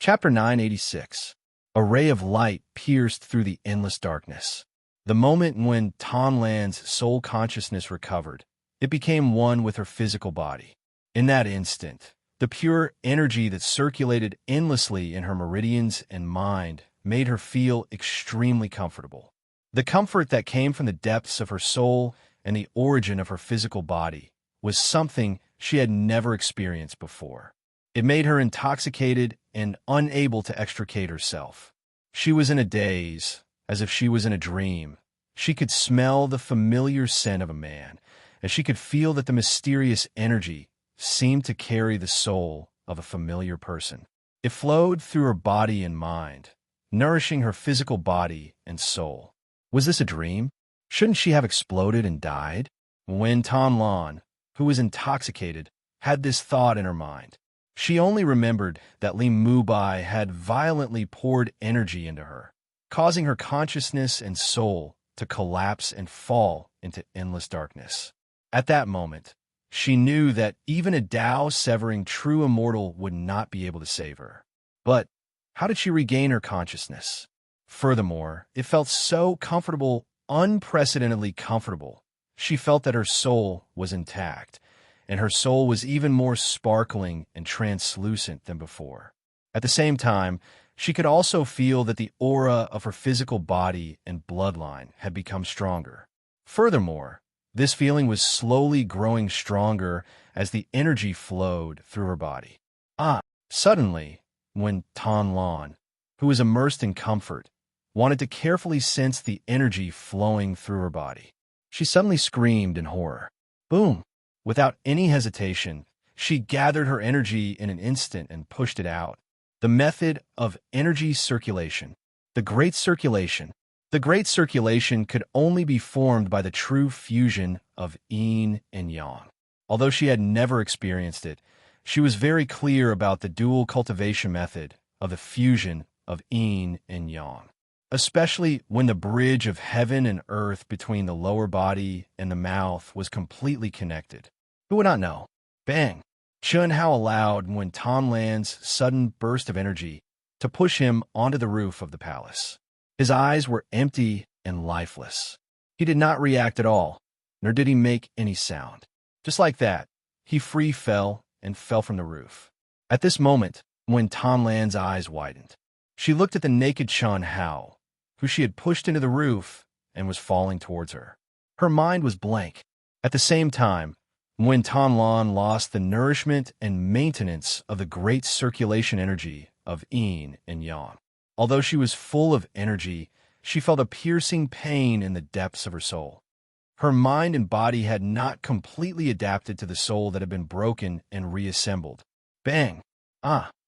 Chapter 986. A ray of light pierced through the endless darkness. The moment when Tanlan's soul consciousness recovered, it became one with her physical body. In that instant, the pure energy that circulated endlessly in her meridians and mind made her feel extremely comfortable. The comfort that came from the depths of her soul and the origin of her physical body was something she had never experienced before. It made her intoxicated and unable to extricate herself. She was in a daze, as if she was in a dream. She could smell the familiar scent of a man, and she could feel that the mysterious energy seemed to carry the soul of a familiar person. It flowed through her body and mind, nourishing her physical body and soul. Was this a dream? Shouldn't she have exploded and died? When Tanlan, who was intoxicated, had this thought in her mind, she only remembered that Li Mubai had violently poured energy into her, causing her consciousness and soul to collapse and fall into endless darkness. At that moment, she knew that even a Tao-severing true immortal would not be able to save her. But how did she regain her consciousness? Furthermore, it felt so comfortable, unprecedentedly comfortable. She felt that her soul was intact, and her soul was even more sparkling and translucent than before. At the same time, she could also feel that the aura of her physical body and bloodline had become stronger. Furthermore, this feeling was slowly growing stronger as the energy flowed through her body. Suddenly, when Tanlan, who was immersed in comfort, wanted to carefully sense the energy flowing through her body, she suddenly screamed in horror. Boom! Without any hesitation, she gathered her energy in an instant and pushed it out. The method of energy circulation. The Great Circulation. The Great Circulation could only be formed by the true fusion of yin and yang. Although she had never experienced it, she was very clear about the dual cultivation method of the fusion of yin and yang, especially when the bridge of heaven and earth between the lower body and the mouth was completely connected. Who would not know? Bang! Chun Hao allowed when Tanlan's sudden burst of energy to push him onto the roof of the palace. His eyes were empty and lifeless. He did not react at all, nor did he make any sound. Just like that, he free fell and fell from the roof. At this moment, when Tanlan's eyes widened, she looked at the naked Chun Hao, who she had pushed into the roof and was falling towards her. Her mind was blank. At the same time, when Tanlan lost the nourishment and maintenance of the great circulation energy of yin and yang. Although she was full of energy, she felt a piercing pain in the depths of her soul. Her mind and body had not completely adapted to the soul that had been broken and reassembled. Bang!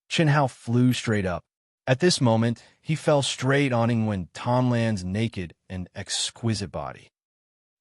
Chen Hao flew straight up. At this moment, he fell straight on Ingwen Tanlan's naked and exquisite body.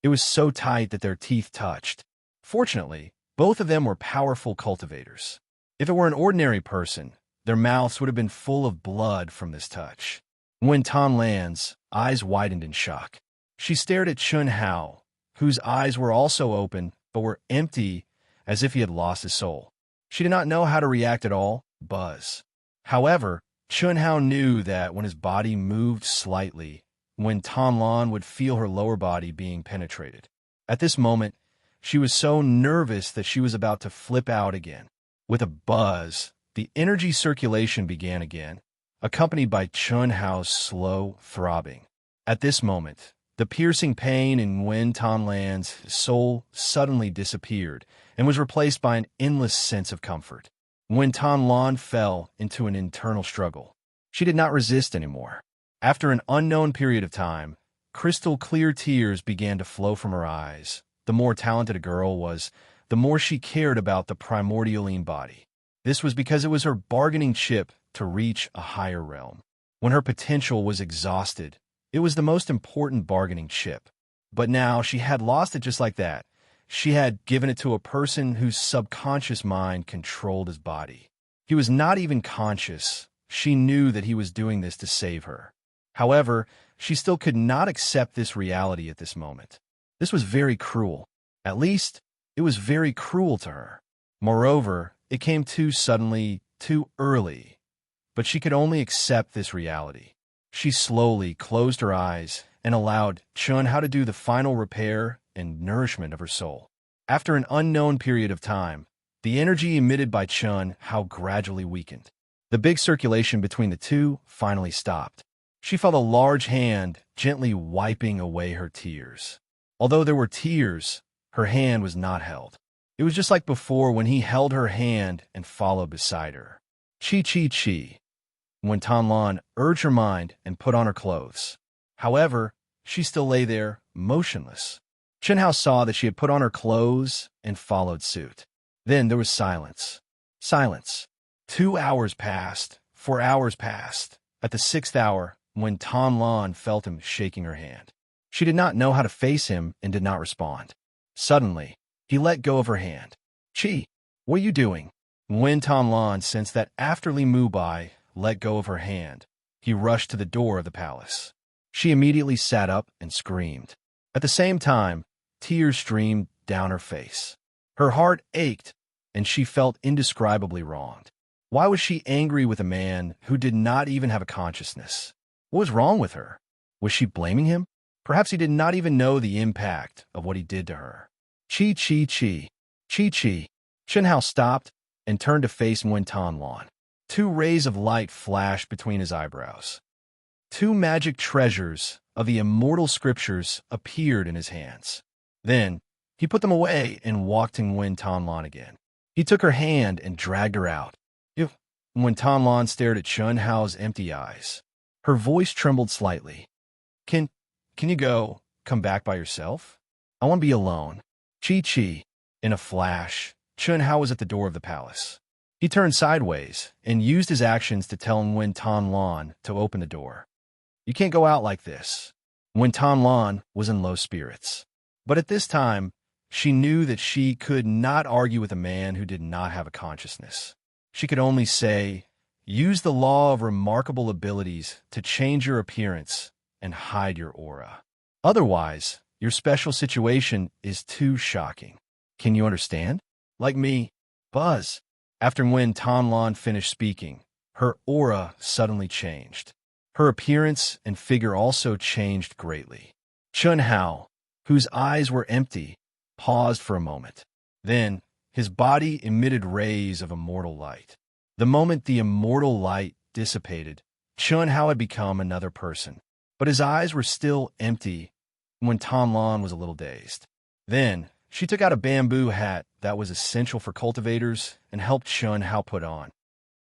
It was so tight that their teeth touched. Fortunately, both of them were powerful cultivators. If it were an ordinary person, their mouths would have been full of blood from this touch. When Tanlan's eyes widened in shock, she stared at Chun Hao, whose eyes were also open but were empty as if he had lost his soul. She did not know how to react at all. Buzz. However, Chun Hao knew that when his body moved slightly, when Tanlan would feel her lower body being penetrated. At this moment, she was so nervous that she was about to flip out again. With a buzz, the energy circulation began again, accompanied by Chun Hao's slow throbbing. At this moment, the piercing pain in Wen Tanlan's soul suddenly disappeared and was replaced by an endless sense of comfort. When Tanlan fell into an internal struggle, she did not resist anymore. After an unknown period of time, crystal-clear tears began to flow from her eyes. The more talented a girl was, the more she cared about the primordialine body. This was because it was her bargaining chip to reach a higher realm. When her potential was exhausted, it was the most important bargaining chip. But now she had lost it just like that. She had given it to a person whose subconscious mind controlled his body. He was not even conscious. She knew that he was doing this to save her. However, she still could not accept this reality at this moment. This was very cruel. At least, it was very cruel to her. Moreover, it came too suddenly, too early. but she could only accept this reality. She slowly closed her eyes and allowed Chun Hao to do the final repair and nourishment of her soul. After an unknown period of time, the energy emitted by Chun Hao gradually weakened. The big circulation between the two finally stopped. She felt a large hand gently wiping away her tears. Although there were tears, her hand was not held. It was just like before when he held her hand and followed beside her. Chi chi chi. When Tanlan urged her mind and put on her clothes. However, she still lay there, motionless. Chun Hao saw that she had put on her clothes and followed suit. Then there was silence. Silence. 2 hours passed. 4 hours passed. At the 6th hour, when Tanlan felt him shaking her hand. She did not know how to face him and did not respond. Suddenly, he let go of her hand. Chi, what are you doing? When Tanlan sensed that after Li Mubai let go of her hand, he rushed to the door of the palace. She immediately sat up and screamed. At the same time, tears streamed down her face. Her heart ached, and she felt indescribably wronged. Why was she angry with a man who did not even have a consciousness? What was wrong with her? Was she blaming him? Perhaps he did not even know the impact of what he did to her. Chi chi chi. Chi chi. Chun Hao stopped and turned to face Nguyen Tanlan. 2 rays of light flashed between his eyebrows. 2 magic treasures of the immortal scriptures appeared in his hands. Then, he put them away and walked to Nguyen Tanlan again. He took her hand and dragged her out. When Tanlan stared at Chun Hao's empty eyes, her voice trembled slightly. Can you come back by yourself? I want to be alone. Chi chi. In a flash, Chun Hao was at the door of the palace. He turned sideways and used his actions to tell Nguyen Tanlan to open the door. You can't go out like this. Nguyen Tanlan was in low spirits. But at this time, she knew that she could not argue with a man who did not have a consciousness. She could only say, use the law of remarkable abilities to change your appearance and hide your aura. Otherwise, your special situation is too shocking. Can you understand? Like me, Buzz. After Nguyen Tanlan finished speaking, her aura suddenly changed. Her appearance and figure also changed greatly. Chun Hao, whose eyes were empty, paused for a moment. Then, his body emitted rays of immortal light. The moment the immortal light dissipated, Chun Hao had become another person. But his eyes were still empty when Tanlan was a little dazed. Then, she took out a bamboo hat that was essential for cultivators and helped Chun Hao put on.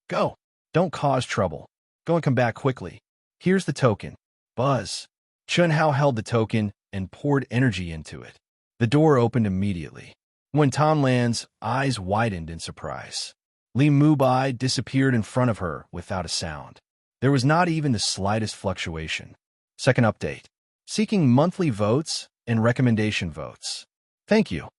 Go. Don't cause trouble. Go and come back quickly. Here's the token. Buzz. Chun Hao held the token and poured energy into it. The door opened immediately. When Tanlan's eyes widened in surprise, Li Mubai disappeared in front of her without a sound. There was not even the slightest fluctuation. Second update. Seeking monthly votes and recommendation votes. Thank you.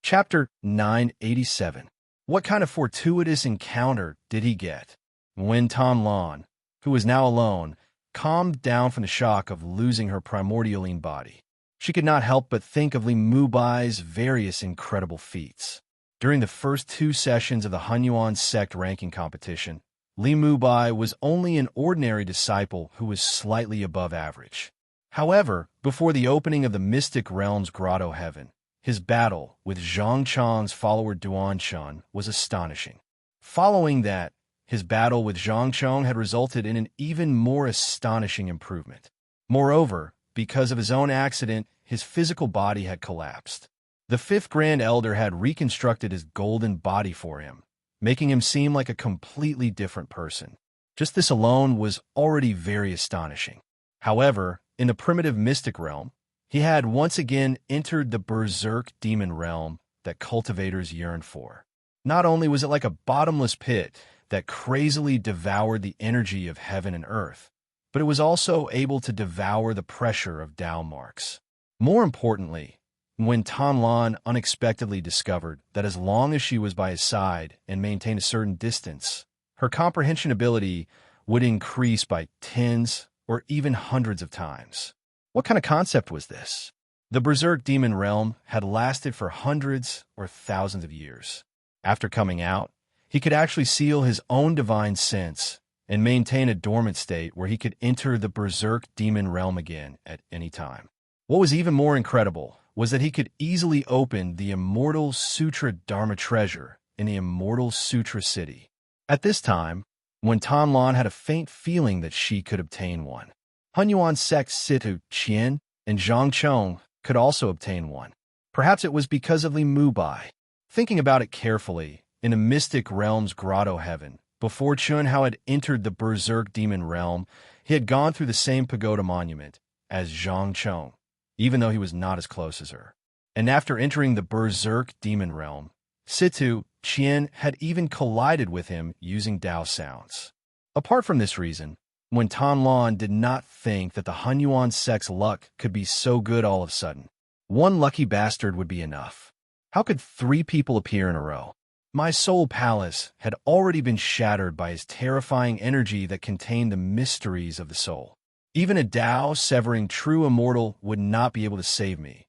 Chapter 987. What kind of fortuitous encounter did he get? When Tanlan, who was now alone, calmed down from the shock of losing her primordialine body. She could not help but think of Li Mubai's various incredible feats. During the first 2 sessions of the Hunyuan sect ranking competition, Li Mubai was only an ordinary disciple who was slightly above average. However, before the opening of the Mystic Realm's Grotto Heaven, his battle with Zhang Chang's follower Duan Chun was astonishing. Following that, his battle with Zhang Chang had resulted in an even more astonishing improvement. Moreover, because of his own accident, his physical body had collapsed. The 5th Grand Elder had reconstructed his golden body for him, making him seem like a completely different person. Just this alone was already very astonishing. However, in the primitive mystic realm, he had once again entered the berserk demon realm that cultivators yearn for. Not only was it like a bottomless pit that crazily devoured the energy of heaven and earth, but it was also able to devour the pressure of Tao marks. More importantly, when Tanlan unexpectedly discovered that as long as she was by his side and maintained a certain distance, her comprehension ability would increase by tens or even hundreds of times. What kind of concept was this? The Berserk Demon Realm had lasted for hundreds or thousands of years. After coming out, He could actually seal his own divine sense and maintain a dormant state where he could enter the berserk demon realm again at any time. What was even more incredible was that he could easily open the immortal Sutra Dharma treasure in the immortal Sutra city. At this time, when Tan Lan had a faint feeling that she could obtain one, Hunyuan sect Situ Qian and Zhang Chong could also obtain one. Perhaps it was because of Li Mubai. Thinking about it carefully, in a mystic realm's grotto heaven, before Chun Hao had entered the berserk demon realm, he had gone through the same pagoda monument as Zhang Chong, even though he was not as close as her. And after entering the berserk demon realm, Situ Qian had even collided with him using Dao sounds. Apart from this reason, when Tan Lan did not think that the Hunyuan sect's luck could be so good all of a sudden, one lucky bastard would be enough. How could 3 people appear in a row? My soul palace had already been shattered by his terrifying energy that contained the mysteries of the soul. Even a Dao severing true immortal would not be able to save me.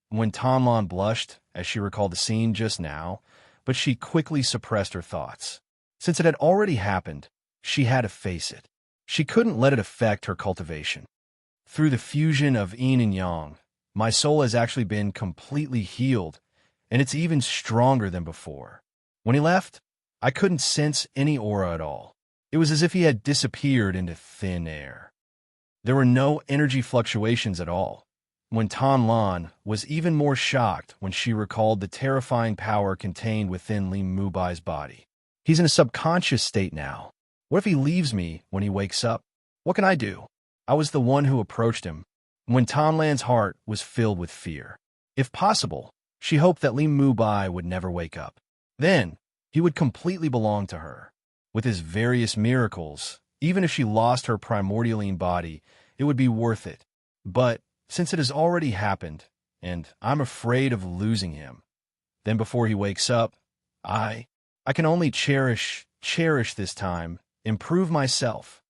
When Tan Lan blushed, as she recalled the scene just now, but she quickly suppressed her thoughts. Since it had already happened, she had to face it. She couldn't let it affect her cultivation. Through the fusion of yin and yang, my soul has actually been completely healed, and it's even stronger than before. When he left, I couldn't sense any aura at all. It was as if he had disappeared into thin air. There were no energy fluctuations at all. When Tan Lan was even more shocked when she recalled the terrifying power contained within Li Mubai's body. He's in a subconscious state now. What if he leaves me when he wakes up? What can I do? I was the one who approached him, when Tan Lan's heart was filled with fear. If possible, she hoped that Li Mubai would never wake up. Then, he would completely belong to her. With his various miracles, even if she lost her primordialine body, it would be worth it. But since it has already happened, and I'm afraid of losing him, then before he wakes up, I can only cherish this time, improve myself.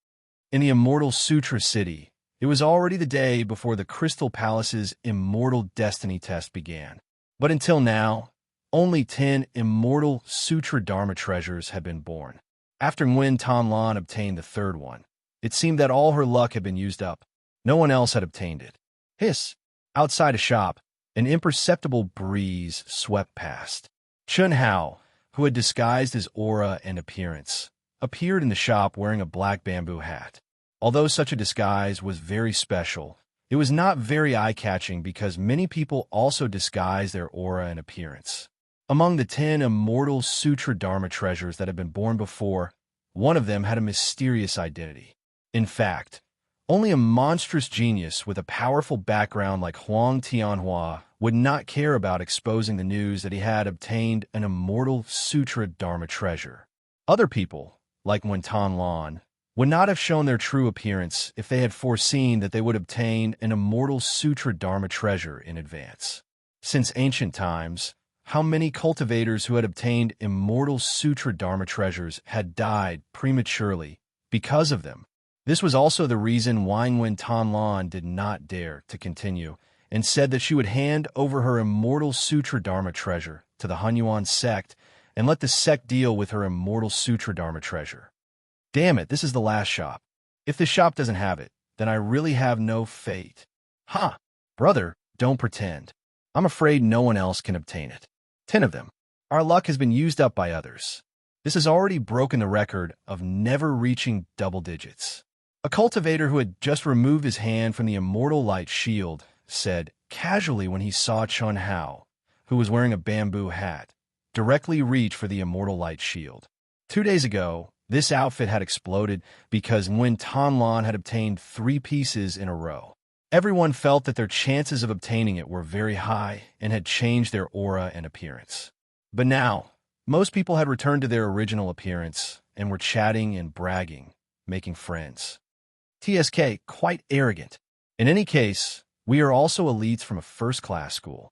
In the immortal Sutra city, it was already the day before the Crystal Palace's immortal destiny test began. But until now, only 10 immortal Sutra Dharma treasures had been born. After Nguyen Tan Lan obtained the 3rd one, it seemed that all her luck had been used up. No one else had obtained it. Hiss! Outside a shop, an imperceptible breeze swept past. Chun Hao, who had disguised his aura and appearance, appeared in the shop wearing a black bamboo hat. Although such a disguise was very special, it was not very eye-catching because many people also disguise their aura and appearance. Among the 10 immortal Sutra Dharma treasures that had been born before, one of them had a mysterious identity. In fact, only a monstrous genius with a powerful background like Huang Tianhua would not care about exposing the news that he had obtained an immortal Sutra Dharma treasure. Other people, like Nguyen Tan Lan, would not have shown their true appearance if they had foreseen that they would obtain an immortal Sutra Dharma treasure in advance. Since ancient times, how many cultivators who had obtained immortal Sutra Dharma treasures had died prematurely because of them. This was also the reason why Nguyen Tan Lan did not dare to continue and said that she would hand over her immortal Sutra Dharma treasure to the Hunyuan sect and let the sect deal with her immortal Sutra Dharma treasure. Damn it, this is the last shop. If the shop doesn't have it, then I really have no fate. Ha! Brother, don't pretend. I'm afraid no one else can obtain it. 10 of them. Our luck has been used up by others. This has already broken the record of never reaching double digits. A cultivator who had just removed his hand from the immortal light shield said casually when he saw Chun Hao, who was wearing a bamboo hat, directly reach for the immortal light shield. 2 days ago, this outfit had exploded because Nguyen Tan Lan had obtained 3 pieces in a row. Everyone felt that their chances of obtaining it were very high and had changed their aura and appearance. But now, most people had returned to their original appearance and were chatting and bragging, making friends. TSK, quite arrogant. In any case, we are also elites from a first-class school.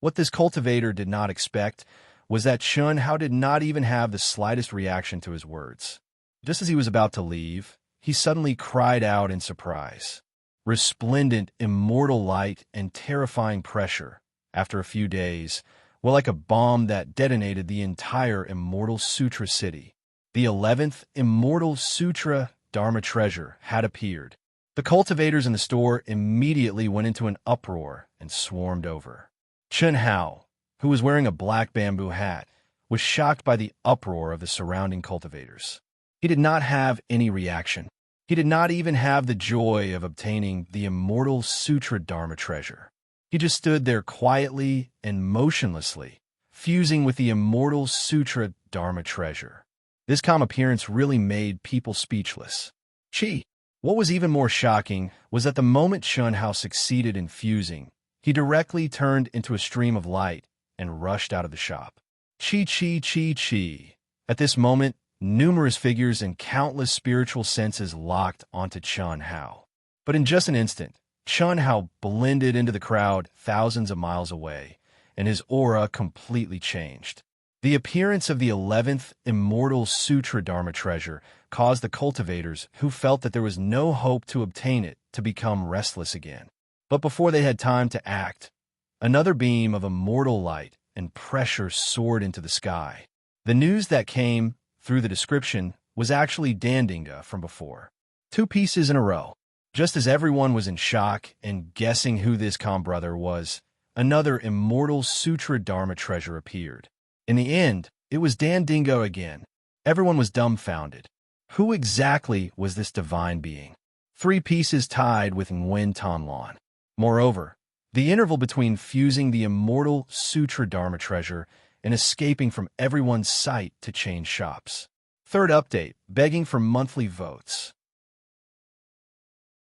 What this cultivator did not expect was that Chun Hao did not even have the slightest reaction to his words. Just as he was about to leave, he suddenly cried out in surprise. Resplendent, immortal light and terrifying pressure, after a few days, were like a bomb that detonated the entire Immortal Sutra city. The 11th Immortal Sutra Dharma treasure had appeared. The cultivators in the store immediately went into an uproar and swarmed over. Chun Hao, who was wearing a black bamboo hat, was shocked by the uproar of the surrounding cultivators. He did not have any reaction. He did not even have the joy of obtaining the Immortal Sutra Dharma treasure. He just stood there quietly and motionlessly, fusing with the Immortal Sutra Dharma treasure. This calm appearance really made people speechless. Chi. What was even more shocking was that the moment Chun Hao succeeded in fusing, he directly turned into a stream of light and rushed out of the shop. Chi, chi, chi, chi. At this moment, numerous figures and countless spiritual senses locked onto Chun Hao. But in just an instant, Chun Hao blended into the crowd thousands of miles away, and his aura completely changed. The appearance of the 11th Immortal Sutra Dharma treasure caused the cultivators, who felt that there was no hope to obtain it, to become restless again. But before they had time to act, another beam of immortal light and pressure soared into the sky. The news that came through the description was actually Dandinga from before. 2 pieces in a row. Just as everyone was in shock and guessing who this calm brother was, another Immortal Sutra Dharma treasure appeared. In the end, it was Dandingo again. Everyone was dumbfounded. Who exactly was this divine being? 3 pieces tied with Nguyen Tonlon. Moreover, the interval between fusing the Immortal Sutra Dharma treasure and escaping from everyone's sight to change shops. Third update, begging for monthly votes.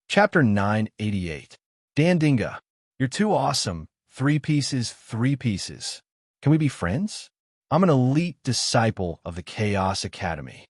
Chapter 988. Dandinga, you're too awesome. 3 pieces, 3 pieces. Can we be friends? I'm an elite disciple of the Chaos Academy.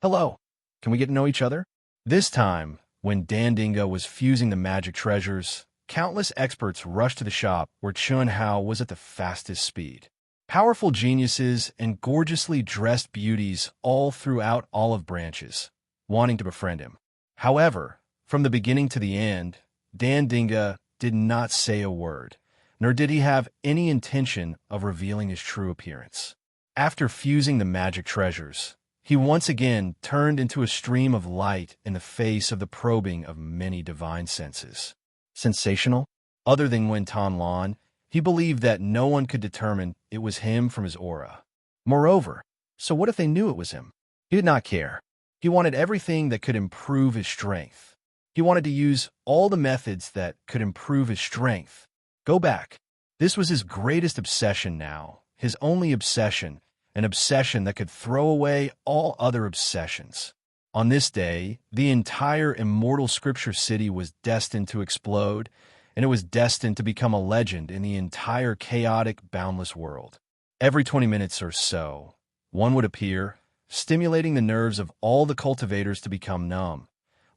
Hello, can we get to know each other? This time, when Dandinga was fusing the magic treasures, countless experts rushed to the shop where Chun Hao was at the fastest speed. Powerful geniuses and gorgeously dressed beauties all throughout olive branches, wanting to befriend him. However, from the beginning to the end, Dandinga did not say a word, nor did he have any intention of revealing his true appearance. After fusing the magic treasures, he once again turned into a stream of light in the face of the probing of many divine senses. Sensational? Other than Nguyen Tonlon, he believed that no one could determine it was him from his aura. Moreover, so what if they knew it was him? He did not care. He wanted everything that could improve his strength. He wanted to use all the methods that could improve his strength. Go back. This was his greatest obsession now, his only obsession, an obsession that could throw away all other obsessions. On this day, the entire Immortal Scripture City was destined to explode, and it was destined to become a legend in the entire chaotic, boundless world. Every 20 minutes or so, one would appear, stimulating the nerves of all the cultivators to become numb.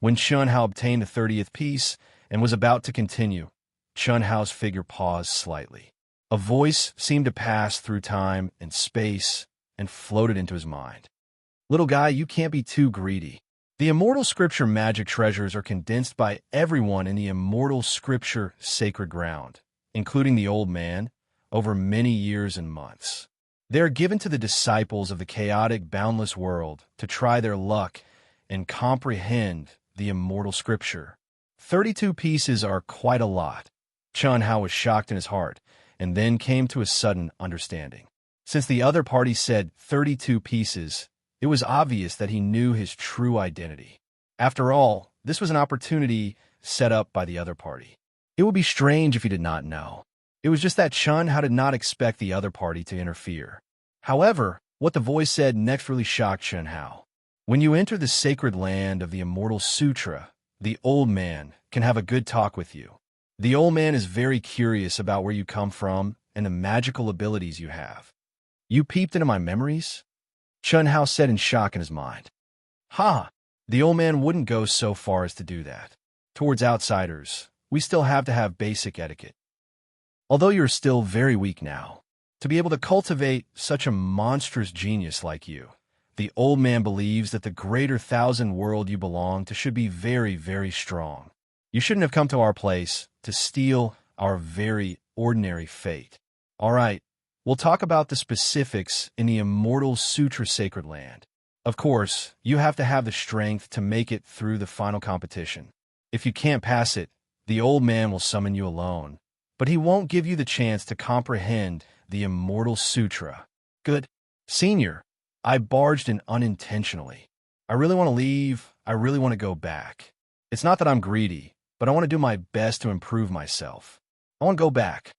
When Chun Hao obtained the 30th piece and was about to continue, Chun Hao's figure paused slightly. A voice seemed to pass through time and space and floated into his mind. Little guy, you can't be too greedy. The Immortal Scripture magic treasures are condensed by everyone in the Immortal Scripture sacred ground, including the old man, over many years and months. They are given to the disciples of the chaotic, boundless world to try their luck and comprehend the Immortal Scripture. 32 pieces are quite a lot. Chun Hao was shocked in his heart, and then came to a sudden understanding. Since the other party said 32 pieces, it was obvious that he knew his true identity. After all, this was an opportunity set up by the other party. It would be strange if he did not know. It was just that Chun Hao did not expect the other party to interfere. However, what the voice said next really shocked Chun Hao. When you enter the sacred land of the Immortal Sutra, the old man can have a good talk with you. The old man is very curious about where you come from and the magical abilities you have. You peeped into my memories? Chun Hao said in shock in his mind. Ha! The old man wouldn't go so far as to do that. Towards outsiders, we still have to have basic etiquette. Although you're still very weak now, to be able to cultivate such a monstrous genius like you, the old man believes that the greater thousand world you belong to should be very, very strong. You shouldn't have come to our place to steal our very ordinary fate. All right, We'll talk about the specifics in the immortal Sutra Sacred Land. Of course, you have to have the strength to make it through the final competition. If you can't pass it, the old man will summon you alone, but he won't give you the chance to comprehend the immortal sutra. Good. Senior, I barged in unintentionally. I really want to leave. I really want to go back. It's not that I'm greedy, but I want to do my best to improve myself. I want to go back.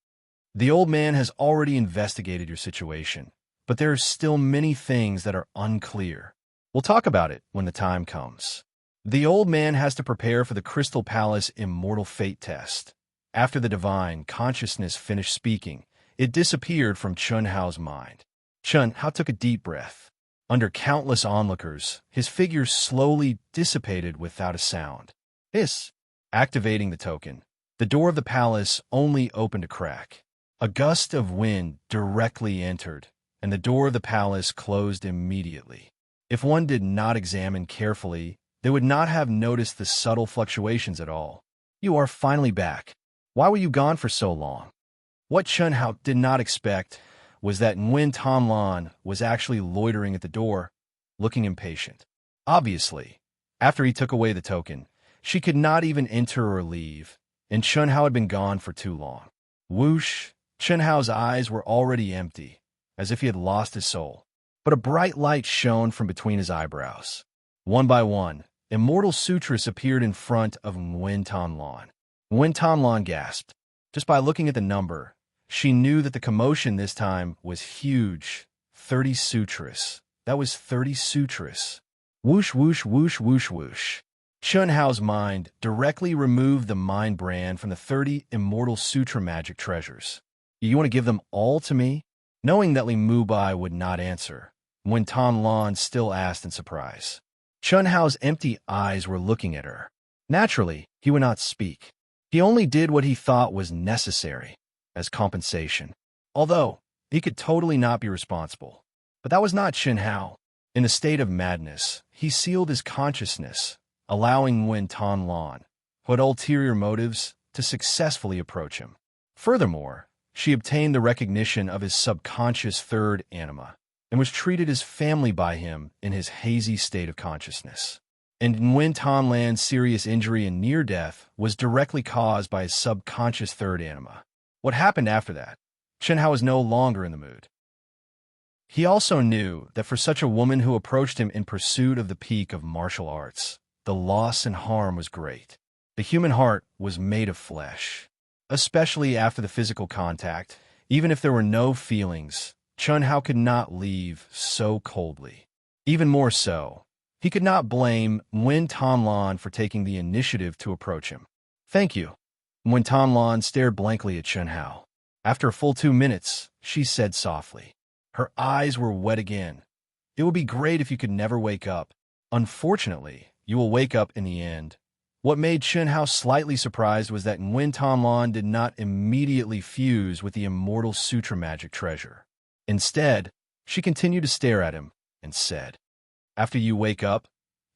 The old man has already investigated your situation, but there are still many things that are unclear. We'll talk about it when the time comes. The old man has to prepare for the Crystal Palace Immortal Fate test. After the divine consciousness finished speaking, it disappeared from Chun Hao's mind. Chun Hao took a deep breath. Under countless onlookers, his figure slowly dissipated without a sound. Activating the token, the door of the palace only opened a crack. A gust of wind directly entered, and the door of the palace closed immediately. If one did not examine carefully, they would not have noticed the subtle fluctuations at all. You are finally back. Why were you gone for so long? What Chun Hao did not expect was that Nguyen Tan Lan was actually loitering at the door, looking impatient. Obviously, after he took away the token, she could not even enter or leave, and Chun Hao had been gone for too long. Whoosh! Chun Hao's eyes were already empty, as if he had lost his soul. But a bright light shone from between his eyebrows. One by one, immortal sutras appeared in front of Nguyen Tan Lan. Nguyen Tan Lan gasped. Just by looking at the number, she knew that the commotion this time was huge. 30 sutras. That was 30 sutras. Whoosh, whoosh, whoosh, whoosh, whoosh. Chun Hao's mind directly removed the mind brand from the 30 immortal sutra magic treasures. You want to give them all to me? Knowing that Li Mubai would not answer, when Tan Lan still asked in surprise. Chun Hao's empty eyes were looking at her. Naturally, he would not speak. He only did what he thought was necessary, as compensation. Although, he could totally not be responsible. But that was not Chun Hao. In a state of madness, he sealed his consciousness, allowing Nguyen Tan Lan, who had ulterior motives, to successfully approach him. Furthermore, she obtained the recognition of his subconscious third anima, and was treated as family by him in his hazy state of consciousness. And Nguyen Tan Lan's serious injury and near death was directly caused by his subconscious third anima. What happened after that? Chun Hao was no longer in the mood. He also knew that for such a woman who approached him in pursuit of the peak of martial arts, the loss and harm was great. The human heart was made of flesh. Especially after the physical contact, even if there were no feelings, Chun Hao could not leave so coldly. Even more so, he could not blame Nguyen Tan Lan for taking the initiative to approach him. Thank you. Nguyen Tan Lan stared blankly at Chun Hao. After a full 2 minutes, she said softly. Her eyes were wet again. It would be great if you could never wake up. Unfortunately, you will wake up in the end. What made Chun Hao slightly surprised was that Nguyen Tan Lan did not immediately fuse with the immortal sutra magic treasure. Instead, she continued to stare at him and said, After you wake up,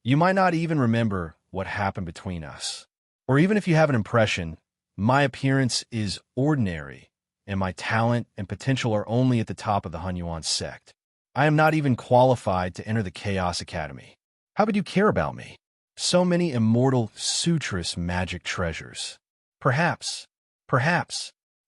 you might not even remember what happened between us. Or even if you have an impression, my appearance is ordinary, and my talent and potential are only at the top of the Hunyuan sect. I am not even qualified to enter the Chaos Academy. How would you care about me? So many immortal sutras magic treasures. Perhaps,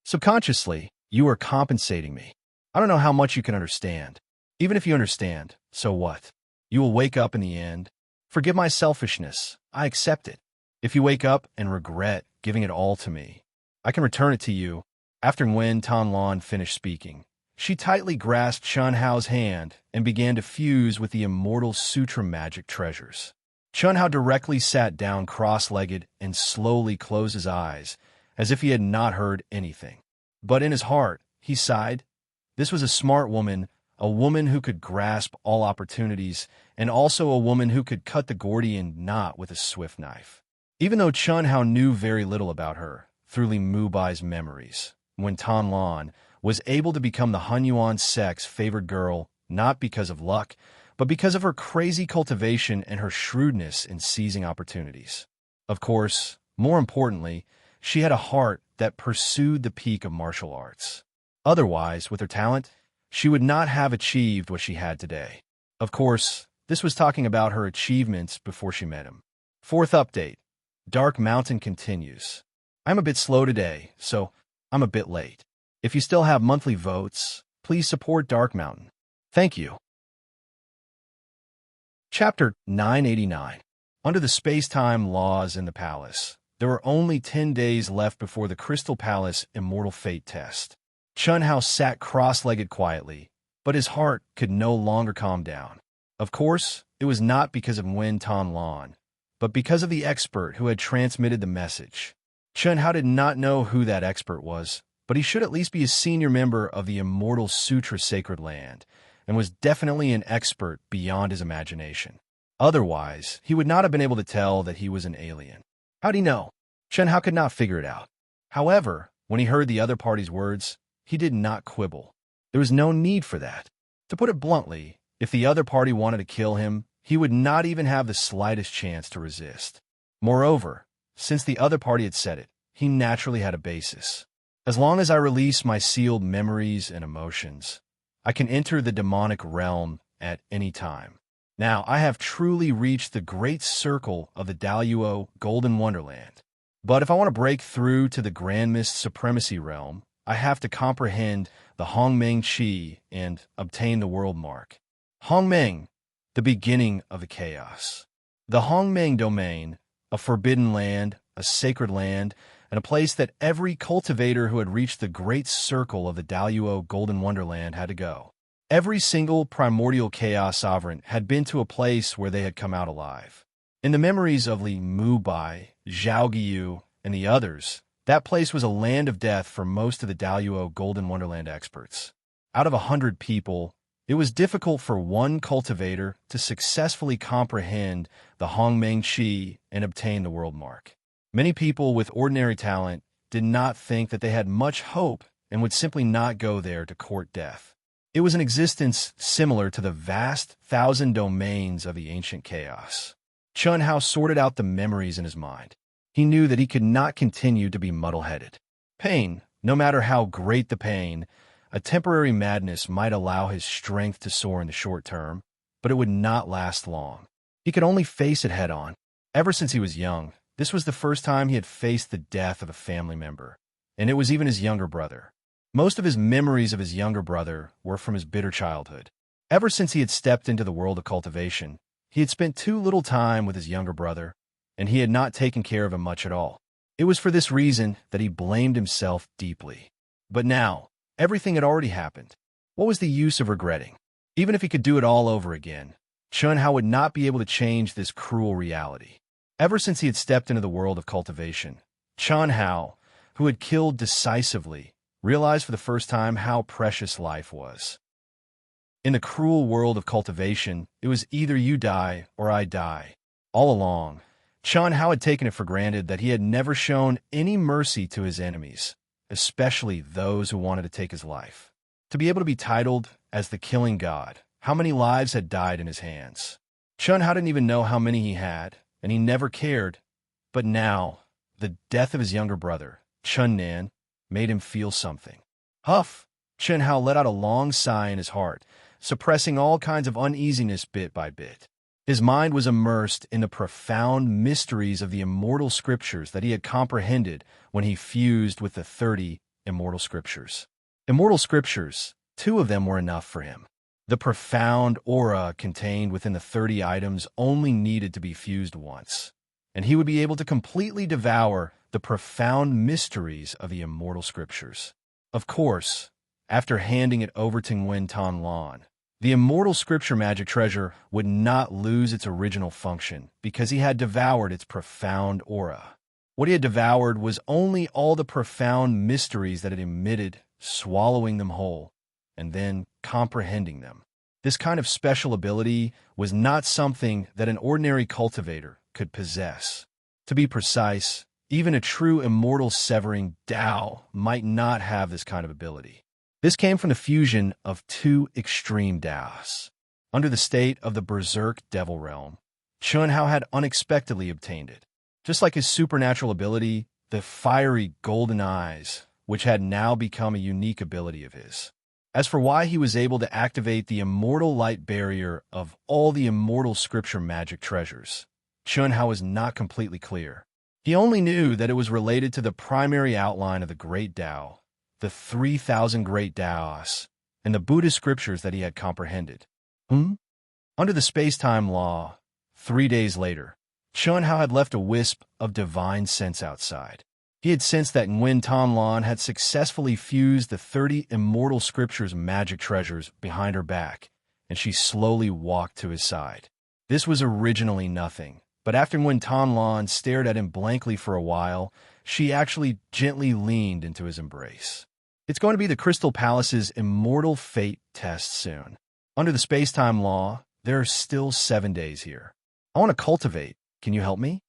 subconsciously, you are compensating me. I don't know how much you can understand. Even if you understand, so what? You will wake up in the end. Forgive my selfishness. I accept it. If you wake up and regret giving it all to me, I can return it to you. After Nguyen Tan Lan finished speaking, she tightly grasped Chun Hao's hand and began to fuse with the immortal sutra magic treasures. Chun Hao directly sat down cross-legged and slowly closed his eyes, as if he had not heard anything. But in his heart, he sighed. This was a smart woman, a woman who could grasp all opportunities, and also a woman who could cut the Gordian knot with a swift knife. Even though Chun Hao knew very little about her, through Li Mubai's memories, when Tan Lan was able to become the Hunyuan sect's favored girl, not because of luck, but because of her crazy cultivation and her shrewdness in seizing opportunities. Of course, more importantly, she had a heart that pursued the peak of martial arts. Otherwise, with her talent, she would not have achieved what she had today. Of course, this was talking about her achievements before she met him. Fourth update. Dark Mountain continues. I'm a bit slow today, so I'm a bit late. If you still have monthly votes, please support Dark Mountain. Thank you. Chapter 989. Under the space-time laws in the palace, there were only 10 days left before the Crystal Palace Immortal Fate test. Chun Hao sat cross-legged quietly, but his heart could no longer calm down. Of course, it was not because of Wen Tanlan, but because of the expert who had transmitted the message. Chun Hao did not know who that expert was, but he should at least be a senior member of the Immortal Sutra Sacred Land, and was definitely an expert beyond his imagination. Otherwise, he would not have been able to tell that he was an alien. How'd he know? Chun Hao could not figure it out. However, when he heard the other party's words, he did not quibble. There was no need for that. To put it bluntly, if the other party wanted to kill him, he would not even have the slightest chance to resist. Moreover, since the other party had said it, he naturally had a basis. As long as I release my sealed memories and emotions, I can enter the demonic realm at any time. Now, I have truly reached the great circle of the Daluo Golden Wonderland. But if I want to break through to the Grand Mist Supremacy realm, I have to comprehend the Hongmeng Qi and obtain the world mark. Hongmeng, the beginning of the chaos. The Hongmeng domain, a forbidden land, a sacred land, and a place that every cultivator who had reached the great circle of the Daluo Golden Wonderland had to go. Every single primordial chaos sovereign had been to a place where they had come out alive. In the memories of Li Mubai, Zhao Giyu, and the others, that place was a land of death for most of the Daluo Golden Wonderland experts. Out of 100 people, it was difficult for one cultivator to successfully comprehend the Hongmeng Qi and obtain the world mark. Many people with ordinary talent did not think that they had much hope and would simply not go there to court death. It was an existence similar to the vast 1,000 domains of the ancient chaos. Chun Hao sorted out the memories in his mind. He knew that he could not continue to be muddle-headed. Pain, no matter how great the pain, a temporary madness might allow his strength to soar in the short term, but it would not last long. He could only face it head-on. Ever since he was young, this was the first time he had faced the death of a family member, and it was even his younger brother. Most of his memories of his younger brother were from his bitter childhood. Ever since he had stepped into the world of cultivation, he had spent too little time with his younger brother, and he had not taken care of him much at all. It was for this reason that he blamed himself deeply. But now, everything had already happened. What was the use of regretting? Even if he could do it all over again, Chun Hao would not be able to change this cruel reality. Ever since he had stepped into the world of cultivation, Chun Hao, who had killed decisively, realized for the first time how precious life was. In the cruel world of cultivation, it was either you die or I die. All along, Chun Hao had taken it for granted that he had never shown any mercy to his enemies, especially those who wanted to take his life. To be able to be titled as the killing god, how many lives had died in his hands? Chun Hao didn't even know how many he had, and he never cared. But now, the death of his younger brother, Chun Nan, made him feel something. Huff! Chun Hao let out a long sigh in his heart, suppressing all kinds of uneasiness bit by bit. His mind was immersed in the profound mysteries of the immortal scriptures that he had comprehended when he fused with the 30 immortal scriptures. Immortal scriptures, 2 of them were enough for him. The profound aura contained within the 30 items only needed to be fused once, and he would be able to completely devour the profound mysteries of the immortal scriptures. Of course, after handing it over to Wen Tanlan, the immortal scripture magic treasure would not lose its original function because he had devoured its profound aura. What he had devoured was only all the profound mysteries that it emitted, swallowing them whole, and then comprehending them. This kind of special ability was not something that an ordinary cultivator could possess. To be precise, even a true immortal severing Tao might not have this kind of ability. This came from the fusion of 2 extreme Taos. Under the state of the Berserk Devil Realm, Chun Hao had unexpectedly obtained it. Just like his supernatural ability, the fiery golden eyes, which had now become a unique ability of his. As for why he was able to activate the immortal light barrier of all the immortal scripture magic treasures, Chunhao was not completely clear. He only knew that it was related to the primary outline of the Great Tao, the 3,000 Great Taos, and the Buddhist scriptures that he had comprehended. Under the space-time law, 3 days later, Chunhao had left a wisp of divine sense outside. He had sensed that Nguyen Tanlan had successfully fused the 30 immortal scriptures magic treasures behind her back, and she slowly walked to his side. This was originally nothing, but after Nguyen Tanlan stared at him blankly for a while, she actually gently leaned into his embrace. It's going to be the Crystal Palace's immortal fate test soon. Under the space-time law, there are still 7 days here. I want to cultivate. Can you help me?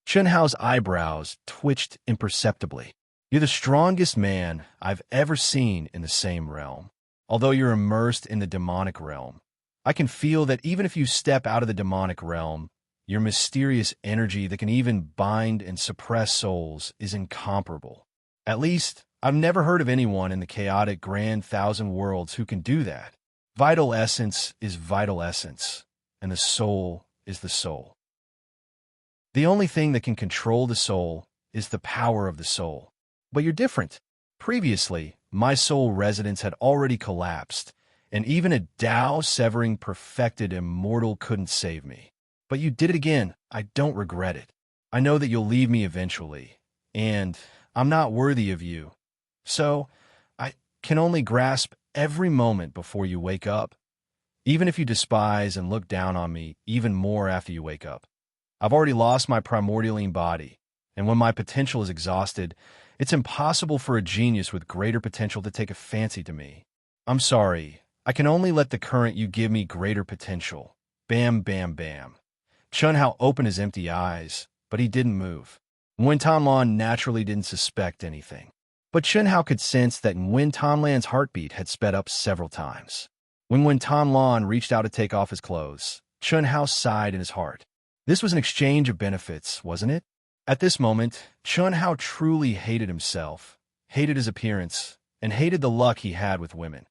Chunhao's eyebrows twitched imperceptibly. You're the strongest man I've ever seen in the same realm. Although you're immersed in the demonic realm, I can feel that even if you step out of the demonic realm, your mysterious energy that can even bind and suppress souls is incomparable. At least, I've never heard of anyone in the chaotic grand thousand worlds who can do that. Vital essence is vital essence, and the soul is the soul. The only thing that can control the soul is the power of the soul. But you're different. Previously, my soul residence had already collapsed, and even a Tao-severing perfected immortal couldn't save me. But you did it again. I don't regret it. I know that you'll leave me eventually, and I'm not worthy of you. So, I can only grasp every moment before you wake up, even if you despise and look down on me even more after you wake up. I've already lost my primordialine body, and when my potential is exhausted, it's impossible for a genius with greater potential to take a fancy to me. I'm sorry, I can only let the current you give me greater potential. Bam, bam, bam. Chunhao opened his empty eyes, but he didn't move. Nguyen Tanlan naturally didn't suspect anything. But Chunhao could sense that Nguyen Tanlan's heartbeat had sped up several times. When Nguyen Tanlan reached out to take off his clothes, Chunhao sighed in his heart. This was an exchange of benefits, wasn't it? At this moment, Chunhao truly hated himself, hated his appearance, and hated the luck he had with women.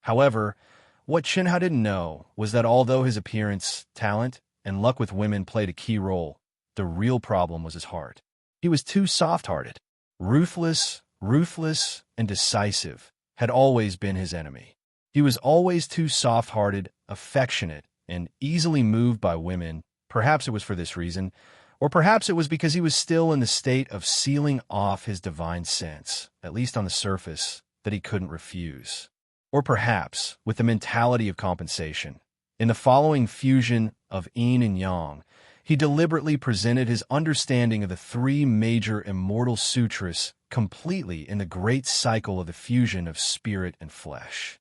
However, what Chunhao didn't know was that although his appearance, talent, and luck with women played a key role, the real problem was his heart. He was too soft-hearted. Ruthless, and decisive had always been his enemy. He was always too soft-hearted, affectionate, and easily moved by women. Perhaps it was for this reason, or perhaps it was because he was still in the state of sealing off his divine sense, at least on the surface, that he couldn't refuse. Or perhaps with the mentality of compensation. In the following fusion of yin and yang, he deliberately presented his understanding of the 3 major immortal sutras completely in the great cycle of the fusion of spirit and flesh.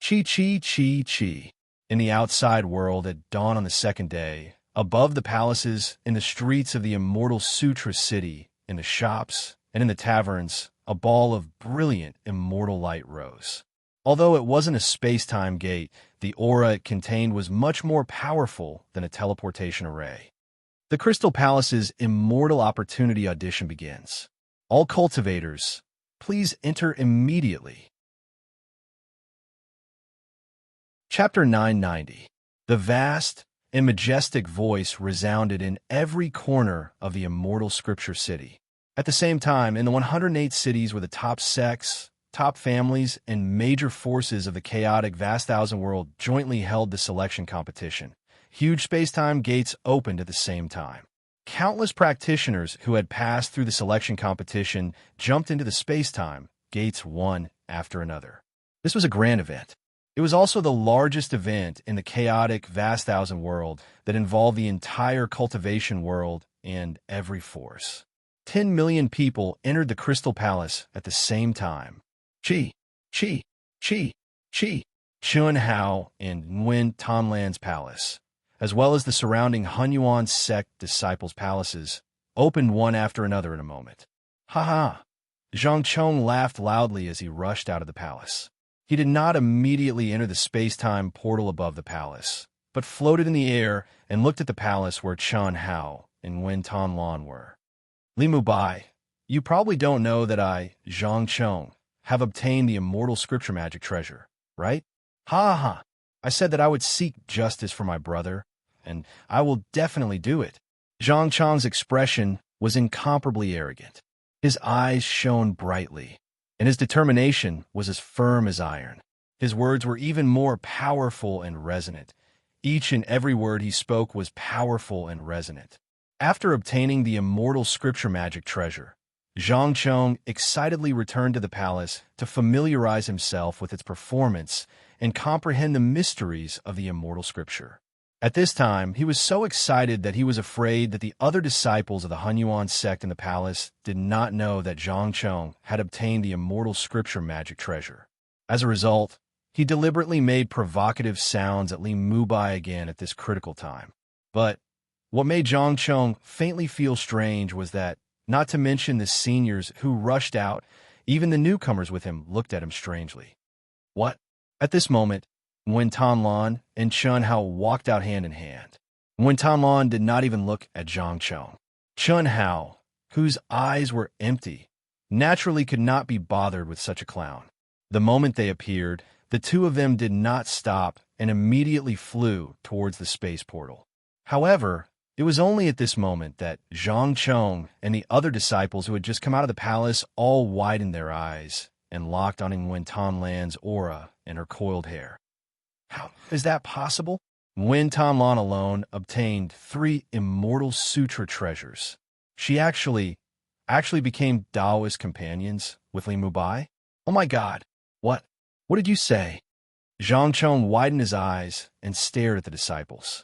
Chi, chi, chi, chi. In the outside world at dawn on the 2nd day, above the palaces, in the streets of the immortal Sutra city, in the shops, and in the taverns, a ball of brilliant immortal light rose. Although it wasn't a space-time gate, the aura it contained was much more powerful than a teleportation array. The Crystal Palace's Immortal Opportunity audition begins. All cultivators, please enter immediately. Chapter 990. The vast and majestic voice resounded in every corner of the immortal scripture city. At the same time, in the 108 cities where the top sects, top families, and major forces of the chaotic vast thousand world jointly held the selection competition, huge space-time gates opened at the same time. Countless practitioners who had passed through the selection competition jumped into the space-time gates one after another. This was a grand event. It was also the largest event in the chaotic vast thousand world that involved the entire cultivation world and every force. 10 million people entered the Crystal Palace at the same time. Chi, Chi, Chi, Chi, Chunhao and Nguyen Tanlan's palace, as well as the surrounding Hunyuan sect disciples' palaces, opened one after another in a moment. Ha ha! Zhang Chong laughed loudly as he rushed out of the palace. He did not immediately enter the space-time portal above the palace, but floated in the air and looked at the palace where Chunhao and Nguyen Tanlan were. Li Mubai, you probably don't know that I, Zhang Chong, have obtained the immortal scripture magic treasure, right? Ha ha! I said that I would seek justice for my brother, and I will definitely do it. Zhang Chang's expression was incomparably arrogant. His eyes shone brightly, and his determination was as firm as iron. His words were even more powerful and resonant. Each and every word he spoke was powerful and resonant. After obtaining the immortal scripture magic treasure, Zhang Chong excitedly returned to the palace to familiarize himself with its performance and comprehend the mysteries of the immortal scripture. At this time, he was so excited that he was afraid that the other disciples of the Hunyuan sect in the palace did not know that Zhang Chong had obtained the immortal scripture magic treasure. As a result, he deliberately made provocative sounds at Li Mubai again at this critical time. But what made Zhang Chong faintly feel strange was that, not to mention the seniors who rushed out, even the newcomers with him looked at him strangely. What? At this moment, Nguyen Tanlan and Chun Hao walked out hand in hand. Nguyen Tanlan did not even look at Zhang Chong. Chun Hao, whose eyes were empty, naturally could not be bothered with such a clown. The moment they appeared, the two of them did not stop and immediately flew towards the space portal. However, it was only at this moment that Zhang Chong and the other disciples who had just come out of the palace all widened their eyes and locked on Nguyen Tanlan's aura and her coiled hair. How is that possible? Nguyen Tanlan alone obtained 3 immortal sutra treasures. She actually became Taoist companions with Li Mubai? Oh my God, what did you say? Zhang Chong widened his eyes and stared at the disciples.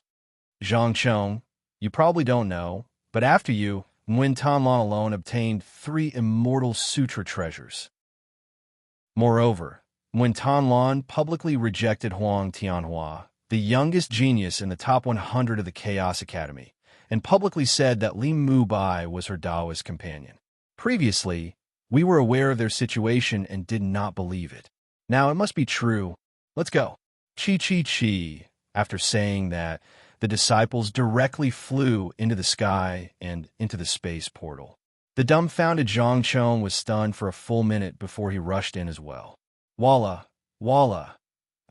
Zhang Chong, you probably don't know, but after you, Nguyen Tanlan alone obtained 3 immortal sutra treasures. Moreover, Nguyen Tanlan publicly rejected Huang Tianhua, the youngest genius in the top 100 of the Chaos Academy, and publicly said that Li Mubai was her Taoist companion. Previously, we were aware of their situation and did not believe it. Now it must be true. Let's go. Chi. After saying that, the disciples directly flew into the sky and into the space portal. The dumbfounded Zhang Chong was stunned for a full minute before he rushed in as well. Walla,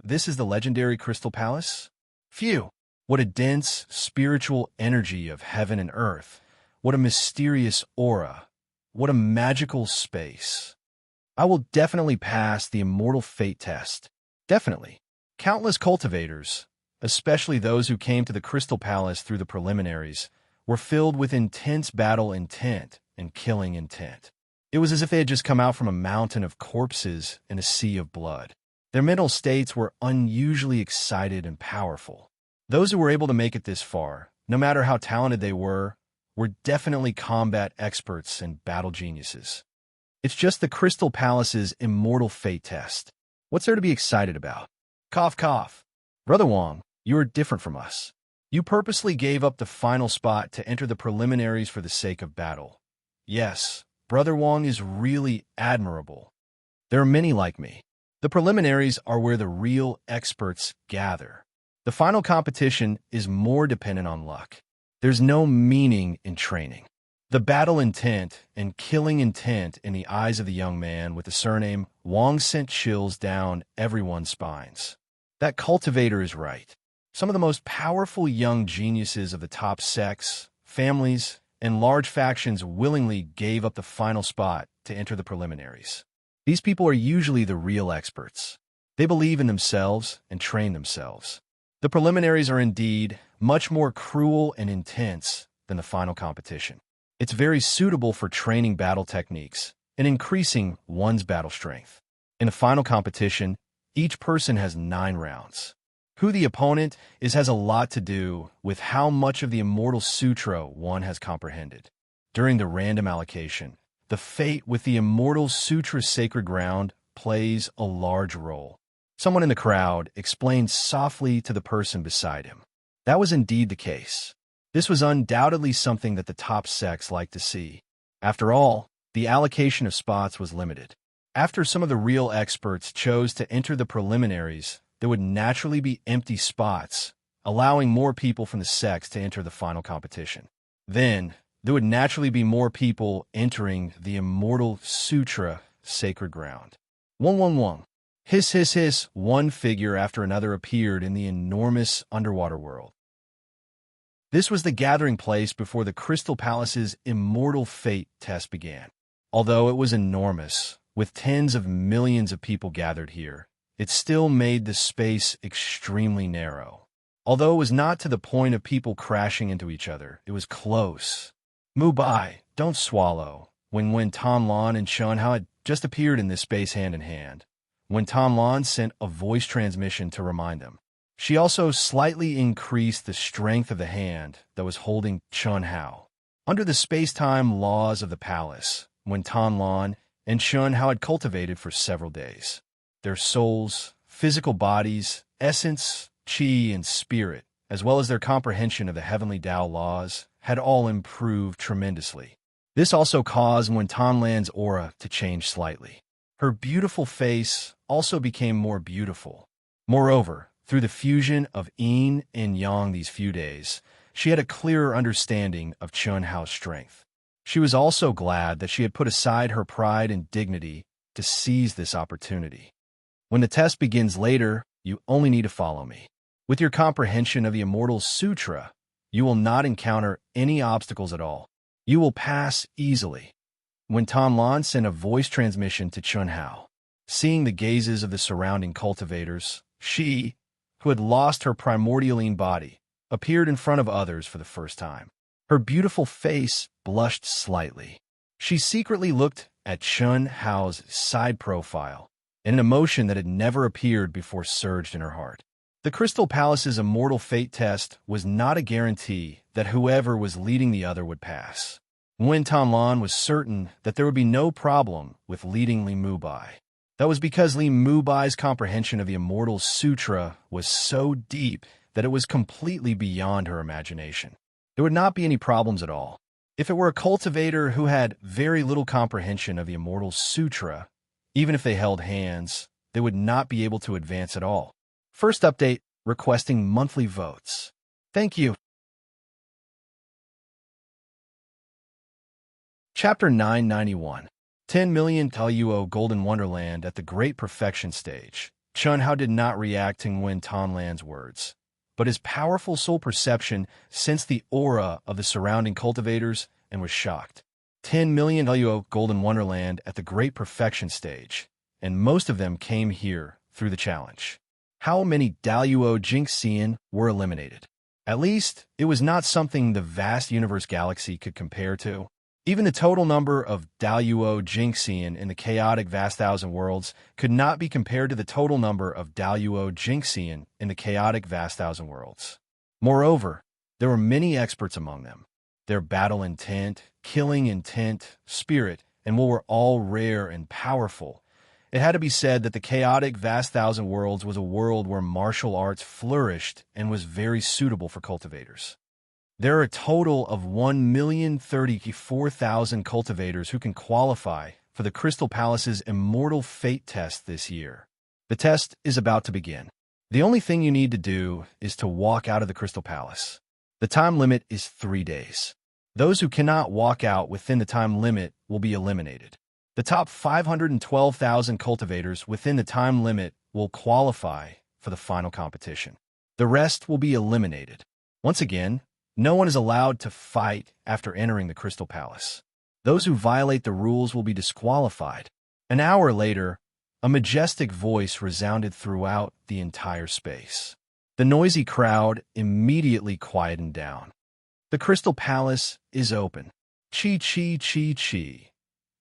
this is the legendary Crystal Palace? Phew, what a dense, spiritual energy of heaven and earth. What a mysterious aura. What a magical space. I will definitely pass the immortal fate test. Definitely. Countless cultivators, especially those who came to the Crystal Palace through the preliminaries, were filled with intense battle intent and killing intent. It was as if they had just come out from a mountain of corpses and a sea of blood. Their mental states were unusually excited and powerful. Those who were able to make it this far, no matter how talented they were definitely combat experts and battle geniuses. It's just the Crystal Palace's immortal fate test. What's there to be excited about? Cough, cough. Brother Wong, you are different from us. You purposely gave up the final spot to enter the preliminaries for the sake of battle. Yes, Brother Wong is really admirable. There are many like me. The preliminaries are where the real experts gather. The final competition is more dependent on luck. There's no meaning in training. The battle intent and killing intent in the eyes of the young man with the surname Wong sent chills down everyone's spines. That cultivator is right. Some of the most powerful young geniuses of the top sects, families, and large factions willingly gave up the final spot to enter the preliminaries. These people are usually the real experts. They believe in themselves and train themselves. The preliminaries are indeed much more cruel and intense than the final competition. It's very suitable for training battle techniques and increasing one's battle strength. In the final competition, each person has 9 rounds. Who the opponent is has a lot to do with how much of the Immortal Sutra one has comprehended. During the random allocation, the fate with the Immortal Sutra sacred ground plays a large role. Someone in the crowd explained softly to the person beside him. That was indeed the case. This was undoubtedly something that the top sects liked to see. After all, the allocation of spots was limited. After some of the real experts chose to enter the preliminaries, there would naturally be empty spots, allowing more people from the sects to enter the final competition. Then, there would naturally be more people entering the Immortal Sutra sacred ground. Wong wong wong. Hiss hiss hiss, one figure after another appeared in the enormous underwater world. This was the gathering place before the Crystal Palace's immortal fate test began. Although it was enormous, with tens of millions of people gathered here, it still made the space extremely narrow. Although it was not to the point of people crashing into each other, it was close. Mubai, don't swallow. When Tanlan and Shunhao had just appeared in this space hand in hand, when Tanlan sent a voice transmission to remind them. She also slightly increased the strength of the hand that was holding Shunhao. Under the space-time laws of the palace, when Tanlan and Shunhao had cultivated for several days, their souls, physical bodies, essence, qi, and spirit, as well as their comprehension of the heavenly Tao laws, had all improved tremendously. This also caused Wen Tanlan's aura to change slightly. Her beautiful face also became more beautiful. Moreover, through the fusion of yin and yang these few days, she had a clearer understanding of Chunhao's strength. She was also glad that she had put aside her pride and dignity to seize this opportunity. When the test begins later, you only need to follow me. With your comprehension of the Immortal Sutra, you will not encounter any obstacles at all. You will pass easily. When Tanlan sent a voice transmission to Chunhao, seeing the gazes of the surrounding cultivators, she, who had lost her primordialine body, appeared in front of others for the first time. Her beautiful face blushed slightly. She secretly looked at Chunhao's side profile, and an emotion that had never appeared before surged in her heart. The Crystal Palace's immortal fate test was not a guarantee that whoever was leading the other would pass. Wen Tanlan was certain that there would be no problem with leading Li Mubai. That was because Li Mubai's comprehension of the Immortal Sutra was so deep that it was completely beyond her imagination. There would not be any problems at all. If it were a cultivator who had very little comprehension of the Immortal Sutra, even if they held hands, they would not be able to advance at all. First update, requesting monthly votes. Thank you. Chapter 991. 10 million Taiyuo Golden Wonderland at the Great Perfection stage. Chunhao did not react to Wen Tanlan's words, but his powerful soul perception sensed the aura of the surrounding cultivators and was shocked. 10 million Taiyuo Golden Wonderland at the Great Perfection stage, and most of them came here through the challenge. How many Daluo Jinxian were eliminated? At least, it was not something the vast universe galaxy could compare to. Even the total number of Daluo Jinxian in the chaotic vast thousand worlds could not be compared to the total number of Daluo Jinxian in the chaotic vast thousand worlds. Moreover, there were many experts among them. Their battle intent, killing intent, spirit, and will were all rare and powerful. It had to be said that the chaotic vast thousand worlds was a world where martial arts flourished and was very suitable for cultivators. There are a total of 1,034,000 cultivators who can qualify for the Crystal Palace's Immortal Fate test this year. The test is about to begin. The only thing you need to do is to walk out of the Crystal Palace. The time limit is 3 days. Those who cannot walk out within the time limit will be eliminated. The top 512,000 cultivators within the time limit will qualify for the final competition. The rest will be eliminated. Once again, no one is allowed to fight after entering the Crystal Palace. Those who violate the rules will be disqualified. An hour later, a majestic voice resounded throughout the entire space. The noisy crowd immediately quietened down. The Crystal Palace is open. Chi chi chi chi.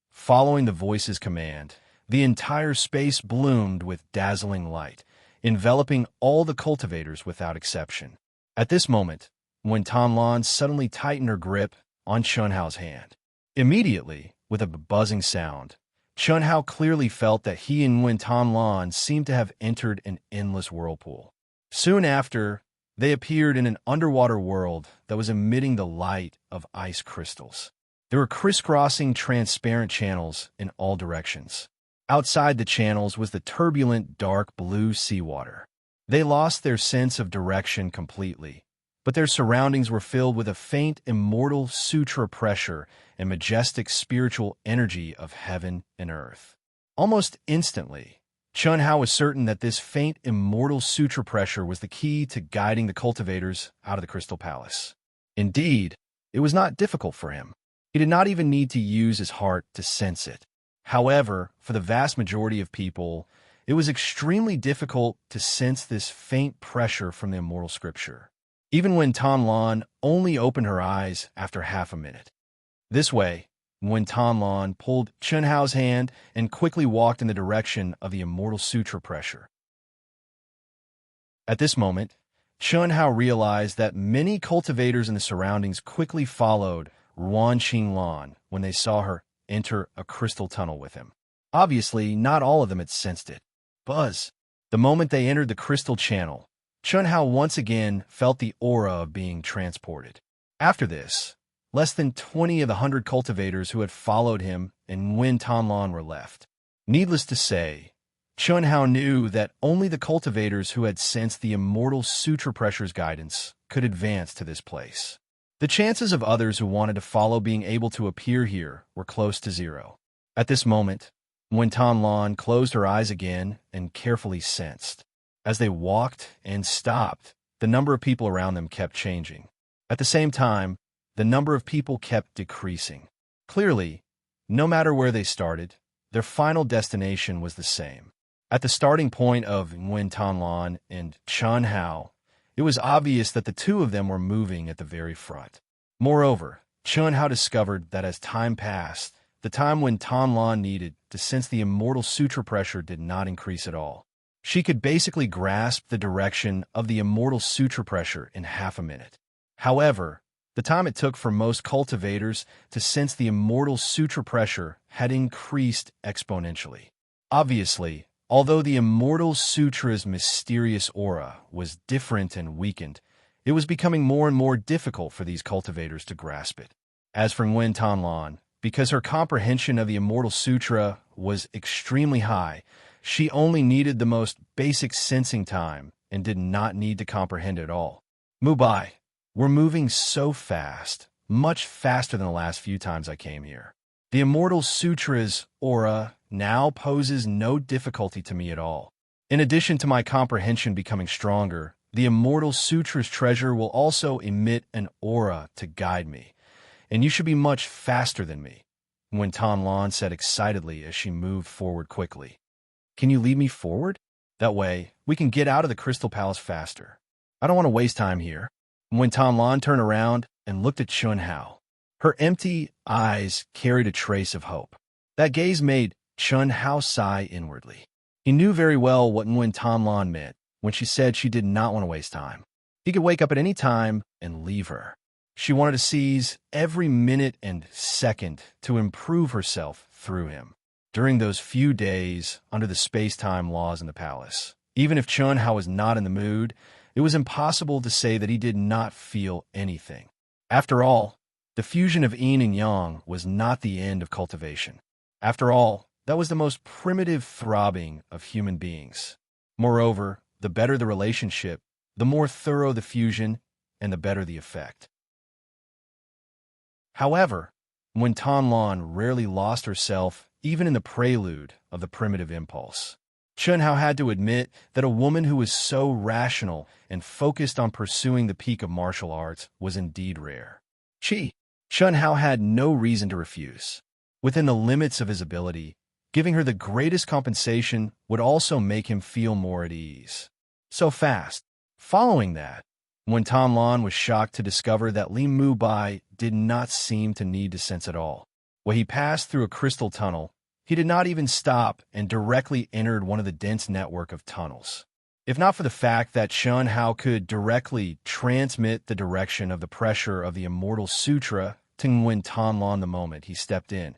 Following the voice's command, the entire space bloomed with dazzling light, enveloping all the cultivators without exception. At this moment, Wen Tanlan suddenly tightened her grip on Chunhao's hand. Immediately, with a buzzing sound, Chunhao clearly felt that he and Wen Tanlan seemed to have entered an endless whirlpool. Soon after, they appeared in an underwater world that was emitting the light of ice crystals. There were crisscrossing transparent channels in all directions. Outside the channels was the turbulent dark blue seawater. They lost their sense of direction completely, but their surroundings were filled with a faint immortal sutra pressure and majestic spiritual energy of heaven and earth. Almost instantly, Chun Hao was certain that this faint immortal sutra pressure was the key to guiding the cultivators out of the Crystal Palace. Indeed, it was not difficult for him. He did not even need to use his heart to sense it. However, for the vast majority of people, it was extremely difficult to sense this faint pressure from the immortal scripture, even when Tanlan only opened her eyes after half a minute. This way, when Tanlan pulled Chun Hao's hand and quickly walked in the direction of the immortal sutra pressure. At this moment, Chun Hao realized that many cultivators in the surroundings quickly followed Ruan Qinglan when they saw her enter a crystal tunnel with him. Obviously, not all of them had sensed it. Buzz. The moment they entered the crystal channel, Chun Hao once again felt the aura of being transported. After this, less than 20 of the 100 cultivators who had followed him and Nguyen Tanlan were left. Needless to say, Chun Hao knew that only the cultivators who had sensed the immortal sutra pressure's guidance could advance to this place. The chances of others who wanted to follow being able to appear here were close to zero. At this moment, when Tanlan closed her eyes again and carefully sensed, as they walked and stopped, the number of people around them kept changing. At the same time, the number of people kept decreasing. Clearly, no matter where they started, their final destination was the same. At the starting point of Nguyen Tanlan and Chun Hao, it was obvious that the two of them were moving at the very front. Moreover, Chun Hao discovered that as time passed, the time when Tanlan needed to sense the immortal sutra pressure did not increase at all. She could basically grasp the direction of the immortal sutra pressure in half a minute. However, the time it took for most cultivators to sense the immortal sutra pressure had increased exponentially. Obviously, although the immortal sutra's mysterious aura was different and weakened, it was becoming more and more difficult for these cultivators to grasp it. As for Nguyen Tanlan, because her comprehension of the immortal sutra was extremely high, she only needed the most basic sensing time and did not need to comprehend it all. Mubai. We're moving so fast, much faster than the last few times I came here. The Immortal Sutra's aura now poses no difficulty to me at all. In addition to my comprehension becoming stronger, the Immortal Sutra's treasure will also emit an aura to guide me, and you should be much faster than me, Nguyen Tanlan said excitedly as she moved forward quickly. Can you lead me forward? That way, we can get out of the Crystal Palace faster. I don't want to waste time here. When Tanlan turned around and looked at Chun Hao, her empty eyes carried a trace of hope. That gaze made Chun Hao sigh inwardly. He knew very well what Nguyen Tanlan meant when she said she did not want to waste time. He could wake up at any time and leave her. She wanted to seize every minute and second to improve herself through him. During those few days under the space-time laws in the palace, even if Chun Hao was not in the mood, it was impossible to say that he did not feel anything. After all, the fusion of yin and yang was not the end of cultivation. After all, that was the most primitive throbbing of human beings. Moreover, the better the relationship, the more thorough the fusion, and the better the effect. However, when Tanlan rarely lost herself even in the prelude of the primitive impulse, Chun Hao had to admit that a woman who was so rational and focused on pursuing the peak of martial arts was indeed rare. Chun Hao had no reason to refuse. Within the limits of his ability, giving her the greatest compensation would also make him feel more at ease. So fast. Following that, when Tanlan was shocked to discover that Li Mubai did not seem to need to sense at all. When he passed through a crystal tunnel, he did not even stop and directly entered one of the dense network of tunnels. If not for the fact that Chun Hao could directly transmit the direction of the pressure of the Immortal Sutra to Nguyen Tanlan the moment he stepped in,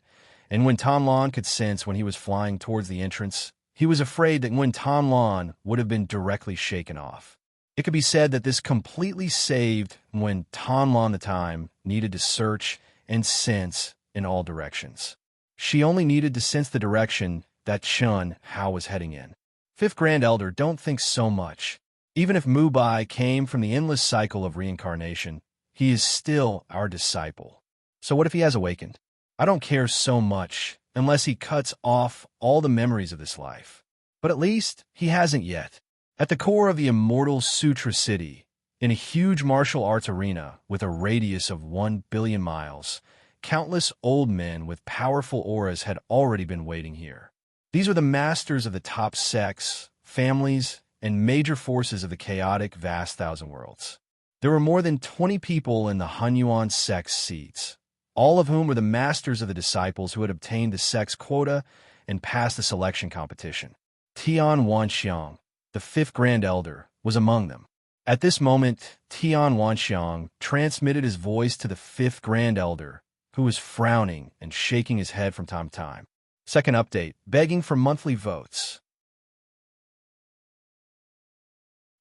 and when Tanlan could sense when he was flying towards the entrance, he was afraid that Nguyen Tanlan would have been directly shaken off. It could be said that this completely saved Nguyen Tanlan the time needed to search and sense in all directions. She only needed to sense the direction that Chun Hao was heading in. Fifth Grand Elder, don't think so much. Even if Mubai came from the endless cycle of reincarnation, he is still our disciple. So what if he has awakened? I don't care so much unless he cuts off all the memories of this life. But at least he hasn't yet. At the core of the immortal Sutra City, in a huge martial arts arena with a radius of 1 billion miles, countless old men with powerful auras had already been waiting here. These were the masters of the top sects, families, and major forces of the chaotic vast thousand worlds. There were more than 20 people in the Hunyuan sect's seats, all of whom were the masters of the disciples who had obtained the sect's quota and passed the selection competition. Tian Wanxiang, the fifth Grand Elder, was among them. At this moment, Tian Wanxiang transmitted his voice to the fifth Grand Elder, who was frowning and shaking his head from time to time. Second update, begging for monthly votes.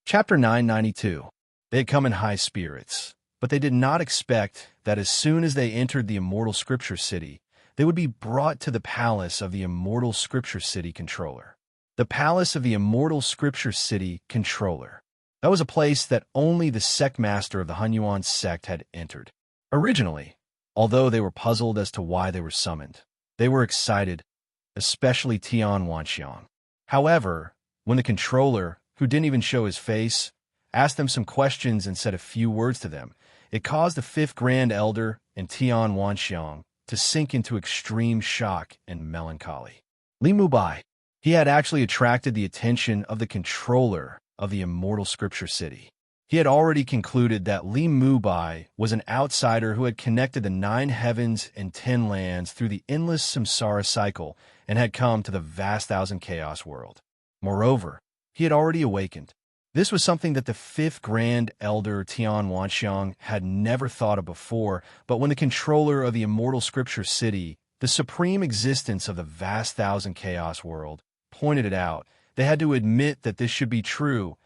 Chapter 992. They had come in high spirits, but they did not expect that as soon as they entered the immortal Scripture City, they would be brought to the palace of the immortal Scripture City Controller. The palace of the immortal Scripture City Controller. That was a place that only the sect master of the Hunyuan sect had entered. Originally, although they were puzzled as to why they were summoned, they were excited, especially Tian Wanxiang. However, when the controller, who didn't even show his face, asked them some questions and said a few words to them, it caused the fifth Grand Elder and Tian Wanxiang to sink into extreme shock and melancholy. Li Mubai. He had actually attracted the attention of the controller of the immortal Scripture City. He had already concluded that Li Mubai was an outsider who had connected the 9 heavens and 10 lands through the endless samsara cycle and had come to the vast thousand chaos world. Moreover, he had already awakened. This was something that the fifth Grand Elder Tian Wanxiang had never thought of before, but when the controller of the immortal Scripture City, the supreme existence of the vast thousand chaos world, pointed it out, they had to admit that this should be true.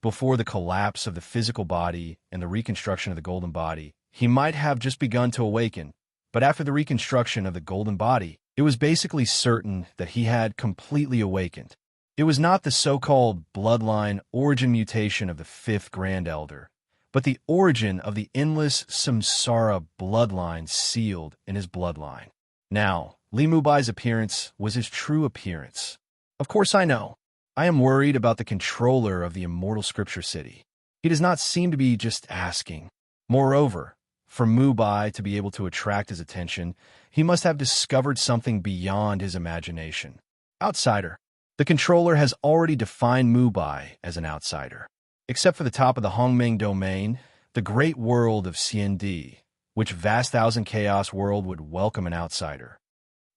Before the collapse of the physical body and the reconstruction of the golden body, he might have just begun to awaken, but after the reconstruction of the golden body, it was basically certain that he had completely awakened. It was not the so-called bloodline origin mutation of the fifth Grand Elder, but the origin of the endless samsara bloodline sealed in his bloodline. Now, Li Mubai's appearance was his true appearance. Of course I know. I am worried about the controller of the immortal Scripture City. He does not seem to be just asking. Moreover, for Mubai to be able to attract his attention, he must have discovered something beyond his imagination. Outsider. The controller has already defined Mubai as an outsider. Except for the top of the Hongmeng domain, the great world of CND, which vast thousand chaos world would welcome an outsider.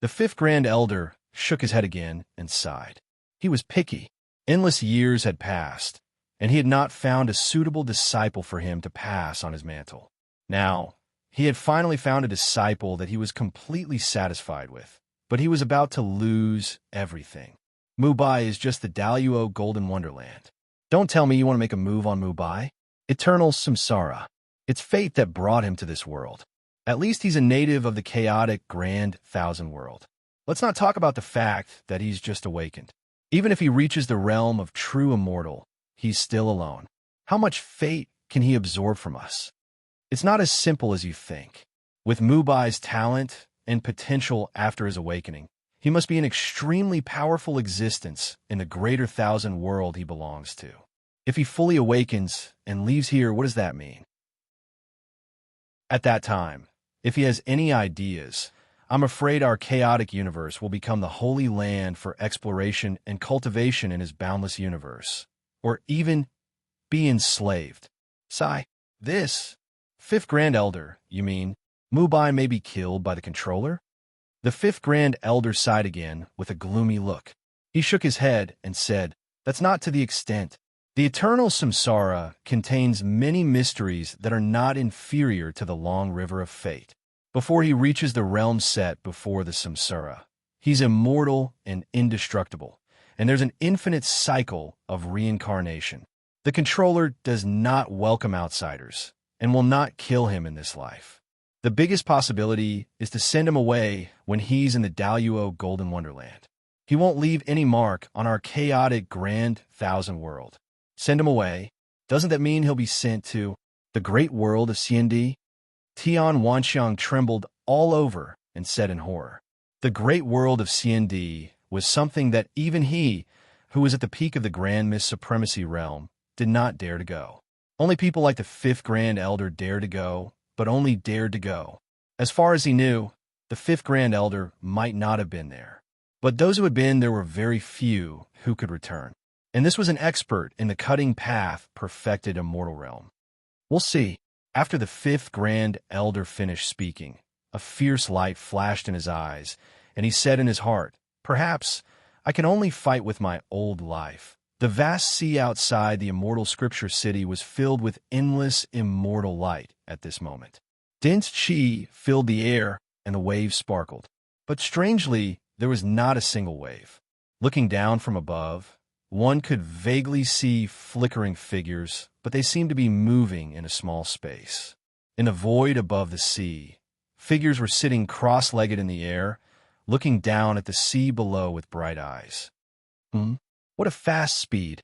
The fifth Grand Elder shook his head again and sighed. He was picky. Endless years had passed, and he had not found a suitable disciple for him to pass on his mantle. Now, he had finally found a disciple that he was completely satisfied with, but he was about to lose everything. Mubai is just the Daluo Golden Wonderland. Don't tell me you want to make a move on Mubai. Eternal samsara. It's fate that brought him to this world. At least he's a native of the chaotic Grand Thousand World. Let's not talk about the fact that he's just awakened. Even if he reaches the realm of true immortal, he's still alone. How much fate can he absorb from us? It's not as simple as you think. With Mubai's talent and potential after his awakening, he must be an extremely powerful existence in the greater thousand world he belongs to. If he fully awakens and leaves here, what does that mean? At that time, if he has any ideas, I'm afraid our chaotic universe will become the holy land for exploration and cultivation in his boundless universe, or even be enslaved. Sigh. This, fifth Grand Elder, you mean, Mubai may be killed by the controller? The fifth Grand Elder sighed again with a gloomy look. He shook his head and said, that's not to the extent. The eternal samsara contains many mysteries that are not inferior to the long river of fate. Before he reaches the realm set before the samsara, he's immortal and indestructible, and there's an infinite cycle of reincarnation. The controller does not welcome outsiders and will not kill him in this life. The biggest possibility is to send him away when he's in the Daluo Golden Wonderland. He won't leave any mark on our chaotic Grand Thousand World. Send him away. Doesn't that mean he'll be sent to the great world of CND? Tian Wanxiang trembled all over and said in horror. The great world of C&D was something that even he, who was at the peak of the Grand Miss Supremacy realm, did not dare to go. Only people like the fifth Grand Elder dared to go, but only dared to go. As far as he knew, the fifth Grand Elder might not have been there. But those who had been there were very few who could return. And this was an expert in the cutting path perfected immortal realm. We'll see. After the fifth Grand Elder finished speaking, a fierce light flashed in his eyes, and he said in his heart, "Perhaps I can only fight with my old life." The vast sea outside the immortal scripture city was filled with endless immortal light at this moment. Dense chi filled the air, and the waves sparkled. But strangely, there was not a single wave. Looking down from above, one could vaguely see flickering figures, but they seemed to be moving in a small space. In the void above the sea, figures were sitting cross-legged in the air, looking down at the sea below with bright eyes. What a fast speed!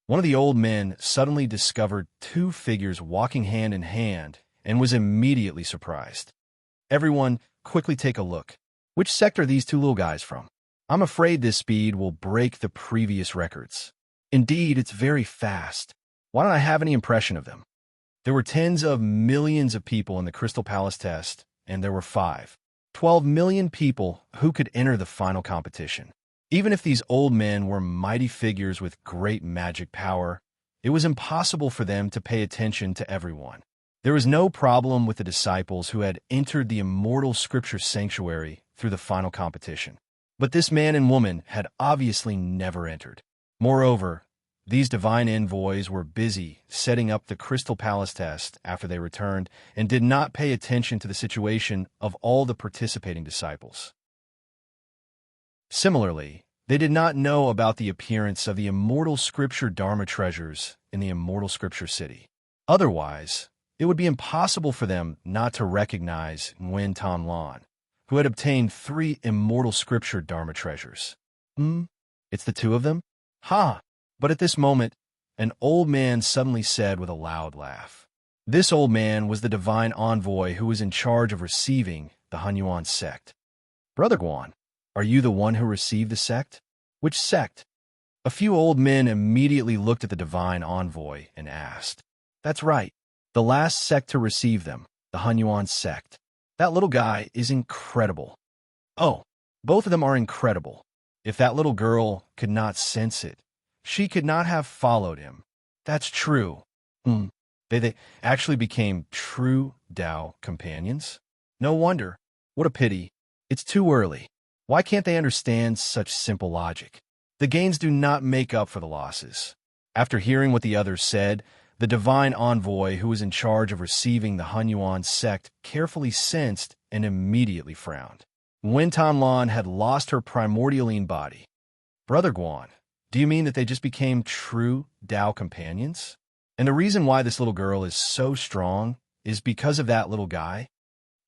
One of the old men suddenly discovered two figures walking hand in hand and was immediately surprised. Everyone, quickly take a look. Which sect are these two little guys from? I'm afraid this speed will break the previous records. Indeed, it's very fast. Why don't I have any impression of them? There were tens of millions of people in the Crystal Palace test, and there were 12 million people who could enter the final competition. Even if these old men were mighty figures with great magic power, it was impossible for them to pay attention to everyone. There was no problem with the disciples who had entered the immortal scripture sanctuary through the final competition. But this man and woman had obviously never entered. Moreover, these divine envoys were busy setting up the Crystal Palace test after they returned and did not pay attention to the situation of all the participating disciples. Similarly, they did not know about the appearance of the immortal scripture Dharma treasures in the immortal scripture city. Otherwise, it would be impossible for them not to recognize Nguyen Tan Lan, who had obtained 3 immortal scripture Dharma treasures. It's the two of them? Ha! But at this moment, an old man suddenly said with a loud laugh. This old man was the divine envoy who was in charge of receiving the Hunyuan sect. Brother Guan, are you the one who received the sect? Which sect? A few old men immediately looked at the divine envoy and asked. That's right, the last sect to receive them, the Hunyuan sect. That little guy is incredible. Oh, both of them are incredible. If that little girl could not sense it, she could not have followed him. That's true. They actually became true Tao companions? No wonder. What a pity. It's too early. Why can't they understand such simple logic? The gains do not make up for the losses. After hearing what the others said, the divine envoy who was in charge of receiving the Hunyuan sect carefully sensed and immediately frowned. Nguyen Tan Lan had lost her primordialine body. Brother Guan, do you mean that they just became true Tao companions? And the reason why this little girl is so strong is because of that little guy?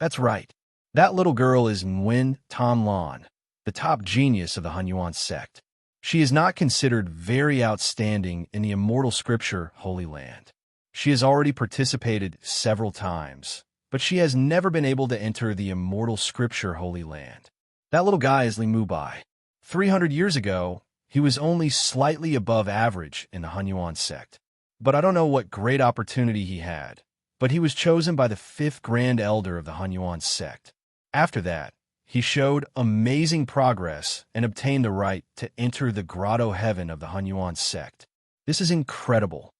That's right. That little girl is Nguyen Tan Lan, the top genius of the Hunyuan sect. She is not considered very outstanding in the immortal scripture Holy Land. She has already participated several times, but she has never been able to enter the immortal scripture Holy Land. That little guy is Li Mubai. 300 years ago, he was only slightly above average in the Hunyuan sect. But I don't know what great opportunity he had, but he was chosen by the 5th Grand Elder of the Hunyuan sect. After that, he showed amazing progress and obtained the right to enter the grotto heaven of the Hunyuan sect. This is incredible.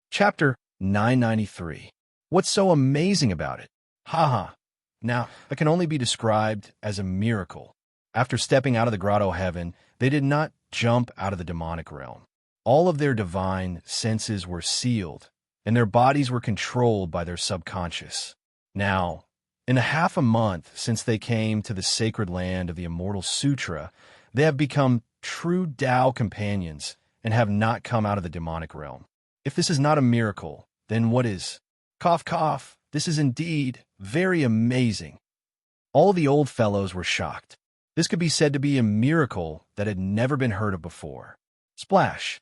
Chapter 993. What's so amazing about it? Haha. Now, it can only be described as a miracle. After stepping out of the grotto heaven, they did not jump out of the demonic realm. All of their divine senses were sealed, and their bodies were controlled by their subconscious. Now, in a half a month since they came to the sacred land of the Immortal Sutra, they have become true Tao companions and have not come out of the demonic realm. If this is not a miracle, then what is? Cough, cough. This is indeed very amazing. All the old fellows were shocked. This could be said to be a miracle that had never been heard of before. Splash!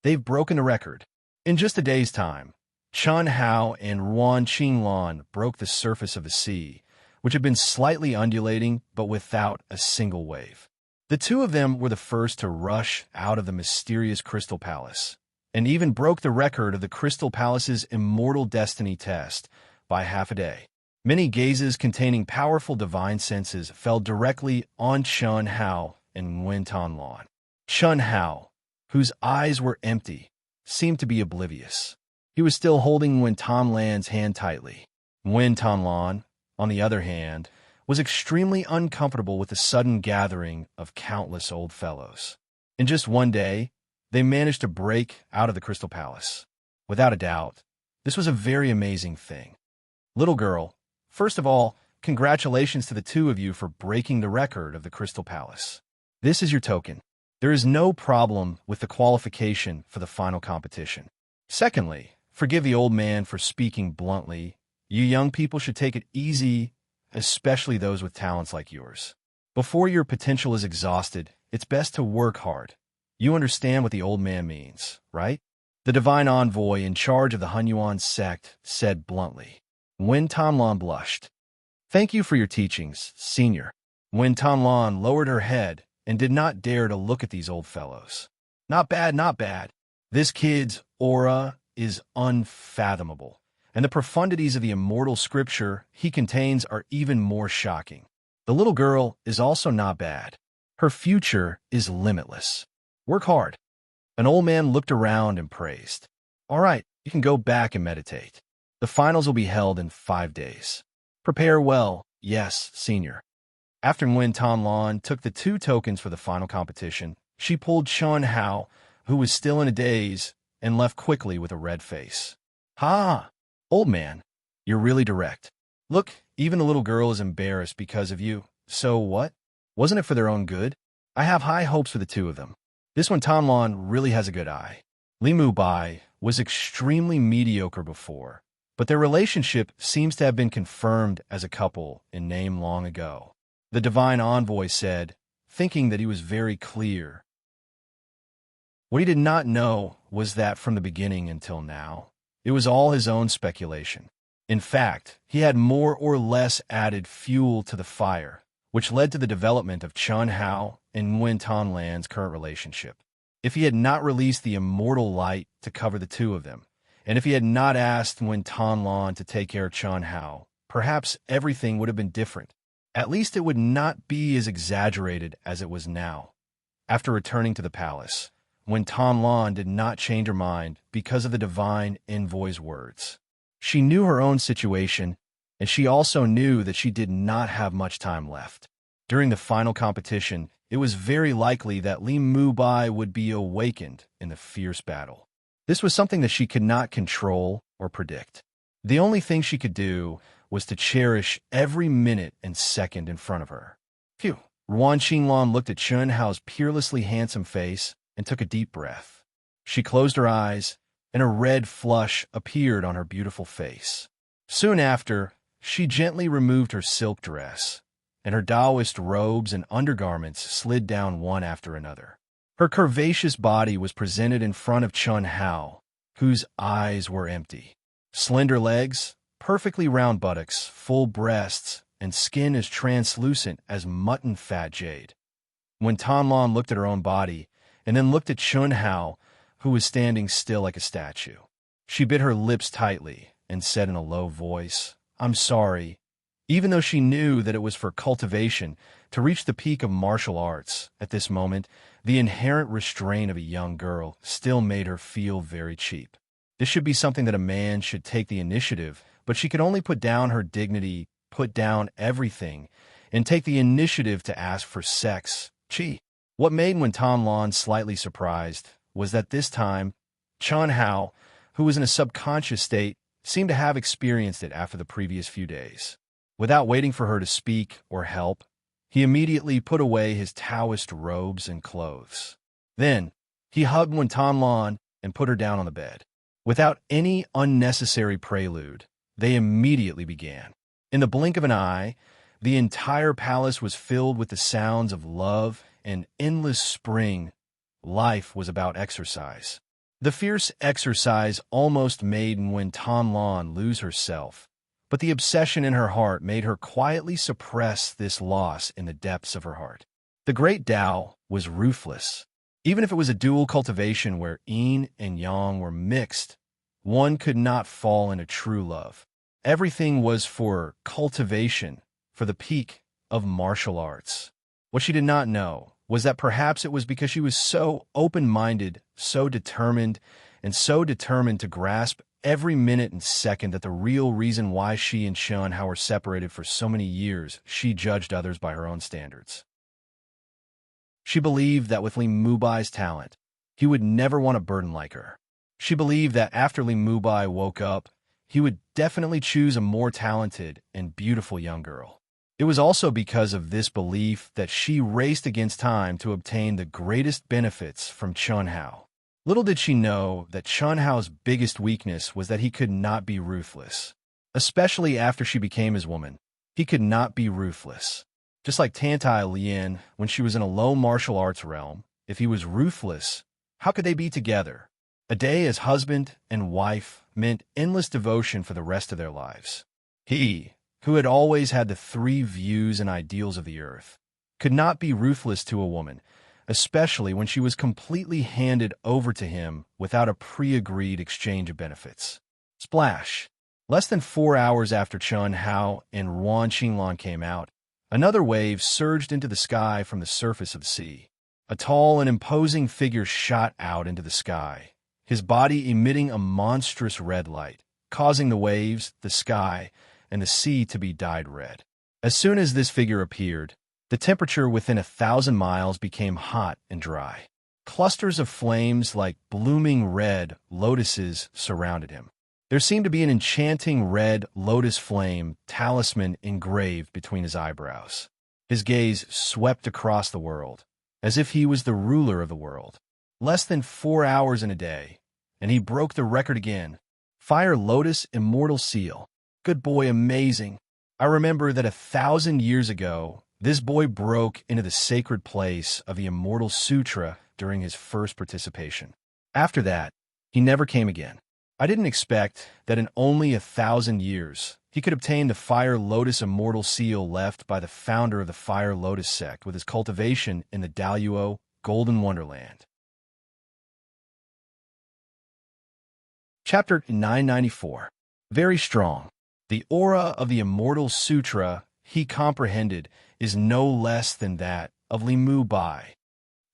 They've broken the record. In just a day's time, Chun Hao and Ruan Qinglan broke the surface of the sea, which had been slightly undulating but without a single wave. The two of them were the first to rush out of the mysterious Crystal Palace, and even broke the record of the Crystal Palace's immortal destiny test by half a day. Many gazes containing powerful divine senses fell directly on Chun Hao and Nguyen Tan Lan. Chun Hao, whose eyes were empty, seemed to be oblivious. He was still holding Nguyen Tan Lan's hand tightly. Nguyen Tan Lan, on the other hand, was extremely uncomfortable with the sudden gathering of countless old fellows. In just one day, they managed to break out of the Crystal Palace. Without a doubt, this was a very amazing thing. Little girl, first of all, congratulations to the two of you for breaking the record of the Crystal Palace. This is your token. There is no problem with the qualification for the final competition. Secondly, forgive the old man for speaking bluntly. You young people should take it easy, especially those with talents like yours. Before your potential is exhausted, it's best to work hard. You understand what the old man means, right? The divine envoy in charge of the Hunyuan sect said bluntly. Nguyen Tan Lan blushed. Thank you for your teachings, senior. Nguyen Tan Lan lowered her head and did not dare to look at these old fellows. Not bad, not bad. This kid's aura is unfathomable, and the profundities of the immortal scripture he contains are even more shocking. The little girl is also not bad. Her future is limitless. Work hard. An old man looked around and praised. All right, you can go back and meditate. The finals will be held in 5 days. Prepare well, yes, senior. After Nguyen Tan Lan took the 2 tokens for the final competition, she pulled Chun Hao, who was still in a daze, and left quickly with a red face. Ha! Old man, you're really direct. Look, even the little girl is embarrassed because of you. So what? Wasn't it for their own good? I have high hopes for the two of them. This one Tan Lan really has a good eye. Li Mu Bai was extremely mediocre before, but their relationship seems to have been confirmed as a couple in name long ago. The divine envoy said, thinking that he was very clear. What he did not know was that from the beginning until now, it was all his own speculation. In fact, he had more or less added fuel to the fire, which led to the development of Chun Hao and Nguyen Tan Lan's current relationship. If he had not released the immortal light to cover the two of them, and if he had not asked Nguyen Tan Lan to take care of Chun Hao, perhaps everything would have been different. At least it would not be as exaggerated as it was now. After returning to the palace, Nguyen Tan Lan did not change her mind because of the divine envoy's words. She knew her own situation, and she also knew that she did not have much time left. During the final competition, it was very likely that Li Mu Bai would be awakened in the fierce battle. This was something that she could not control or predict. The only thing she could do was to cherish every minute and second in front of her. Phew! Ruan Xinglan looked at Chun Hao's peerlessly handsome face and took a deep breath. She closed her eyes, and a red flush appeared on her beautiful face. Soon after, she gently removed her silk dress, and her Taoist robes and undergarments slid down one after another. Her curvaceous body was presented in front of Chun Hao, whose eyes were empty. Slender legs, perfectly round buttocks, full breasts, and skin as translucent as mutton fat jade. When Tan Lan looked at her own body, and then looked at Chun Hao, who was standing still like a statue, she bit her lips tightly and said in a low voice, I'm sorry, even though she knew that it was for cultivation to reach the peak of martial arts. At this moment, the inherent restraint of a young girl still made her feel very cheap. This should be something that a man should take the initiative, but she could only put down her dignity, put down everything, and take the initiative to ask for sex. Chi. What made Nguyen Tan Lan slightly surprised was that this time, Chun Hao, who was in a subconscious state, seemed to have experienced it after the previous few days. Without waiting for her to speak or help, he immediately put away his Taoist robes and clothes. Then, he hugged Nguyen Tan Lan and put her down on the bed. Without any unnecessary prelude, they immediately began. In the blink of an eye, the entire palace was filled with the sounds of love and endless spring. Life was about exercise. The fierce exercise almost made Nguyen Tan Lan lose herself, But the obsession in her heart made her quietly suppress this loss in the depths of her heart. The great Tao was ruthless. Even if it was a dual cultivation where yin and yang were mixed, one could not fall into true love. Everything was for cultivation, for the peak of martial arts. What she did not know was that perhaps it was because she was so open-minded, so determined to grasp every minute and second that the real reason why she and Shunhao were separated for so many years, she judged others by her own standards. She believed that with Li Mubai's talent, he would never want a burden like her. She believed that after Li Mubai woke up, he would definitely choose a more talented and beautiful young girl. It was also because of this belief that she raced against time to obtain the greatest benefits from Shunhao. Little did she know that Shunhao's biggest weakness was that he could not be ruthless. Especially after she became his woman, he could not be ruthless. Just like Tantai Lian, when she was in a low martial arts realm, if he was ruthless, how could they be together? A day as husband and wife meant endless devotion for the rest of their lives. He, who had always had the three views and ideals of the earth, could not be ruthless to a woman, especially when she was completely handed over to him without a pre-agreed exchange of benefits. Splash! Less than 4 hours after Chun Hao and Ruan Qinglan came out, another wave surged into the sky from the surface of the sea. A tall and imposing figure shot out into the sky, his body emitting a monstrous red light, causing the waves, the sky, and the sea to be dyed red. As soon as this figure appeared, the temperature within 1,000 miles became hot and dry. Clusters of flames like blooming red lotuses surrounded him. There seemed to be an enchanting red lotus flame talisman engraved between his eyebrows. His gaze swept across the world, as if he was the ruler of the world. Less than 4 hours in a day, and he broke the record again. Fire Lotus Immortal Seal. Good boy, amazing. I remember that 1,000 years ago, this boy broke into the sacred place of the Immortal Sutra during his first participation. After that, he never came again. I didn't expect that in only 1,000 years, he could obtain the Fire Lotus Immortal Seal left by the founder of the Fire Lotus sect with his cultivation in the Daluo Golden Wonderland. Chapter 994. Very strong. The aura of the Immortal Sutra, he comprehended, is no less than that of Li Mubai.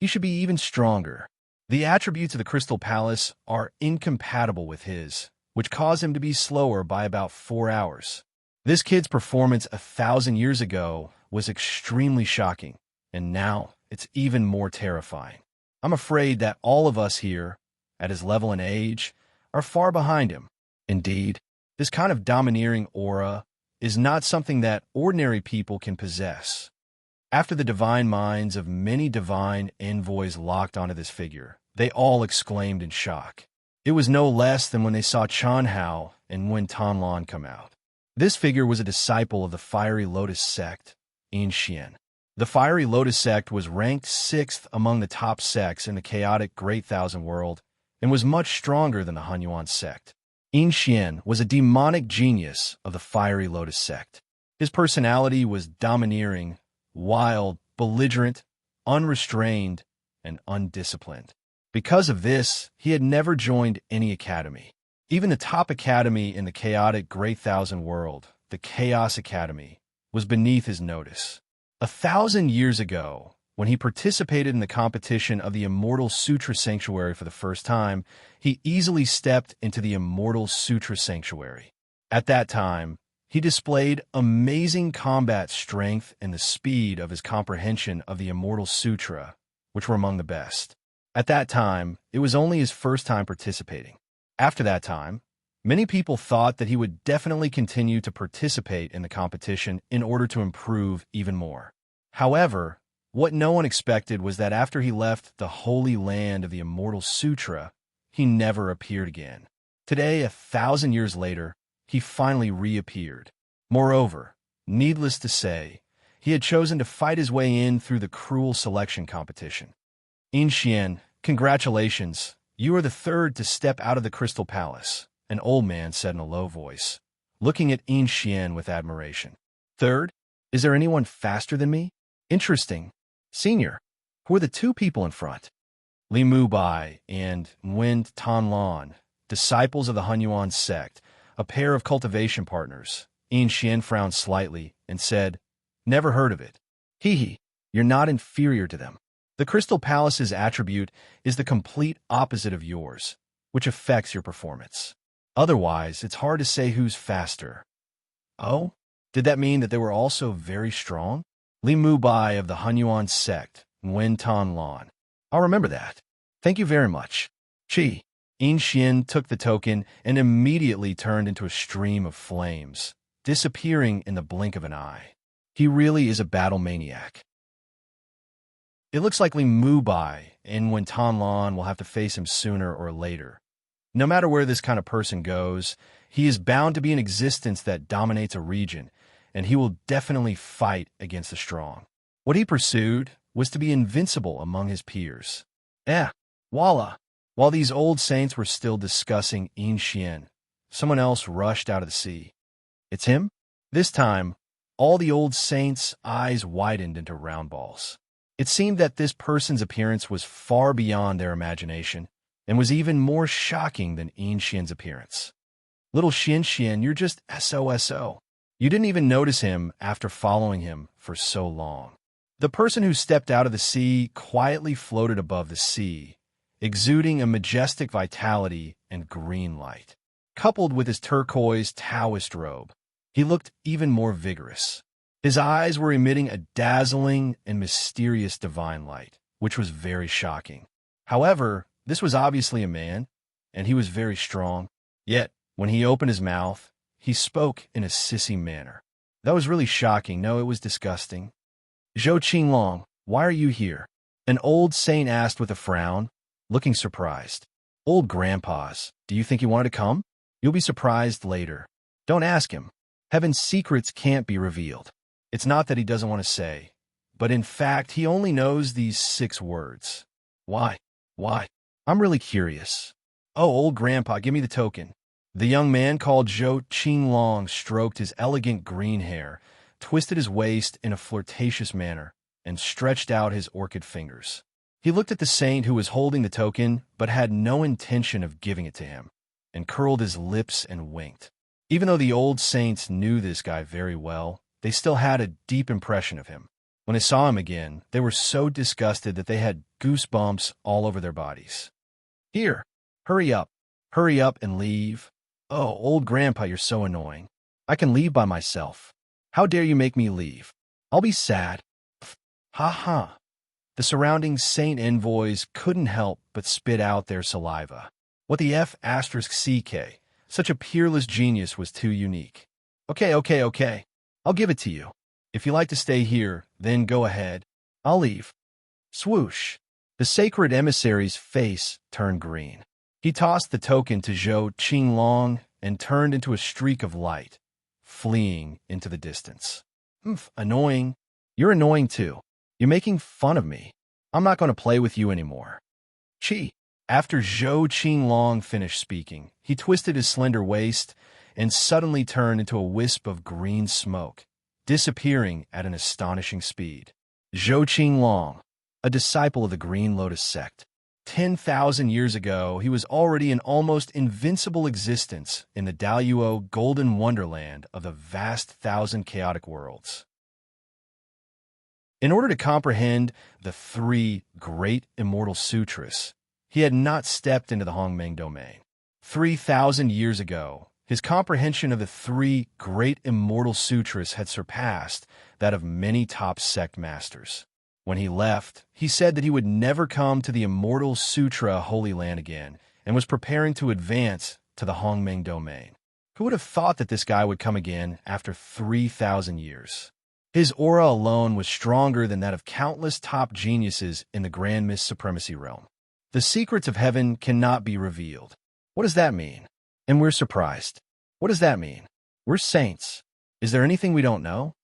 He should be even stronger. The attributes of the Crystal Palace are incompatible with his, which caused him to be slower by about 4 hours. This kid's performance 1,000 years ago was extremely shocking, and now it's even more terrifying. I'm afraid that all of us here, at his level and age, are far behind him. Indeed, this kind of domineering aura is not something that ordinary people can possess. After the divine minds of many divine envoys locked onto this figure, they all exclaimed in shock. It was no less than when they saw Chan Hao and Wen Tanlan come out. This figure was a disciple of the Fiery Lotus sect, Yin Xian. The Fiery Lotus sect was ranked 6th among the top sects in the chaotic Great Thousand World and was much stronger than the Hunyuan sect. Yin Xian was a demonic genius of the Fiery Lotus sect. His personality was domineering, wild, belligerent, unrestrained, and undisciplined. Because of this, he had never joined any academy. Even the top academy in the chaotic Great Thousand World, the Chaos Academy, was beneath his notice. 1,000 years ago, when he participated in the competition of the Immortal Sutra Sanctuary for the first time, he easily stepped into the Immortal Sutra Sanctuary. At that time, he displayed amazing combat strength and the speed of his comprehension of the Immortal Sutra, which were among the best. At that time, it was only his first time participating. After that time, many people thought that he would definitely continue to participate in the competition in order to improve even more. However, what no one expected was that after he left the holy land of the Immortal Sutra, he never appeared again. Today, 1,000 years later, he finally reappeared. Moreover, needless to say, he had chosen to fight his way in through the cruel selection competition. Yin Xian, congratulations. You are the third to step out of the Crystal Palace, an old man said in a low voice. looking at Yin Xian with admiration. Third, is there anyone faster than me? Interesting. Senior, who are the two people in front? Li Mubai and Nguyen Tanlan, disciples of the Hunyuan sect, a pair of cultivation partners. Yin Xian frowned slightly and said, "Never heard of it." Hee, you're not inferior to them. The Crystal Palace's attribute is the complete opposite of yours, which affects your performance. Otherwise, it's hard to say who's faster. Oh? Did that mean that they were also very strong? Li Mubai of the Hunyuan sect, Nguyen Tanlan. I'll remember that. Thank you very much. Chi. Yin Xian took the token and immediately turned into a stream of flames, disappearing in the blink of an eye. He really is a battle maniac. It looks like Li Mubai and Nguyen Tanlan will have to face him sooner or later. No matter where this kind of person goes, he is bound to be an existence that dominates a region, and he will definitely fight against the strong. What he pursued was to be invincible among his peers. Voila! While these old saints were still discussing Yin Xian, someone else rushed out of the sea. It's him? This time, all the old saints' eyes widened into round balls. It seemed that this person's appearance was far beyond their imagination, and was even more shocking than Yin Xian's appearance. Little Xian, you're just SOSO. You didn't even notice him after following him for so long. The person who stepped out of the sea quietly floated above the sea, exuding a majestic vitality and green light. Coupled with his turquoise Taoist robe, he looked even more vigorous. His eyes were emitting a dazzling and mysterious divine light, which was very shocking. However, this was obviously a man, and he was very strong. Yet, when he opened his mouth, he spoke in a sissy manner. That was really shocking. No, it was disgusting. Zhou Qinglong, why are you here? An old saint asked with a frown, looking surprised. Old grandpas, do you think he wanted to come? You'll be surprised later. Don't ask him. Heaven's secrets can't be revealed. It's not that he doesn't want to say, but in fact, he only knows these 6 words. Why? I'm really curious. Oh, old grandpa, give me the token. The young man called Zhou Qinglong stroked his elegant green hair, twisted his waist in a flirtatious manner, and stretched out his orchid fingers. He looked at the saint who was holding the token, but had no intention of giving it to him, and curled his lips and winked. Even though the old saints knew this guy very well, they still had a deep impression of him. When they saw him again, they were so disgusted that they had goosebumps all over their bodies. Here, hurry up and leave. Oh, old grandpa, you're so annoying. I can leave by myself. How dare you make me leave? I'll be sad. Ha ha. The surrounding saint envoys couldn't help but spit out their saliva. What the F***CK? Such a peerless genius was too unique. Okay. I'll give it to you. If you like to stay here, then go ahead. I'll leave. Swoosh. The sacred emissary's face turned green. He tossed the token to Zhou Qinglong and turned into a streak of light, fleeing into the distance. Annoying. You're annoying too. You're making fun of me. I'm not going to play with you anymore. Chi. After Zhou Qinglong finished speaking, he twisted his slender waist and suddenly turned into a wisp of green smoke, disappearing at an astonishing speed. Zhou Qinglong, a disciple of the Green Lotus sect. 10,000 years ago, he was already an almost invincible existence in the Daluo golden wonderland of the vast thousand chaotic worlds. In order to comprehend the 3 great immortal sutras, he had not stepped into the Hongmeng domain. 3,000 years ago, his comprehension of the 3 great immortal sutras had surpassed that of many top sect masters. When he left, he said that he would never come to the immortal sutra Holy Land again, and was preparing to advance to the Hongmeng domain. Who would have thought that this guy would come again after 3,000 years? His aura alone was stronger than that of countless top geniuses in the Grand Mist Supremacy realm. The secrets of heaven cannot be revealed. What does that mean? And we're surprised. What does that mean? We're saints. Is there anything we don't know?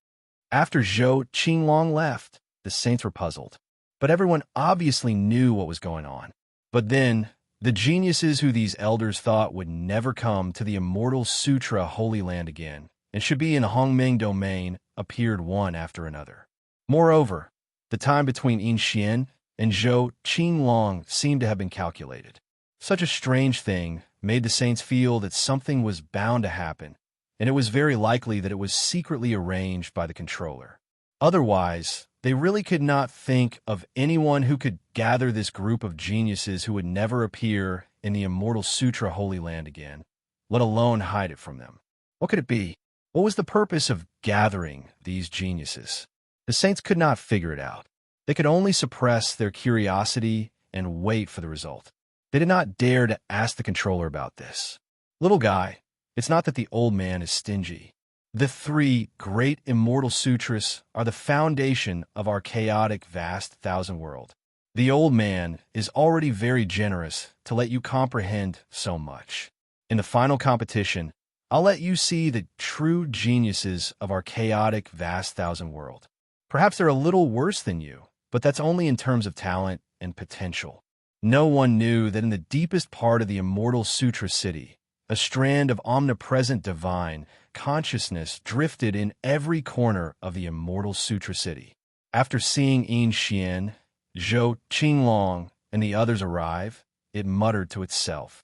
After Zhou Qinglong left, the saints were puzzled. But everyone obviously knew what was going on. But then, The geniuses who these elders thought would never come to the immortal Sutra Holy Land again and should be in Hongming domain appeared one after another. Moreover, the time between Yin Xian and Zhou Qinglong seemed to have been calculated. Such a strange thing made the saints feel that something was bound to happen, and it was very likely that it was secretly arranged by the controller. Otherwise, they really could not think of anyone who could gather this group of geniuses who would never appear in the immortal Sutra Holy Land again, let alone hide it from them. What could it be? What was the purpose of gathering these geniuses? The saints could not figure it out. They could only suppress their curiosity and wait for the result. They did not dare to ask the controller about this. Little guy, it's not that the old man is stingy. The three great immortal sutras are the foundation of our chaotic, vast thousand world. The old man is already very generous to let you comprehend so much. In the final competition, I'll let you see the true geniuses of our chaotic, vast thousand world. Perhaps they're a little worse than you, but that's only in terms of talent and potential. No one knew that in the deepest part of the immortal Sutra city, a strand of omnipresent divine consciousness drifted in every corner of the immortal Sutra city. After seeing Yin Xian, Zhou Qinglong, and the others arrive, it muttered to itself.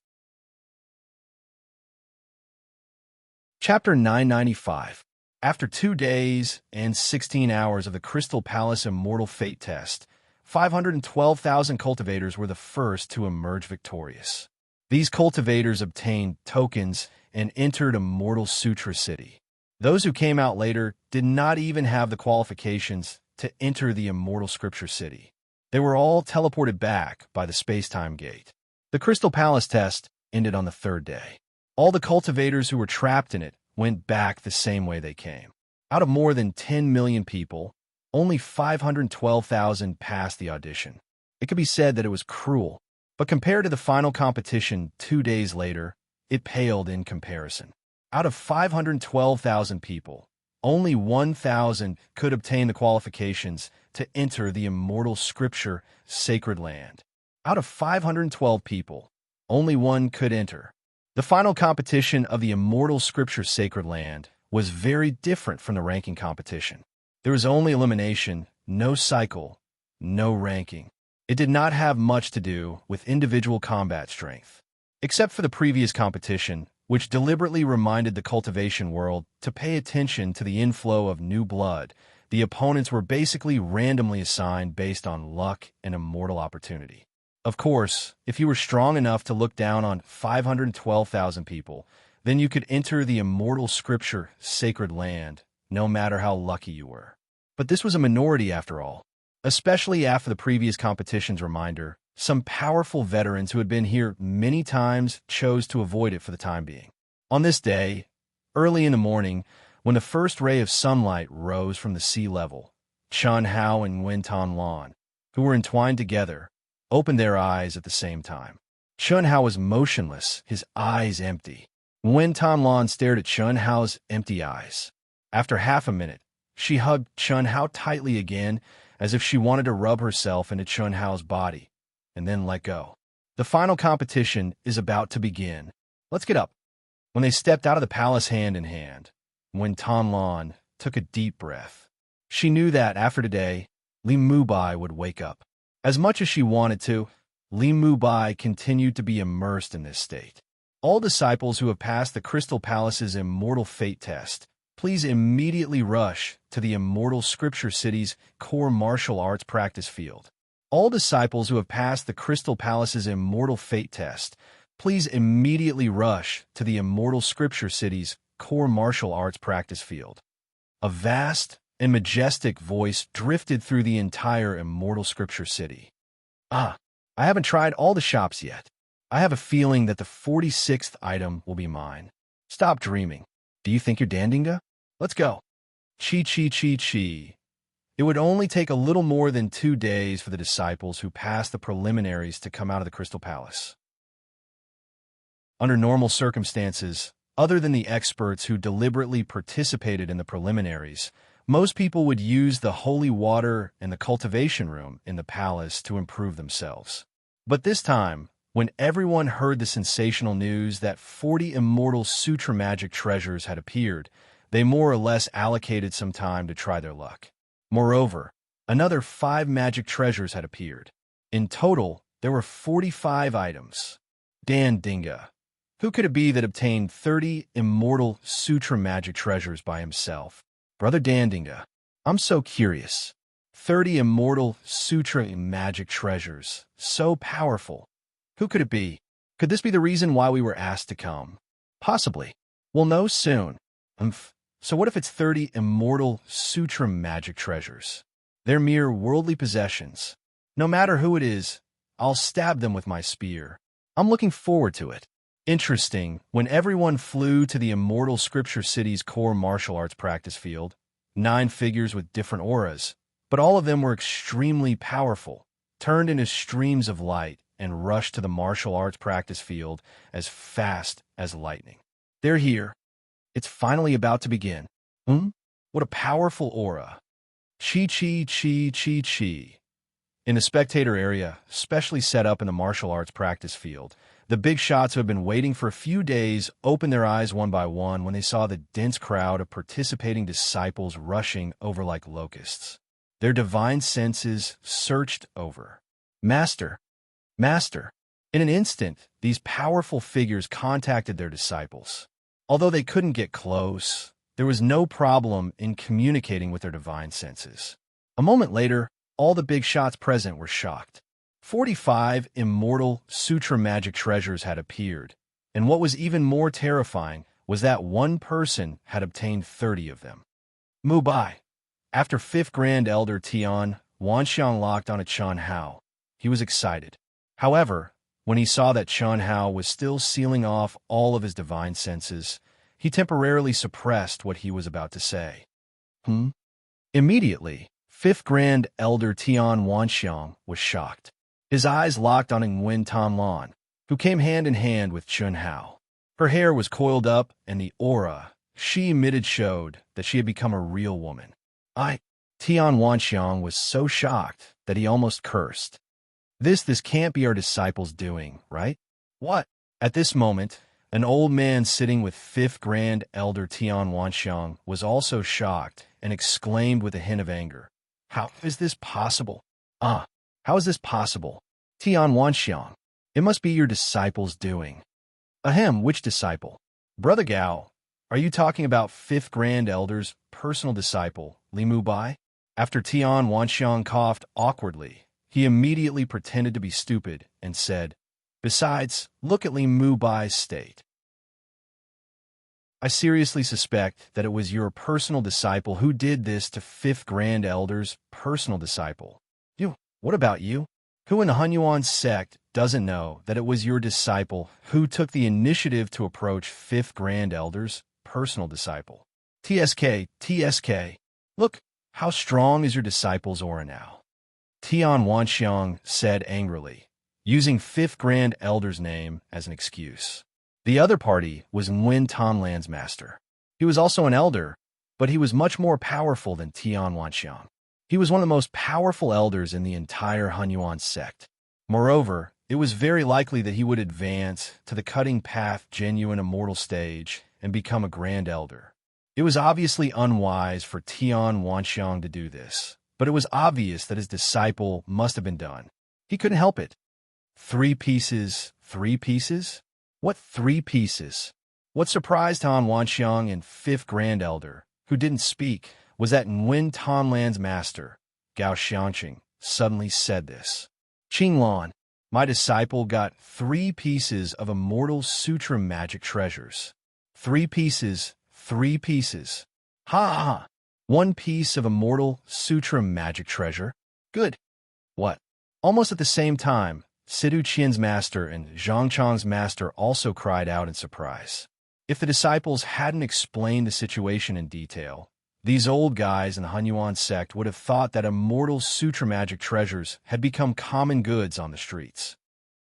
Chapter 995. After 2 days and 16 hours of the Crystal Palace Immortal Fate Test, 512,000 cultivators were the first to emerge victorious. These cultivators obtained tokens and entered Immortal Sutra City. Those who came out later did not even have the qualifications to enter the Immortal Scripture City. They were all teleported back by the space-time gate. The Crystal Palace test ended on the 3rd day. All the cultivators who were trapped in it went back the same way they came. Out of more than 10 million people, only 512,000 passed the audition. It could be said that it was cruel, but compared to the final competition 2 days later, it paled in comparison. Out of 512,000 people, only 1,000 could obtain the qualifications to enter the immortal scripture sacred land. Out of 512 people, only one could enter. The final competition of the immortal scripture sacred land was very different from the ranking competition. There was only elimination, no cycle, no ranking. It did not have much to do with individual combat strength. Except for the previous competition, which deliberately reminded the cultivation world to pay attention to the inflow of new blood, the opponents were basically randomly assigned based on luck and immortal opportunity. Of course, if you were strong enough to look down on 512,000 people, then you could enter the immortal scripture sacred land, no matter how lucky you were. But this was a minority after all. Especially after the previous competition's reminder, some powerful veterans who had been here many times chose to avoid it for the time being. On this day, early in the morning, when the first ray of sunlight rose from the sea level, Chun Hao and Wen Tanlan, who were entwined together, opened their eyes at the same time. Chun Hao was motionless, his eyes empty. Wen Tanlan stared at Chun Hao's empty eyes. After half a minute, she hugged Chun Hao tightly again, as if she wanted to rub herself into Chun Hao's body, and then let go. The final competition is about to begin. Let's get up. When they stepped out of the palace hand in hand, Wen Tanlan took a deep breath. She knew that after today, Li Mubai would wake up. As much as she wanted to, Li Mubai continued to be immersed in this state. All disciples who have passed the Crystal Palace's Immortal Fate Test, please immediately rush to the Immortal Scripture City's core martial arts practice field. All disciples who have passed the Crystal Palace's Immortal Fate Test, please immediately rush to the Immortal Scripture City's core martial arts practice field. A vast and majestic voice drifted through the entire Immortal Scripture City. I haven't tried all the shops yet. I have a feeling that the 46th item will be mine. Stop dreaming. Do you think you're Dandinga? Let's go. Chi. It would only take a little more than 2 days for the disciples who passed the preliminaries to come out of the Crystal Palace. Under normal circumstances, other than the experts who deliberately participated in the preliminaries, most people would use the holy water and the cultivation room in the palace to improve themselves. But this time, When everyone heard the sensational news that 40 immortal sutra magic treasures had appeared, they more or less allocated some time to try their luck. Moreover, another 5 magic treasures had appeared. In total, there were 45 items. Dandinga. Who could it be that obtained 30 immortal sutra magic treasures by himself? Brother Dandinga, I'm so curious. 30 immortal sutra magic treasures. So powerful. Who could it be? Could this be the reason why we were asked to come? Possibly. We'll know soon. So what if it's 30 immortal sutra magic treasures? They're mere worldly possessions. No matter who it is, I'll stab them with my spear. I'm looking forward to it. Interesting, when everyone flew to the immortal Scripture City's core martial arts practice field, 9 figures with different auras, but all of them were extremely powerful, turned into streams of light, and rushed to the martial arts practice field as fast as lightning. They're here. It's finally about to begin. What a powerful aura. Chi, chi, chi, chi, chi. In the spectator area, specially set up in the martial arts practice field, the big shots who had been waiting for a few days opened their eyes one by one when they saw the dense crowd of participating disciples rushing over like locusts. Their divine senses searched over. Master, Master. In an instant, these powerful figures contacted their disciples. Although they couldn't get close, there was no problem in communicating with their divine senses. A moment later, all the big shots present were shocked. 45 immortal sutra magic treasures had appeared, and what was even more terrifying was that one person had obtained 30 of them. Mubai. After 5th Grand Elder Tian Wanxiang locked on a Chun Hao, he was excited. However, when he saw that Chun Hao was still sealing off all of his divine senses, he temporarily suppressed what he was about to say. Immediately, 5th Grand Elder Tian Wanxiang was shocked. His eyes locked on Nguyen Tanlan, who came hand in hand with Chun Hao. Her hair was coiled up, and the aura she emitted showed that she had become a real woman. Tian Wanxiang was so shocked that he almost cursed. This can't be our disciples doing, right? What? At this moment, an old man sitting with 5th Grand Elder Tian Wanxiang was also shocked and exclaimed with a hint of anger. How is this possible? How is this possible? Tian Wanxiang, it must be your disciples doing. Ahem, which disciple? Brother Gao, are you talking about 5th Grand Elder's personal disciple, Li Mubai? After Tian Wanxiang coughed awkwardly, he immediately pretended to be stupid and said, Besides, look at Li Mubai's state. I seriously suspect that it was your personal disciple who did this to 5th Grand Elder's personal disciple. What about you? Who in the Hunyuan sect doesn't know that it was your disciple who took the initiative to approach 5th Grand Elder's personal disciple? TSK. Look, how strong is your disciple's aura now? Tian Wanxiang said angrily, using 5th Grand Elder's name as an excuse. The other party was Nguyen Tanlan's master. He was also an elder, but he was much more powerful than Tian Wanxiang. He was one of the most powerful elders in the entire Hunyuan sect. Moreover, it was very likely that he would advance to the cutting path genuine immortal stage and become a grand elder. It was obviously unwise for Tian Wanxiang to do this, but it was obvious that his disciple must have been done. He couldn't help it. 3 pieces? What 3 pieces? What surprised Tian Wanxiang and 5th Grand Elder, who didn't speak, was that Nguyen Tanlan's master, Gao Xiangqing, suddenly said this. Qinglan, my disciple got 3 pieces of immortal sutra magic treasures. 3 pieces. Ha! 1 piece of immortal sutra magic treasure? Good. What? Almost at the same time, Sidu Qian's master and Zhang Chang's master also cried out in surprise. If the disciples hadn't explained the situation in detail, these old guys in the Hunyuan sect would have thought that immortal sutra magic treasures had become common goods on the streets.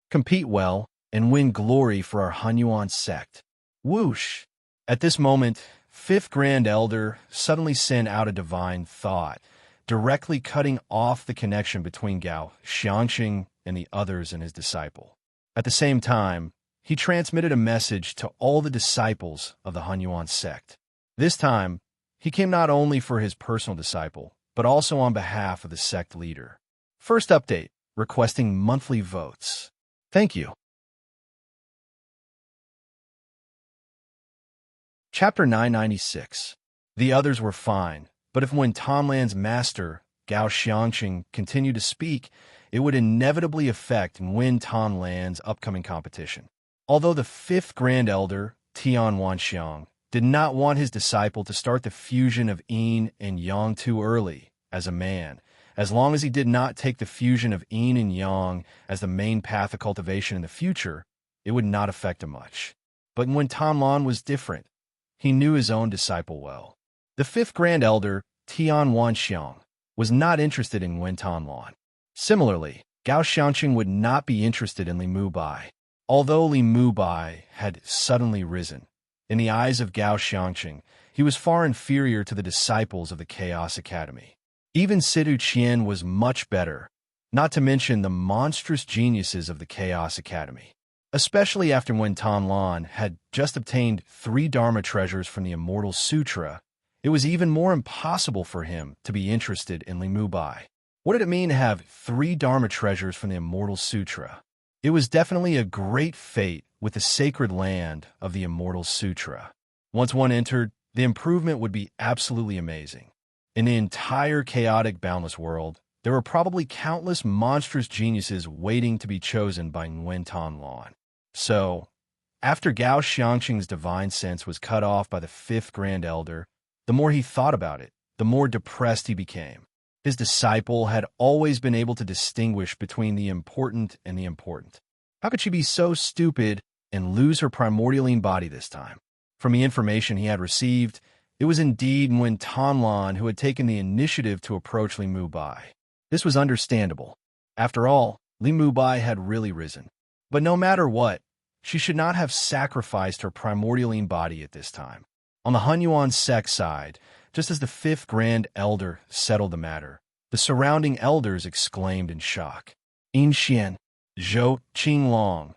Compete well and win glory for our Hunyuan sect. Whoosh! At this moment, 5th Grand Elder suddenly sent out a divine thought, directly cutting off the connection between Gao Xiangqing and the others and his disciple. At the same time, he transmitted a message to all the disciples of the Hunyuan sect. This time, he came not only for his personal disciple, but also on behalf of the sect leader. First update, requesting monthly votes. Thank you. Chapter 996. The others were fine, but if when Tanlan's master, Gao Xiangqing, continued to speak, it would inevitably affect Nguyen Tanlan's upcoming competition. Although the fifth Grand Elder, Tian Wanxiang, did not want his disciple to start the fusion of yin and yang too early, as a man, as long as he did not take the fusion of yin and yang as the main path of cultivation in the future, it would not affect him much. But when Tanlan was different, he knew his own disciple well. The fifth Grand Elder, Tian Wanxiang, was not interested in Nguyen Tanlan. Similarly, Gao Xiangqing would not be interested in Li Mubai. Although Li Mubai had suddenly risen, in the eyes of Gao Xiangqing, he was far inferior to the disciples of the Chaos Academy. Even Sidu Qian was much better, not to mention the monstrous geniuses of the Chaos Academy. Especially after when Tanlan had just obtained 3 Dharma treasures from the Immortal Sutra, it was even more impossible for him to be interested in Li Mubai. What did it mean to have 3 Dharma treasures from the Immortal Sutra? It was definitely a great fate with the sacred land of the Immortal Sutra. Once one entered, the improvement would be absolutely amazing. In the entire chaotic, boundless world, there were probably countless monstrous geniuses waiting to be chosen by Nguyen Tanlan. So, after Gao Xiangqing's divine sense was cut off by the fifth Grand Elder, the more he thought about it, the more depressed he became. His disciple had always been able to distinguish between the important and the important. How could she be so stupid and lose her primordialine body this time? From the information he had received, it was indeed Nguyen Tanlan who had taken the initiative to approach Li Mubai. This was understandable. After all, Li Mubai had really risen. But no matter what, she should not have sacrificed her primordialine body at this time. On the Hunyuan sect side, just as the fifth Grand Elder settled the matter, the surrounding elders exclaimed in shock. In Xian, Zhou, Qinglong,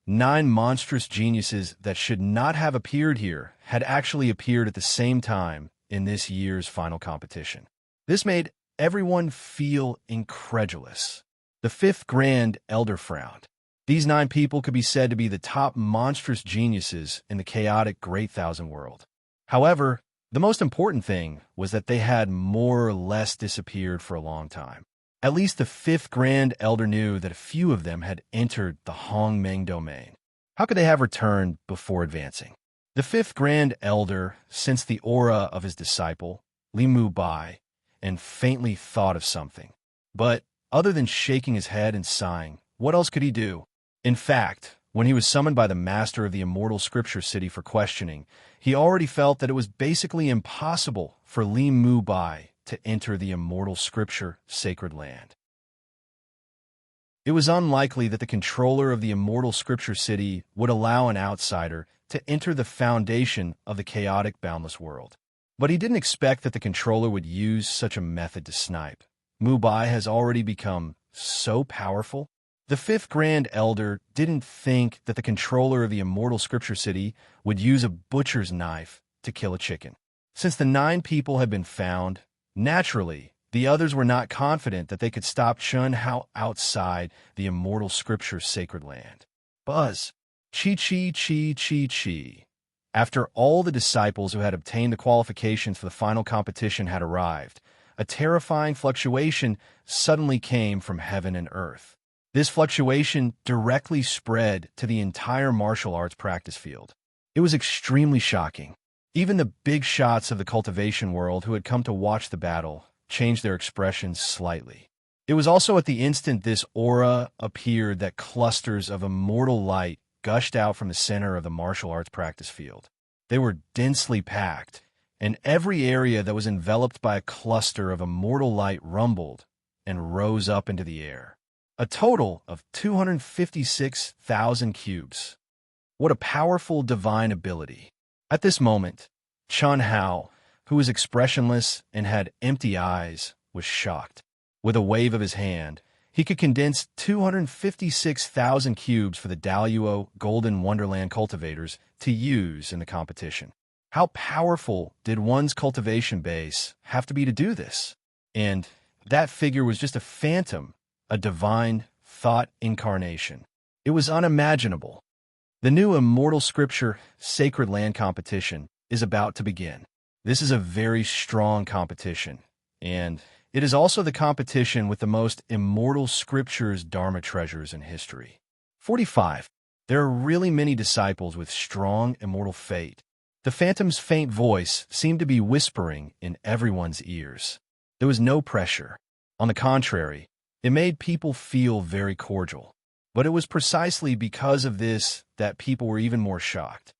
9 monstrous geniuses that should not have appeared here had actually appeared at the same time in this year's final competition. This made everyone feel incredulous. The fifth Grand Elder frowned. These 9 people could be said to be the top monstrous geniuses in the chaotic Great Thousand World. However, the most important thing was that they had more or less disappeared for a long time. At least the fifth Grand Elder knew that a few of them had entered the Hongmeng domain. How could they have returned before advancing? The fifth Grand Elder sensed the aura of his disciple, Li Mubai, and faintly thought of something. But other than shaking his head and sighing, what else could he do? In fact, when he was summoned by the master of the Immortal Scripture City for questioning, he already felt that it was basically impossible for Li Mubai to enter the Immortal Scripture sacred land. It was unlikely that the controller of the Immortal Scripture City would allow an outsider to enter the foundation of the chaotic, boundless world. But he didn't expect that the controller would use such a method to snipe. Mubai has already become so powerful. The fifth Grand Elder didn't think that the controller of the Immortal Scripture City would use a butcher's knife to kill a chicken. Since the 9 people had been found, naturally, the others were not confident that they could stop Chun Hao outside the Immortal Scripture sacred land. Buzz. Chi. After all the disciples who had obtained the qualifications for the final competition had arrived, a terrifying fluctuation suddenly came from heaven and earth. This fluctuation directly spread to the entire martial arts practice field. It was extremely shocking. Even the big shots of the cultivation world who had come to watch the battle changed their expressions slightly. It was also at the instant this aura appeared that clusters of immortal light gushed out from the center of the martial arts practice field. They were densely packed, and every area that was enveloped by a cluster of immortal light rumbled and rose up into the air. A total of 256,000 cubes. What a powerful divine ability. At this moment, Chun Hao, who was expressionless and had empty eyes, was shocked. With a wave of his hand, He could condense 256,000 cubes for the Daluo Golden Wonderland cultivators to use in the competition. How powerful did one's cultivation base have to be to do this? And that figure was just a phantom, a divine thought incarnation. It was unimaginable. The new Immortal Scripture Sacred Land competition is about to begin. This is a very strong competition, and it is also the competition with the most immortal scriptures Dharma treasures in history. 45. There are really many disciples with strong immortal fate. The phantom's faint voice seemed to be whispering in everyone's ears. There was no pressure. On the contrary, it made people feel very cordial. But it was precisely because of this that people were even more shocked.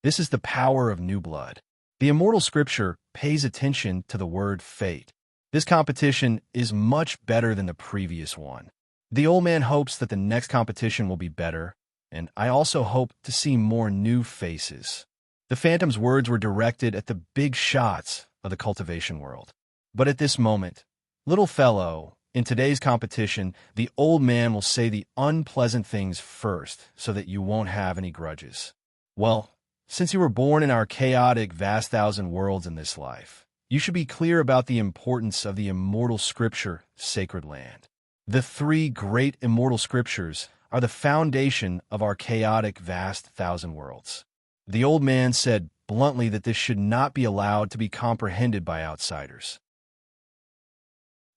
This is the power of new blood. The immortal scripture pays attention to the word fate. This competition is much better than the previous one. The old man hopes that the next competition will be better, and I also hope to see more new faces. The phantom's words were directed at the big shots of the cultivation world. But at this moment, little fellow, in today's competition, the old man will say the unpleasant things first so that you won't have any grudges. Well, since you were born in our chaotic, vast thousand worlds in this life, you should be clear about the importance of the immortal scripture, Sacred Land. The three great immortal scriptures are the foundation of our chaotic, vast thousand worlds. The old man said bluntly that this should not be allowed to be comprehended by outsiders.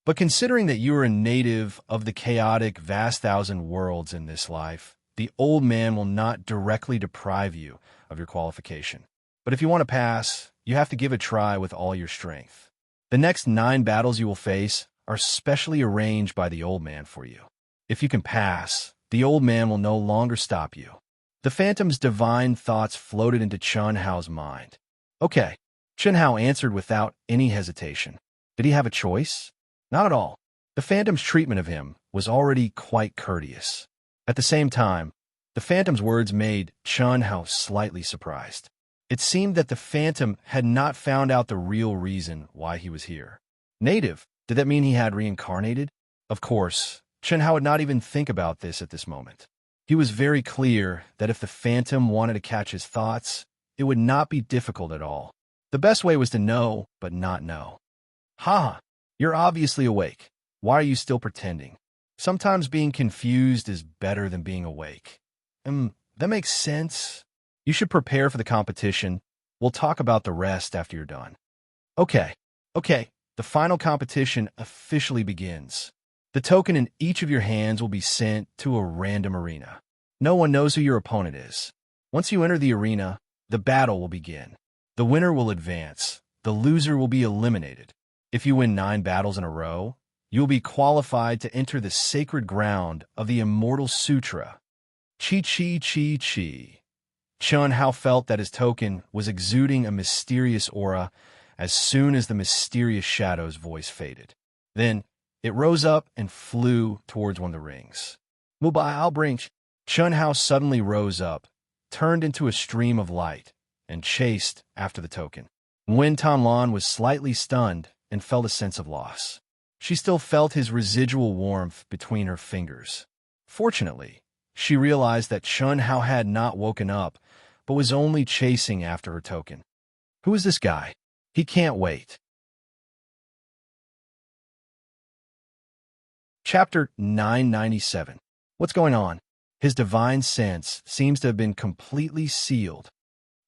But considering that you are a native of the chaotic, vast thousand worlds in this life, the old man will not directly deprive you of your qualification. But if you want to pass, you have to give a try with all your strength. The next 9 battles you will face are specially arranged by the old man for you. If you can pass, the old man will no longer stop you. The phantom's divine thoughts floated into Chun Hao's mind. Okay, Chun Hao answered without any hesitation. Did he have a choice? Not at all. The phantom's treatment of him was already quite courteous. At the same time, the phantom's words made Chun Hao slightly surprised. It seemed that the phantom had not found out the real reason why he was here. Native, did that mean he had reincarnated? Of course, Chun Hao would not even think about this at this moment. He was very clear that if the phantom wanted to catch his thoughts, it would not be difficult at all. The best way was to know, but not know. Ha! You're obviously awake. Why are you still pretending? Sometimes being confused is better than being awake. That makes sense. You should prepare for the competition. We'll talk about the rest after you're done. Okay. The final competition officially begins. The token in each of your hands will be sent to a random arena. No one knows who your opponent is. Once you enter the arena, the battle will begin. The winner will advance. The loser will be eliminated. If you win 9 battles in a row, you will be qualified to enter the sacred ground of the Immortal Sutra. Chi. Chun Hao felt that his token was exuding a mysterious aura as soon as the mysterious shadow's voice faded. Then, it rose up and flew towards one of the rings. Mubai, I'll bring. Chun Hao suddenly rose up, turned into a stream of light, and chased after the token. Wen Tanlan was slightly stunned and felt a sense of loss. She still felt his residual warmth between her fingers. Fortunately, she realized that Chun Hao had not woken up, but was only chasing after her token. Who is this guy? He can't wait. Chapter 997. What's going on? His divine sense seems to have been completely sealed.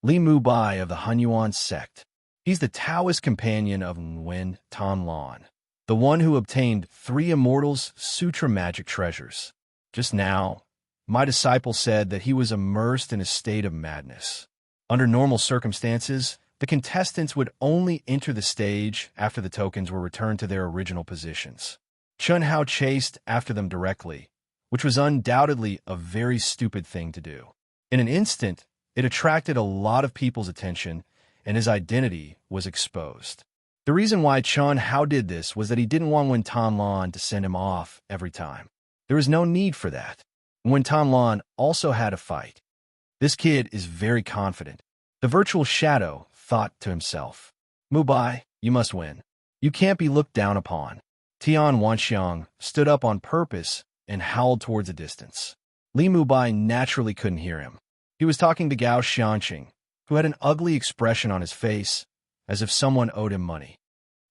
Li Mubai of the Hunyuan sect. He's the Taoist companion of Wen Tanlan, the one who obtained 3 Immortals Sutra magic treasures. Just now, my disciple said that he was immersed in a state of madness. Under normal circumstances, the contestants would only enter the stage after the tokens were returned to their original positions. Chun Hao chased after them directly, which was undoubtedly a very stupid thing to do. In an instant, it attracted a lot of people's attention, and his identity was exposed. The reason why Chun Hao did this was that he didn't want Wen Tanlan to send him off every time. There was no need for that. Wen Tanlan also had a fight. This kid is very confident. The virtual shadow thought to himself, Mubai, you must win. You can't be looked down upon. Tian Wanxiang stood up on purpose and howled towards a distance. Li Mubai naturally couldn't hear him. He was talking to Gao Xianqing, who had an ugly expression on his face, as if someone owed him money.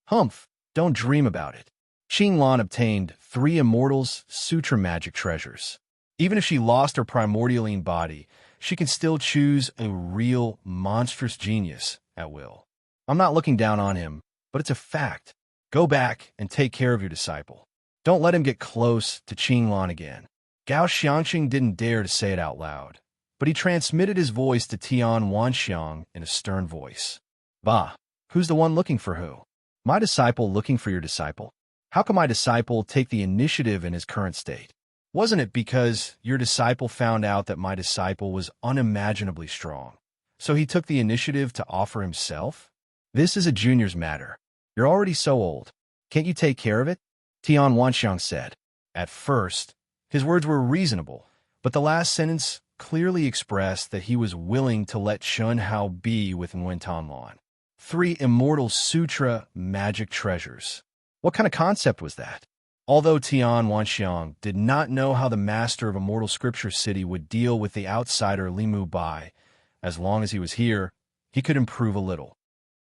Humph, don't dream about it. Qing Lan obtained 3 Immortals Sutra magic treasures. Even if she lost her primordialine body, she can still choose a real, monstrous genius at will. I'm not looking down on him, but it's a fact. Go back and take care of your disciple. Don't let him get close to Qing Lan again. Gao Xianqing didn't dare to say it out loud, but he transmitted his voice to Tian Wanxiang in a stern voice. Bah, who's the one looking for who? My disciple looking for your disciple? How can my disciple take the initiative in his current state? Wasn't it because your disciple found out that my disciple was unimaginably strong, so he took the initiative to offer himself? This is a junior's matter. You're already so old. Can't you take care of it? Tian Wanxiang said. At first, his words were reasonable, but the last sentence clearly expressed that he was willing to let Chun Hao be with Nguyen Tanlan. 3 Immortal Sutra magic treasures. What kind of concept was that? Although Tian Wanxiang did not know how the master of Immortal Scripture City would deal with the outsider Li Mubai, as long as he was here, he could improve a little.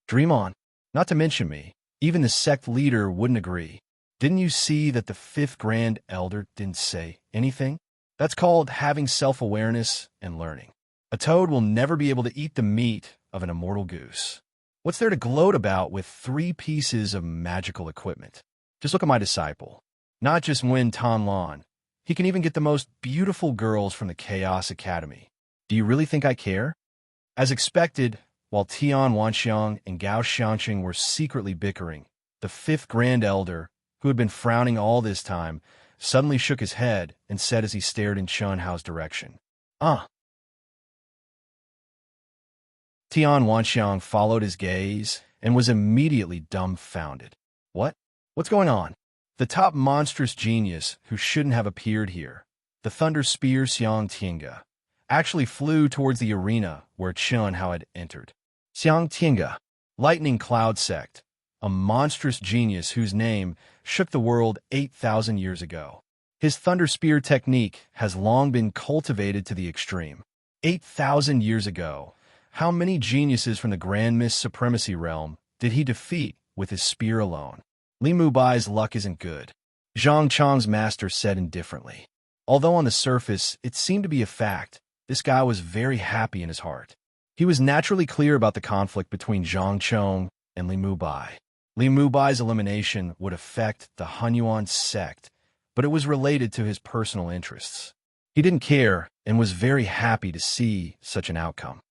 Dream on. Not to mention me, even the sect leader wouldn't agree. Didn't you see that the 5th Grand Elder didn't say anything? That's called having self-awareness and learning. A toad will never be able to eat the meat of an immortal goose. What's there to gloat about with 3 pieces of magical equipment? Just look at my disciple. Not just Nguyen Tanlan. He can even get the most beautiful girls from the Chaos Academy. Do you really think I care? As expected, while Tian Wanxiang and Gao Xianqing were secretly bickering, the 5th Grand Elder, who had been frowning all this time, suddenly shook his head and said as he stared in Chun Hao's direction, Tian Wanxiang followed his gaze and was immediately dumbfounded. What? What's going on? The top monstrous genius who shouldn't have appeared here, the Thunder Spear Xiang Tiange, actually flew towards the arena where Chun Hao had entered. Xiang Tiange, Lightning Cloud Sect, a monstrous genius whose name shook the world 8,000 years ago. His Thunder Spear technique has long been cultivated to the extreme. 8,000 years ago, how many geniuses from the Grand Mist Supremacy realm did he defeat with his spear alone? Li Mubai's luck isn't good, Zhang Chang's master said indifferently. Although on the surface it seemed to be a fact, this guy was very happy in his heart. He was naturally clear about the conflict between Zhang Chong and Li Mubai. Li Mubai's elimination would affect the Hunyuan sect, but it was related to his personal interests. He didn't care and was very happy to see such an outcome.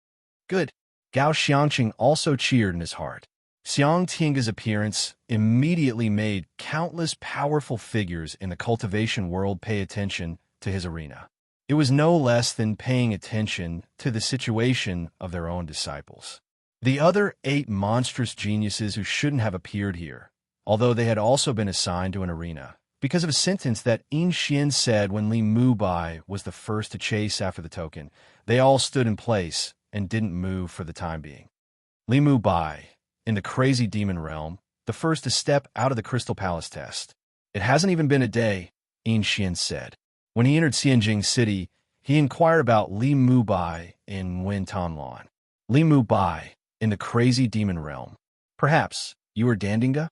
Good. Gao Xianqing also cheered in his heart. Xiang Tiange's appearance immediately made countless powerful figures in the cultivation world pay attention to his arena. It was no less than paying attention to the situation of their own disciples. The other 8 monstrous geniuses who shouldn't have appeared here, although they had also been assigned to an arena, because of a sentence that Yin Xian said when Li Mubai was the first to chase after the token, they all stood in place and didn't move for the time being. Li Mubai, in the crazy demon realm, the first to step out of the Crystal Palace test. It hasn't even been a day, Yin Xian said. When he entered Xianjing City, he inquired about Li Mubai in Nguyen Tanlan. Li Mubai, in the crazy demon realm. Perhaps you are Dandinga?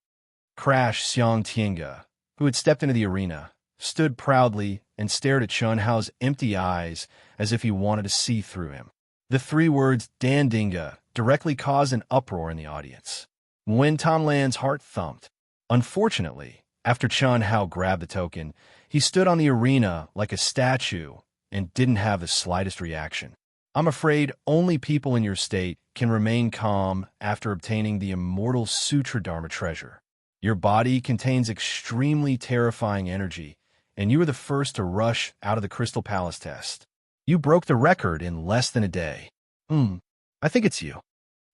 Crash Xiang Tiange, who had stepped into the arena, stood proudly and stared at Chun Hao's empty eyes as if he wanted to see through him. The 3 words Dandinga directly caused an uproar in the audience. Nguyen Tanlan's heart thumped. Unfortunately, after Chun Hao grabbed the token, he stood on the arena like a statue and didn't have the slightest reaction. I'm afraid only people in your state can remain calm after obtaining the Immortal Sutra Dharma treasure. Your body contains extremely terrifying energy, and you were the first to rush out of the Crystal Palace test. You broke the record in less than a day. I think it's you,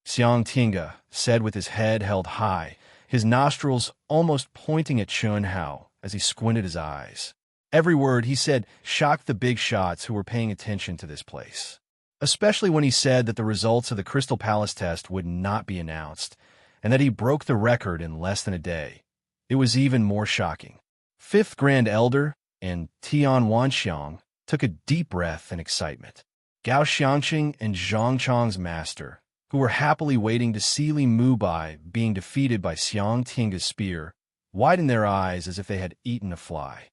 Xiang Tiange said with his head held high, his nostrils almost pointing at Chun Hao as he squinted his eyes. Every word he said shocked the big shots who were paying attention to this place, especially when he said that the results of the Crystal Palace test would not be announced, and that he broke the record in less than a day. it was even more shocking. Fifth Grand Elder and Tian Wanxiang took a deep breath in excitement. Gao Xiangqing and Zhang Chang's master, who were happily waiting to see Li Mubai being defeated by Xiang Tiange's spear, widened their eyes as if they had eaten a fly.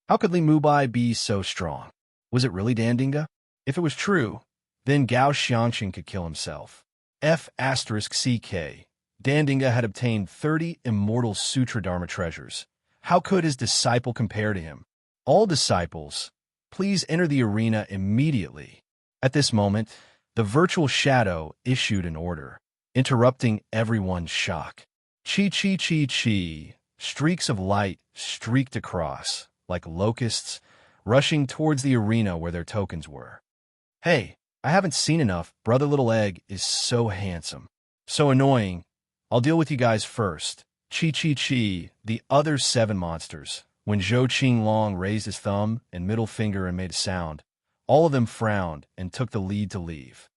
How could Li Mubai be so strong? Was it really Dandinga? If it was true, then Gao Xiangqing could kill himself. F***CK. Dandinga had obtained 30 immortal Sutra Dharma treasures. How could his disciple compare to him? All disciples, please enter the arena immediately. At this moment, the virtual shadow issued an order, interrupting everyone's shock. Chi chi chi chi. Streaks of light streaked across, like locusts, rushing towards the arena where their tokens were. Hey, I haven't seen enough. Brother Little Egg is so handsome. So annoying. I'll deal with you guys first. Chi chi chi. The other 7 monsters. When Zhou Qinglong raised his thumb and middle finger and made a sound, all of them frowned and took the lead to leave.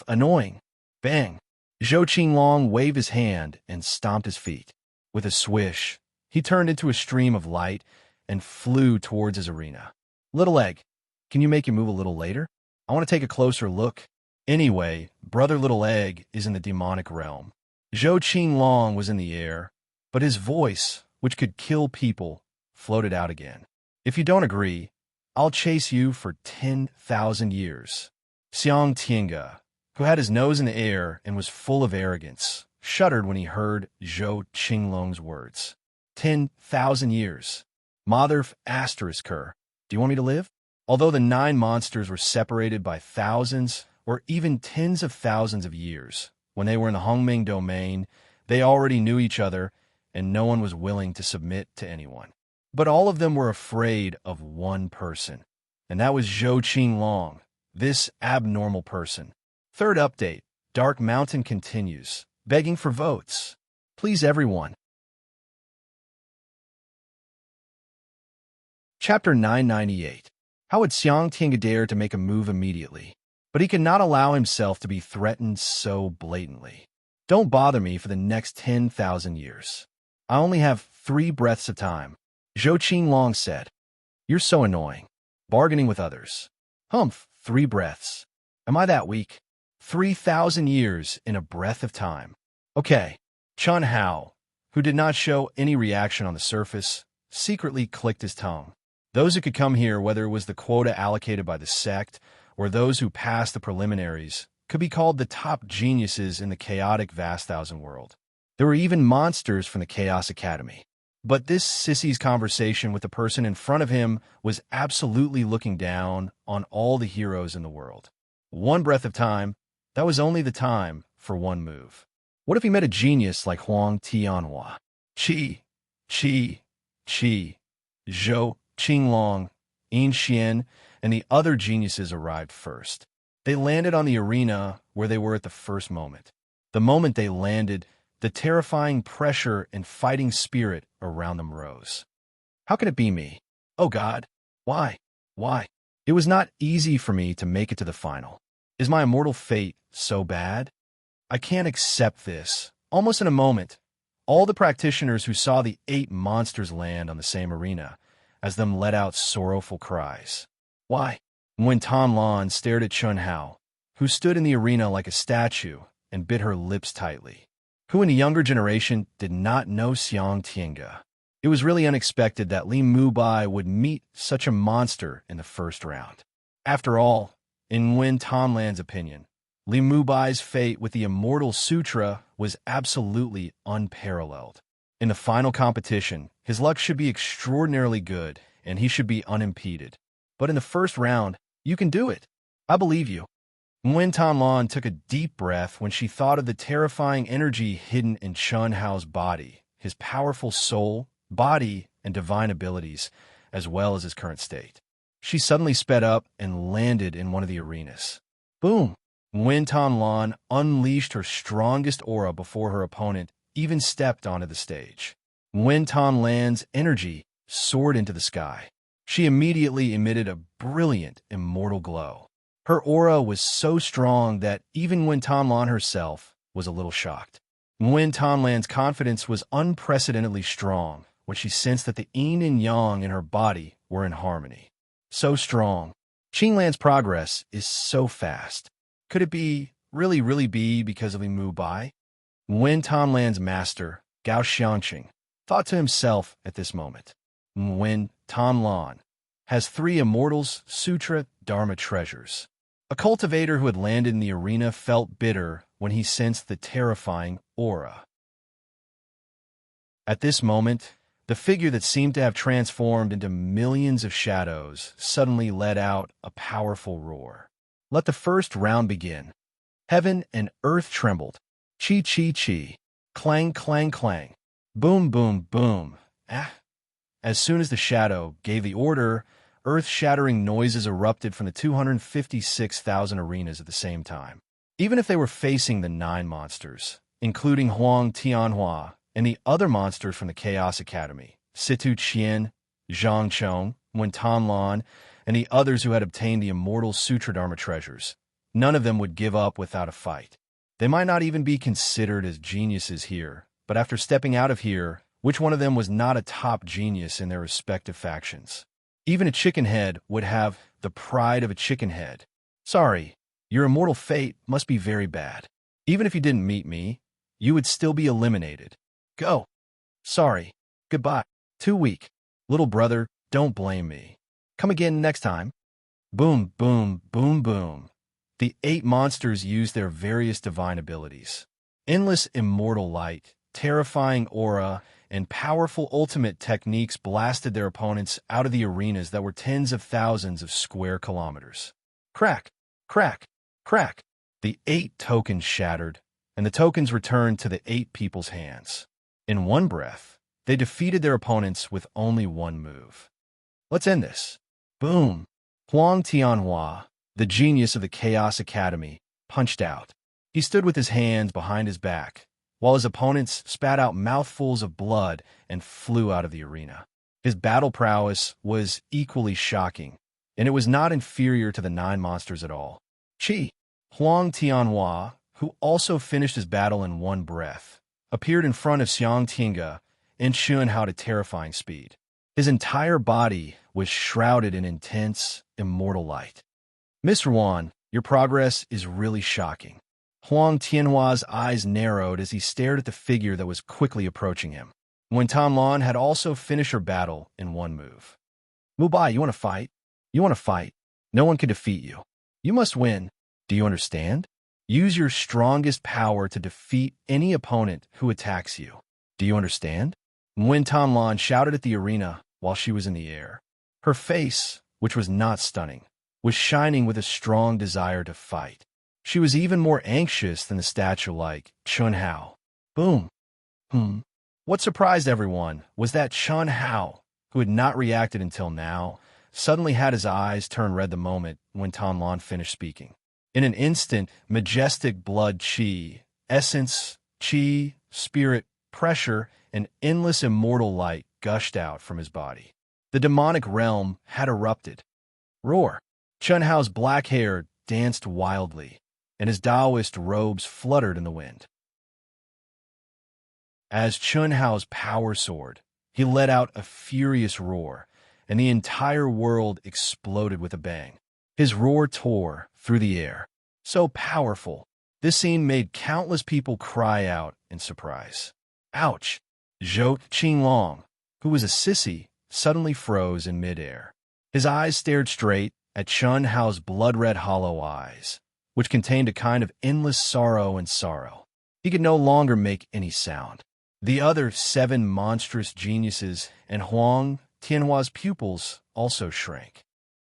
Annoying. Bang. Zhou Qinglong waved his hand and stomped his feet. With a swish, he turned into a stream of light and flew towards his arena. Little Egg, can you make your move a little later? I want to take a closer look. Anyway, Brother Little Egg is in the demonic realm. Zhou Qinglong was in the air, but his voice, which could kill people, floated out again. If you don't agree, I'll chase you for 10,000 years. Xiang Tiange, who had his nose in the air and was full of arrogance, shuddered when he heard Zhou Qinglong's words. 10,000 years. Mother asterisker, do you want me to live? Although the 9 monsters were separated by thousands or even tens of thousands of years, when they were in the Hongming domain, they already knew each other, and no one was willing to submit to anyone. But all of them were afraid of one person, and that was Zhou Qinglong, this abnormal person. Third update, Dark Mountain continues, begging for votes. Please, everyone. Chapter 998. How would Xiang Tiange dare to make a move immediately? But he could not allow himself to be threatened so blatantly. Don't bother me for the next 10,000 years. I only have 3 breaths of time. Zhou Qinglong said. You're so annoying. Bargaining with others. 3 breaths. Am I that weak? 3,000 years in a breath of time. Okay. Chun Hao, who did not show any reaction on the surface, secretly clicked his tongue. Those who could come here, whether it was the quota allocated by the sect or those who passed the preliminaries, could be called the top geniuses in the chaotic vast thousand world. There were even monsters from the Chaos Academy. But this sissy's conversation with the person in front of him was absolutely looking down on all the heroes in the world. 1 breath of time, that was only the time for 1 move. What if he met a genius like Huang Tianhua? Qi, Zhou Qinglong, Yin Xian, and the other geniuses arrived first. They landed on the arena where they were at the first moment. The moment they landed, the terrifying pressure and fighting spirit around them rose. How can it be me? Oh God, why? Why? It was not easy for me to make it to the final. Is my immortal fate so bad? I can't accept this. Almost in a moment, all the practitioners who saw the 8 monsters land on the same arena as them let out sorrowful cries. Why? When Tanlan stared at Chun Hao, who stood in the arena like a statue and bit her lips tightly, who in the younger generation did not know Xiang Tiange. It was really unexpected that Li Mubai would meet such a monster in the first round. After all, in Wen Tanlan's opinion, Li Mubai's fate with the Immortal Sutra was absolutely unparalleled. In the final competition, his luck should be extraordinarily good, and he should be unimpeded. But in the first round, you can do it. I believe you. Wen Tanlan took a deep breath when she thought of the terrifying energy hidden in Chun Hao's body, his powerful soul, body, and divine abilities, as well as his current state. She suddenly sped up and landed in one of the arenas. Boom! Wen Tanlan unleashed her strongest aura before her opponent even stepped onto the stage. Wen Tanlan's energy soared into the sky. She immediately emitted a brilliant, immortal glow. Her aura was so strong that even Wen Tanlan herself was a little shocked. Nguyen Tonlan's confidence was unprecedentedly strong when she sensed that the yin and yang in her body were in harmony. So strong. Qinglan's progress is so fast. Could it really be because of Mu Bai? Nguyen Tonlan's master, Gao Xiangqing, thought to himself at this moment. Nguyen Tonlan has 3 Immortals Sutra Dharma treasures. A cultivator who had landed in the arena felt bitter when he sensed the terrifying aura. At this moment, the figure that seemed to have transformed into millions of shadows suddenly let out a powerful roar. Let the first round begin. Heaven and earth trembled. Chi, chi, chi. Clang, clang, clang. Boom, boom, boom. As soon as the shadow gave the order, earth-shattering noises erupted from the 256,000 arenas at the same time. Even if they were facing the 9 monsters, including Huang Tianhua and the other monsters from the Chaos Academy, Situ Qian, Zhang Chong, Wen Tonlan, and the others who had obtained the Immortal Sutra Dharma treasures, none of them would give up without a fight. They might not even be considered as geniuses here, but after stepping out of here, which one of them was not a top genius in their respective factions? Even a chicken head would have the pride of a chicken head. Sorry, your immortal fate must be very bad. Even if you didn't meet me, you would still be eliminated. Go. Sorry. Goodbye. Too weak. Little brother, don't blame me. Come again next time. Boom, boom, boom, boom. The 8 monsters used their various divine abilities. Endless immortal light, terrifying aura, and powerful ultimate techniques blasted their opponents out of the arenas that were tens of thousands of square kilometers. Crack, crack, crack. The 8 tokens shattered, and the tokens returned to the 8 people's hands. In one breath, they defeated their opponents with only one move. Let's end this. Boom. Huang Tianhua, the genius of the Chaos Academy, punched out. He stood with his hands behind his back, while his opponents spat out mouthfuls of blood and flew out of the arena. His battle prowess was equally shocking, and it was not inferior to the 9 monsters at all. Huang Tianhua, who also finished his battle in one breath, appeared in front of Xiang Tinga and Shunhao at a terrifying speed. His entire body was shrouded in intense, immortal light. Mr. Wan, your progress is really shocking. Huang Tianhua's eyes narrowed as he stared at the figure that was quickly approaching him. Wen Tonlan had also finished her battle in one move. Mu Bai, you want to fight? You want to fight? No one can defeat you. You must win. Do you understand? Use your strongest power to defeat any opponent who attacks you. Do you understand? Wen Tonlan shouted at the arena while she was in the air. Her face, which was not stunning, was shining with a strong desire to fight. She was even more anxious than the statue-like Chunhao. Boom. What surprised everyone was that Chunhao, who had not reacted until now, suddenly had his eyes turn red the moment when Tonlan finished speaking. In an instant, majestic blood chi, essence, chi, spirit, pressure, and endless immortal light gushed out from his body. The demonic realm had erupted. Roar! Chunhao's black hair danced wildly, and his Taoist robes fluttered in the wind. As Chunhao's power soared, he let out a furious roar, and the entire world exploded with a bang. His roar tore through the air. So powerful, this scene made countless people cry out in surprise. Ouch! Zhou Qinglong, who was a sissy, suddenly froze in midair. His eyes stared straight at Chunhao's blood-red hollow eyes, which contained a kind of endless sorrow and sorrow. He could no longer make any sound. The other 7 monstrous geniuses and Huang Tianhua's pupils also shrank.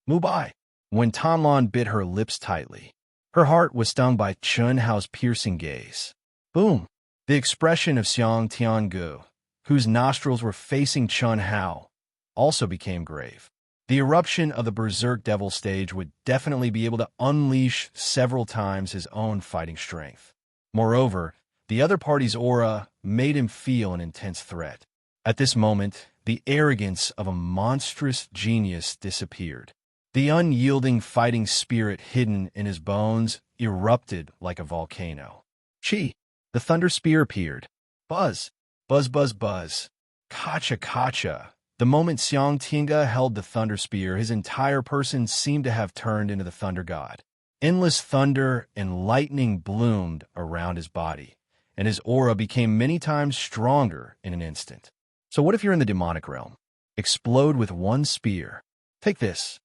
Mu Bai, when Tonlan bit her lips tightly, her heart was stung by Chunhao's piercing gaze. Boom! The expression of Xiang Tiangu, whose nostrils were facing Chunhao, also became grave. The eruption of the Berserk Devil stage would definitely be able to unleash several times his own fighting strength. Moreover, the other party's aura made him feel an intense threat. At this moment, the arrogance of a monstrous genius disappeared. The unyielding fighting spirit hidden in his bones erupted like a volcano. Chi! The thunder spear appeared. Buzz, buzz, buzz, buzz. Kacha, kacha. The moment Xiang Tinga held the thunder spear, his entire person seemed to have turned into the thunder god. Endless thunder and lightning bloomed around his body, and his aura became many times stronger in an instant. So what if you're in the demonic realm? Explode with one spear. Take this.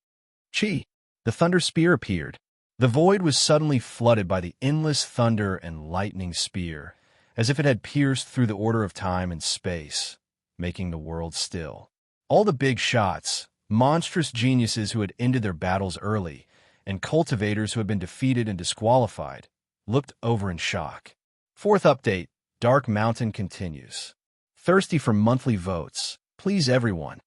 Chi. The thunder spear appeared. The void was suddenly flooded by the endless thunder and lightning spear, as if it had pierced through the order of time and space, making the world still. All the big shots, monstrous geniuses who had ended their battles early, and cultivators who had been defeated and disqualified, looked over in shock. Fourth update, Dark Mountain continues. Thirsty for monthly votes. Please everyone.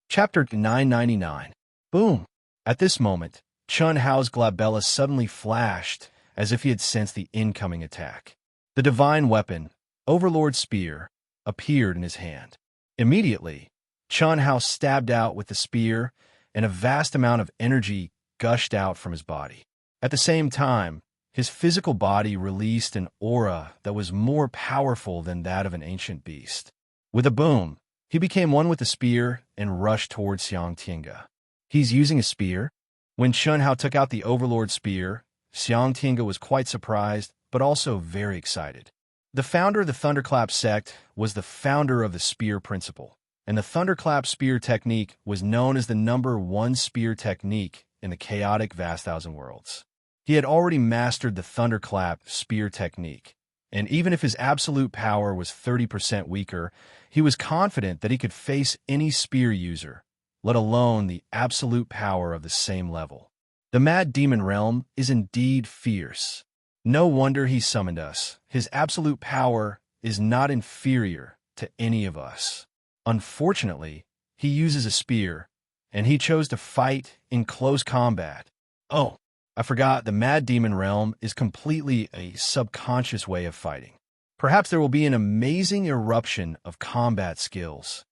Chapter 999. Boom! At this moment, Chun Hao's glabella suddenly flashed, as if he had sensed the incoming attack. The divine weapon, Overlord Spear, appeared in his hand. Immediately, Chun Hao stabbed out with the spear, and a vast amount of energy gushed out from his body. At the same time, his physical body released an aura that was more powerful than that of an ancient beast. With a boom, he became one with the spear and rushed towards Xiang Tinga. He's using a spear? When Chun Hao took out the Overlord Spear, Xiang Tinga was quite surprised, but also very excited. The founder of the Thunderclap sect was the founder of the Spear Principle, and the Thunderclap Spear technique was known as the #1 spear technique in the chaotic vast thousand worlds. He had already mastered the Thunderclap Spear technique, and even if his absolute power was 30% weaker, he was confident that he could face any spear user, let alone the absolute power of the same level. The Mad Demon Realm is indeed fierce. No wonder he summoned us. His absolute power is not inferior to any of us. Unfortunately, he uses a spear, and he chose to fight in close combat. Oh, I forgot, the Mad Demon Realm is completely a subconscious way of fighting. Perhaps there will be an amazing eruption of combat skills.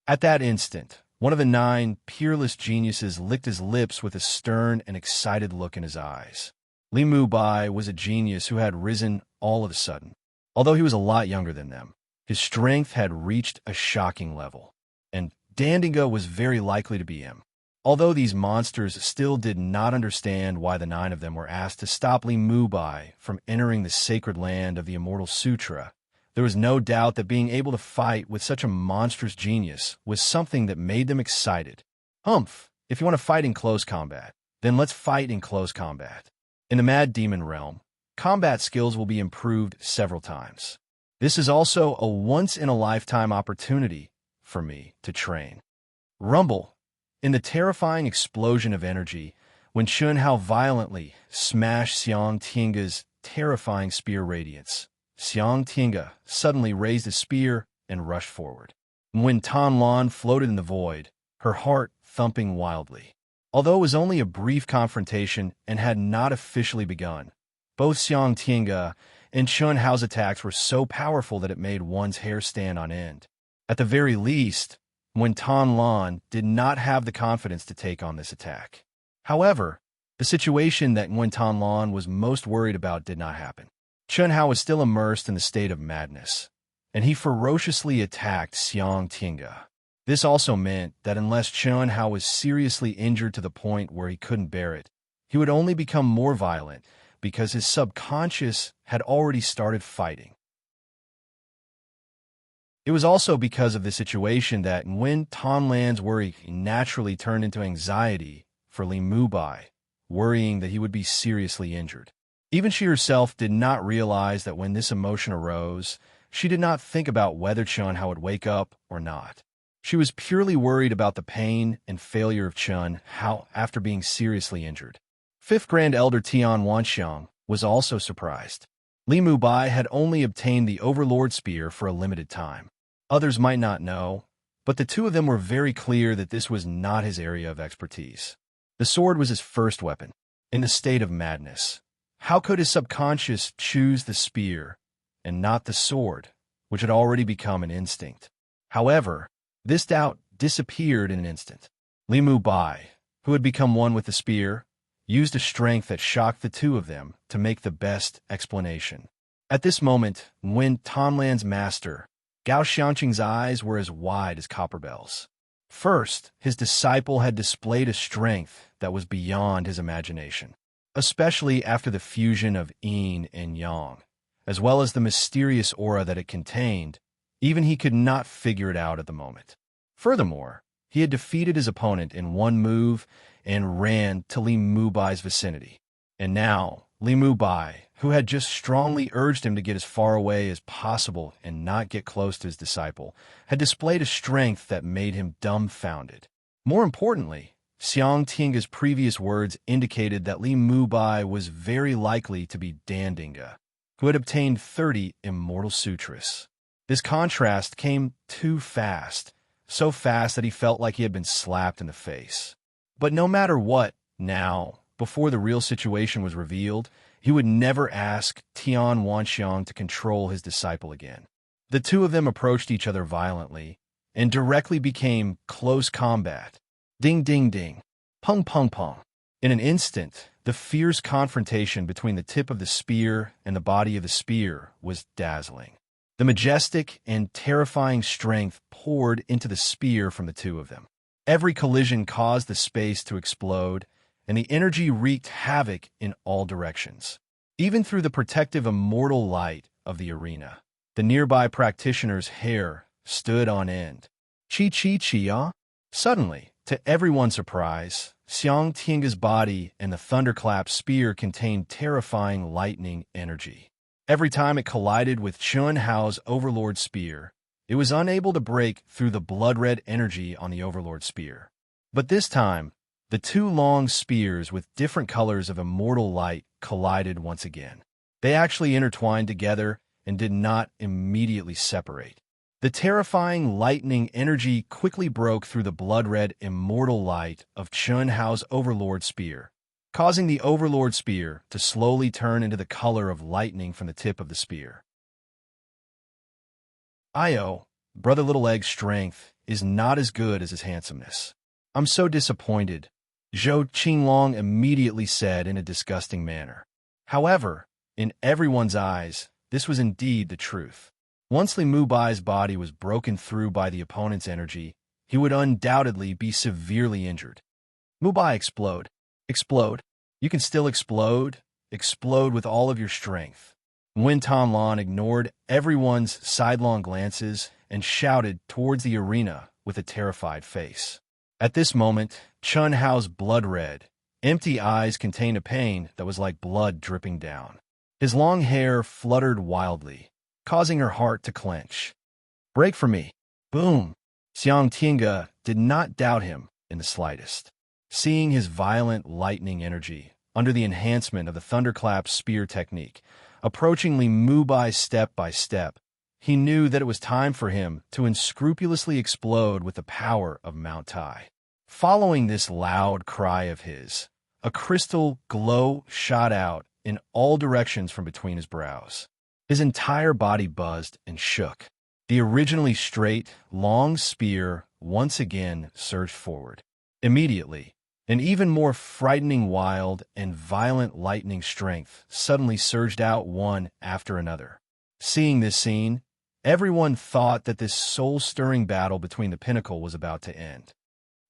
At that instant, one of the 9 peerless geniuses licked his lips with a stern and excited look in his eyes. Li Mu Bai was a genius who had risen all of a sudden. Although he was a lot younger than them, his strength had reached a shocking level, and Dandinga was very likely to be him. Although these monsters still did not understand why the 9 of them were asked to stop Li Mu Bai from entering the sacred land of the Immortal Sutra, there was no doubt that being able to fight with such a monstrous genius was something that made them excited. Humph, if you want to fight in close combat, then let's fight in close combat. In the Mad Demon Realm, combat skills will be improved several times. This is also a once-in-a-lifetime opportunity for me to train. Rumble. In the terrifying explosion of energy, when Chun Hao violently smashed Xiang Tinga's terrifying spear radiance, Xiang Tinga suddenly raised his spear and rushed forward. When Tan Lan floated in the void, her heart thumping wildly. Although it was only a brief confrontation and had not officially begun, both Xiang Tinga and Chun Hao's attacks were so powerful that it made one's hair stand on end. At the very least, when Tan Lan did not have the confidence to take on this attack. However, the situation that Nguyen Tan Lan was most worried about did not happen. Chun Hao was still immersed in the state of madness, and he ferociously attacked Xiang Tinga. This also meant that unless Chun Hao was seriously injured to the point where he couldn't bear it, he would only become more violent because his subconscious had already started fighting. It was also because of this situation that when Tan Lan's worry naturally turned into anxiety for Li Mu Bai, worrying that he would be seriously injured. Even she herself did not realize that when this emotion arose, she did not think about whether Chun Hao would wake up or not. She was purely worried about the pain and failure of Chun Hao after being seriously injured. 5th Grand Elder Tian Wanxiang was also surprised. Li Mu Bai had only obtained the Overlord Spear for a limited time. Others might not know, but the 2 of them were very clear that this was not his area of expertise. The sword was his first weapon. In the state of madness, how could his subconscious choose the spear and not the sword, which had already become an instinct? However, this doubt disappeared in an instant. Li Mu Bai, who had become one with the spear, used a strength that shocked the two of them to make the best explanation. At this moment, when Tanlan's master, Gao Xiangqing's eyes were as wide as copper bells. First, his disciple had displayed a strength that was beyond his imagination, especially after the fusion of yin and yang, as well as the mysterious aura that it contained. Even he could not figure it out at the moment. Furthermore, he had defeated his opponent in one move and ran to Li Mubai's vicinity. And now, Li Mubai, who had just strongly urged him to get as far away as possible and not get close to his disciple, had displayed a strength that made him dumbfounded. More importantly, Xiang Tiange's previous words indicated that Li Mubai was very likely to be Dandinga, who had obtained 30 immortal sutras. This contrast came too fast, so fast that he felt like he had been slapped in the face. But no matter what, now, before the real situation was revealed, he would never ask Tian Wanxiang to control his disciple again. The two of them approached each other violently and directly became close combat. Ding, ding, ding. Pung, pung, pung. In an instant, the fierce confrontation between the tip of the spear and the body of the spear was dazzling. The majestic and terrifying strength poured into the spear from the two of them. Every collision caused the space to explode, and the energy wreaked havoc in all directions. Even through the protective immortal light of the arena, the nearby practitioner's hair stood on end. Chi-chi-chi-ya? Suddenly, to everyone's surprise, Xiang Tiange's body and the thunderclap spear contained terrifying lightning energy. Every time it collided with Chun Hao's Overlord spear, it was unable to break through the blood-red energy on the Overlord spear. But this time, the two long spears with different colors of immortal light collided once again. They actually intertwined together and did not immediately separate. The terrifying lightning energy quickly broke through the blood-red immortal light of Chun Hao's Overlord spear, causing the Overlord spear to slowly turn into the color of lightning from the tip of the spear. Io, Brother Little Egg's strength is not as good as his handsomeness. I'm so disappointed, Zhou Qinglong immediately said in a disgusting manner. However, in everyone's eyes, this was indeed the truth. Once Li Mubai's body was broken through by the opponent's energy, he would undoubtedly be severely injured. Mubai, explode. Explode. You can still explode. Explode with all of your strength. Wen Tanlan ignored everyone's sidelong glances and shouted towards the arena with a terrified face. At this moment, Chun Hao's blood-red, empty eyes contained a pain that was like blood dripping down. His long hair fluttered wildly, causing her heart to clench. Break for me. Boom. Xiang Tiange did not doubt him in the slightest. Seeing his violent lightning energy under the enhancement of the thunderclap spear technique, approaching Li Mubai step by step, he knew that it was time for him to unscrupulously explode with the power of Mount Tai. Following this loud cry of his, a crystal glow shot out in all directions from between his brows. His entire body buzzed and shook. The originally straight, long spear once again surged forward. Immediately, an even more frightening wild and violent lightning strength suddenly surged out one after another. Seeing this scene, everyone thought that this soul-stirring battle between the pinnacle was about to end.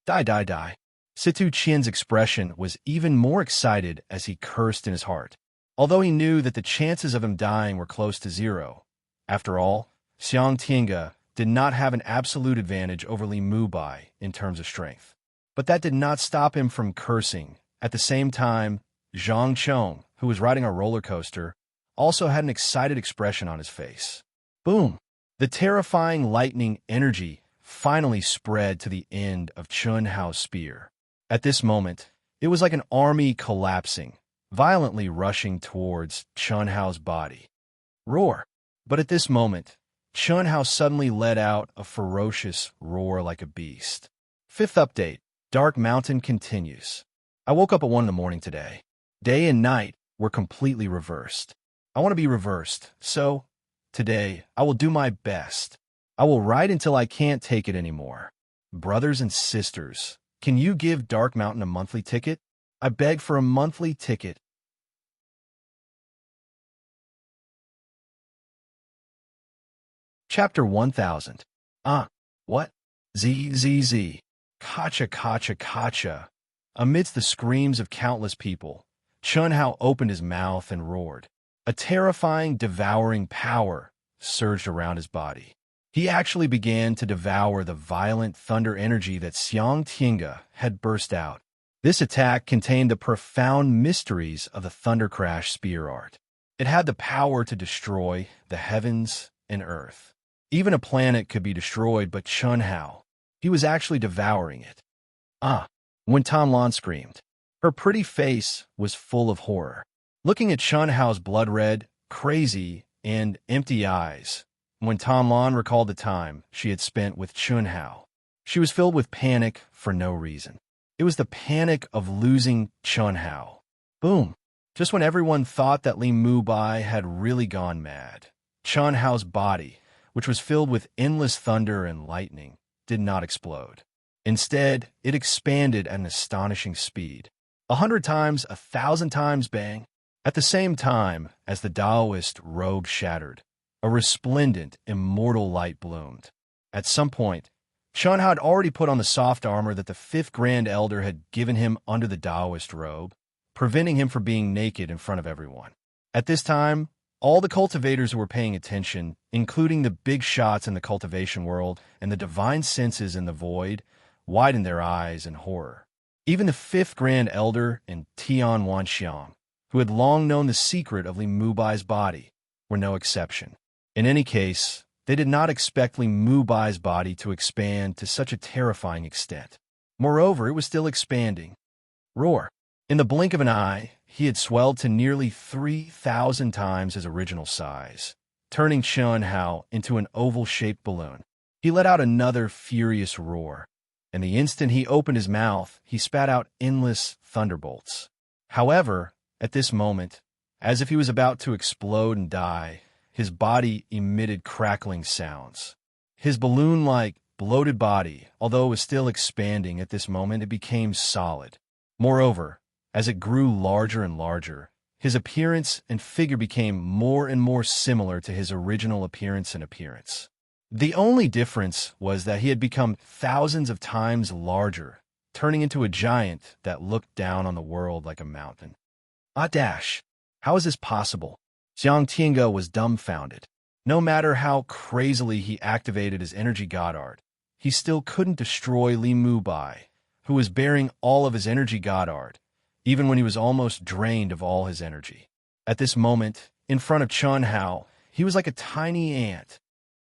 Die, die, die. Situ Qian's expression was even more excited as he cursed in his heart, although he knew that the chances of him dying were close to zero. After all, Xiang Tiange did not have an absolute advantage over Li Mubai in terms of strength. But that did not stop him from cursing. At the same time, Zhang Chong, who was riding a roller coaster, also had an excited expression on his face. Boom! The terrifying lightning energy finally spread to the end of Chun Hao's spear. At this moment, it was like an army collapsing, violently rushing towards Chun Hao's body. Roar! But at this moment, Chun Hao suddenly let out a ferocious roar like a beast. Fifth update. Dark Mountain continues. I woke up at 1 in the morning today. Day and night were completely reversed. I want to be reversed, so today I will do my best. I will ride until I can't take it anymore. Brothers and sisters, can you give Dark Mountain a monthly ticket? I beg for a monthly ticket. Chapter 1000. What? Z. Kacha. Amidst the screams of countless people, Chun Hao opened his mouth and roared. A terrifying, devouring power surged around his body. He actually began to devour the violent thunder energy that Xiang Tiange had burst out. This attack contained the profound mysteries of the Thunder Crash spear art. It had the power to destroy the heavens and earth. Even a planet could be destroyed, but Chun Hao, he was actually devouring it. When Tan Lan screamed. Her pretty face was full of horror. Looking at Chun Hao's blood-red, crazy, and empty eyes, when Tan Lan recalled the time she had spent with Chun Hao, she was filled with panic for no reason. It was the panic of losing Chun Hao. Boom! Just when everyone thought that Li Mubai had really gone mad, Chun Hao's body, which was filled with endless thunder and lightning, did not explode. Instead, it expanded at an astonishing speed. 100 times, 1,000 times, bang! At the same time as the Taoist robe shattered, a resplendent, immortal light bloomed. At some point, Chun Hao had already put on the soft armor that the fifth Grand Elder had given him under the Taoist robe, preventing him from being naked in front of everyone. At this time, all the cultivators who were paying attention, including the big shots in the cultivation world and the divine senses in the void, widened their eyes in horror. Even the fifth Grand Elder and Tian Wanxiang, who had long known the secret of Li Mubai's body, were no exception. In any case, they did not expect Li Mubai's body to expand to such a terrifying extent. Moreover, it was still expanding. Roar! In the blink of an eye, he had swelled to nearly 3,000 times his original size, turning Chun Hao into an oval-shaped balloon. He let out another furious roar, and the instant he opened his mouth, he spat out endless thunderbolts. However, at this moment, as if he was about to explode and die, his body emitted crackling sounds. His balloon-like, bloated body, although it was still expanding at this moment, it became solid. Moreover, as it grew larger and larger, his appearance and figure became more and more similar to his original appearance and appearance. The only difference was that he had become thousands of times larger, turning into a giant that looked down on the world like a mountain. How is this possible? Xiang Tiange was dumbfounded. No matter how crazily he activated his energy god art, he still couldn't destroy Li Mubai, who was bearing all of his energy god art, even when he was almost drained of all his energy. At this moment, in front of Chun Hao, he was like a tiny ant.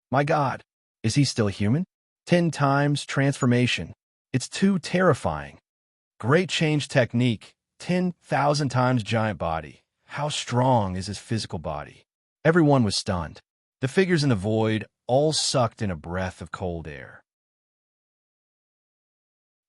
My God, is he still human? 10 times transformation. It's too terrifying. Great change technique, 10,000 times giant body. How strong is his physical body? Everyone was stunned. The figures in the void all sucked in a breath of cold air.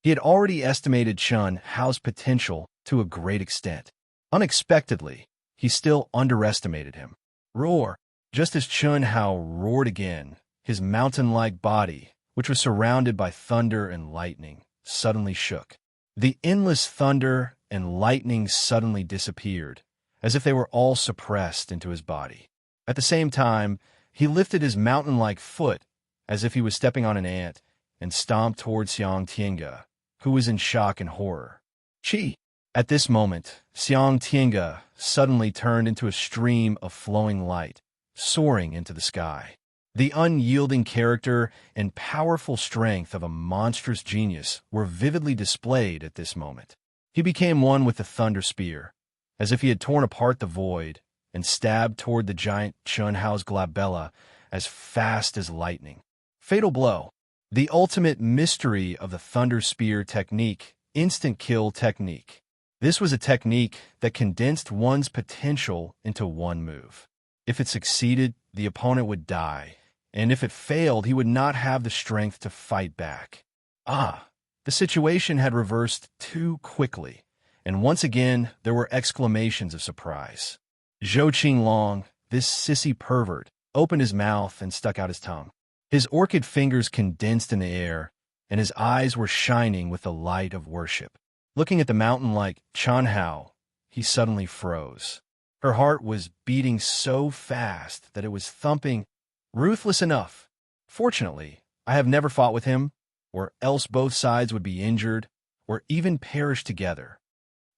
He had already estimated Chun Hao's potential to a great extent. Unexpectedly, he still underestimated him. Roar! Just as Chun Hao roared again, his mountain-like body, which was surrounded by thunder and lightning, suddenly shook. The endless thunder and lightning suddenly disappeared, as if they were all suppressed into his body. At the same time, he lifted his mountain-like foot, as if he was stepping on an ant, and stomped toward Xiang Tiange, who was in shock and horror. Chi! At this moment, Xiang Tiange suddenly turned into a stream of flowing light, soaring into the sky. The unyielding character and powerful strength of a monstrous genius were vividly displayed at this moment. He became one with the thunder spear, as if he had torn apart the void and stabbed toward the giant Chun Hao's glabella as fast as lightning. Fatal blow. The ultimate mystery of the thunder spear technique, instant kill technique. This was a technique that condensed one's potential into one move. If it succeeded, the opponent would die, and if it failed, he would not have the strength to fight back. The situation had reversed too quickly, and once again there were exclamations of surprise. Zhou Qinglong, this sissy pervert, opened his mouth and stuck out his tongue. His orchid fingers condensed in the air, and his eyes were shining with the light of worship. Looking at the mountain like Chunhao, he suddenly froze. Her heart was beating so fast that it was thumping, ruthless enough. Fortunately, I have never fought with him, or else both sides would be injured, or even perish together.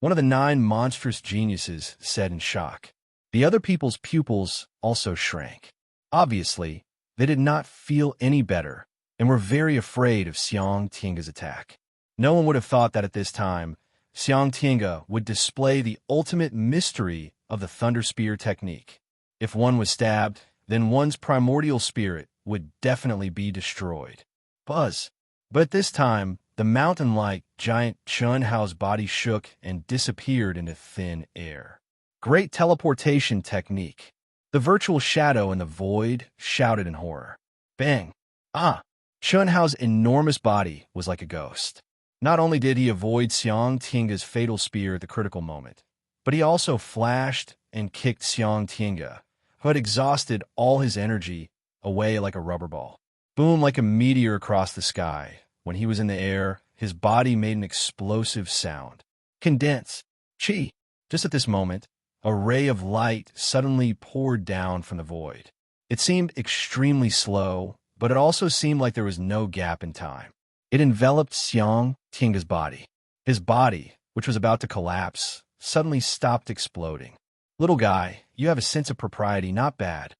One of the 9 monstrous geniuses said in shock. The other people's pupils also shrank. Obviously, they did not feel any better, and were very afraid of Xiang Tiange's attack. No one would have thought that at this time, Xiang Tiange would display the ultimate mystery of the Thunder Spear technique. If one was stabbed, then one's primordial spirit would definitely be destroyed. Buzz. But at this time, the mountain-like giant Chun Hao's body shook and disappeared into thin air. Great teleportation technique. The virtual shadow in the void shouted in horror. Bang! Ah! Chun Hao's enormous body was like a ghost. Not only did he avoid Xiang Tiange's fatal spear at the critical moment, but he also flashed and kicked Xiang Tiange, who had exhausted all his energy, away like a rubber ball. Boom, like a meteor across the sky. When he was in the air, his body made an explosive sound. Condense. Chi. Just at this moment, a ray of light suddenly poured down from the void. It seemed extremely slow, but it also seemed like there was no gap in time. It enveloped Xiang Tiange's body. His body, which was about to collapse, suddenly stopped exploding. Little guy, you have a sense of propriety, not bad.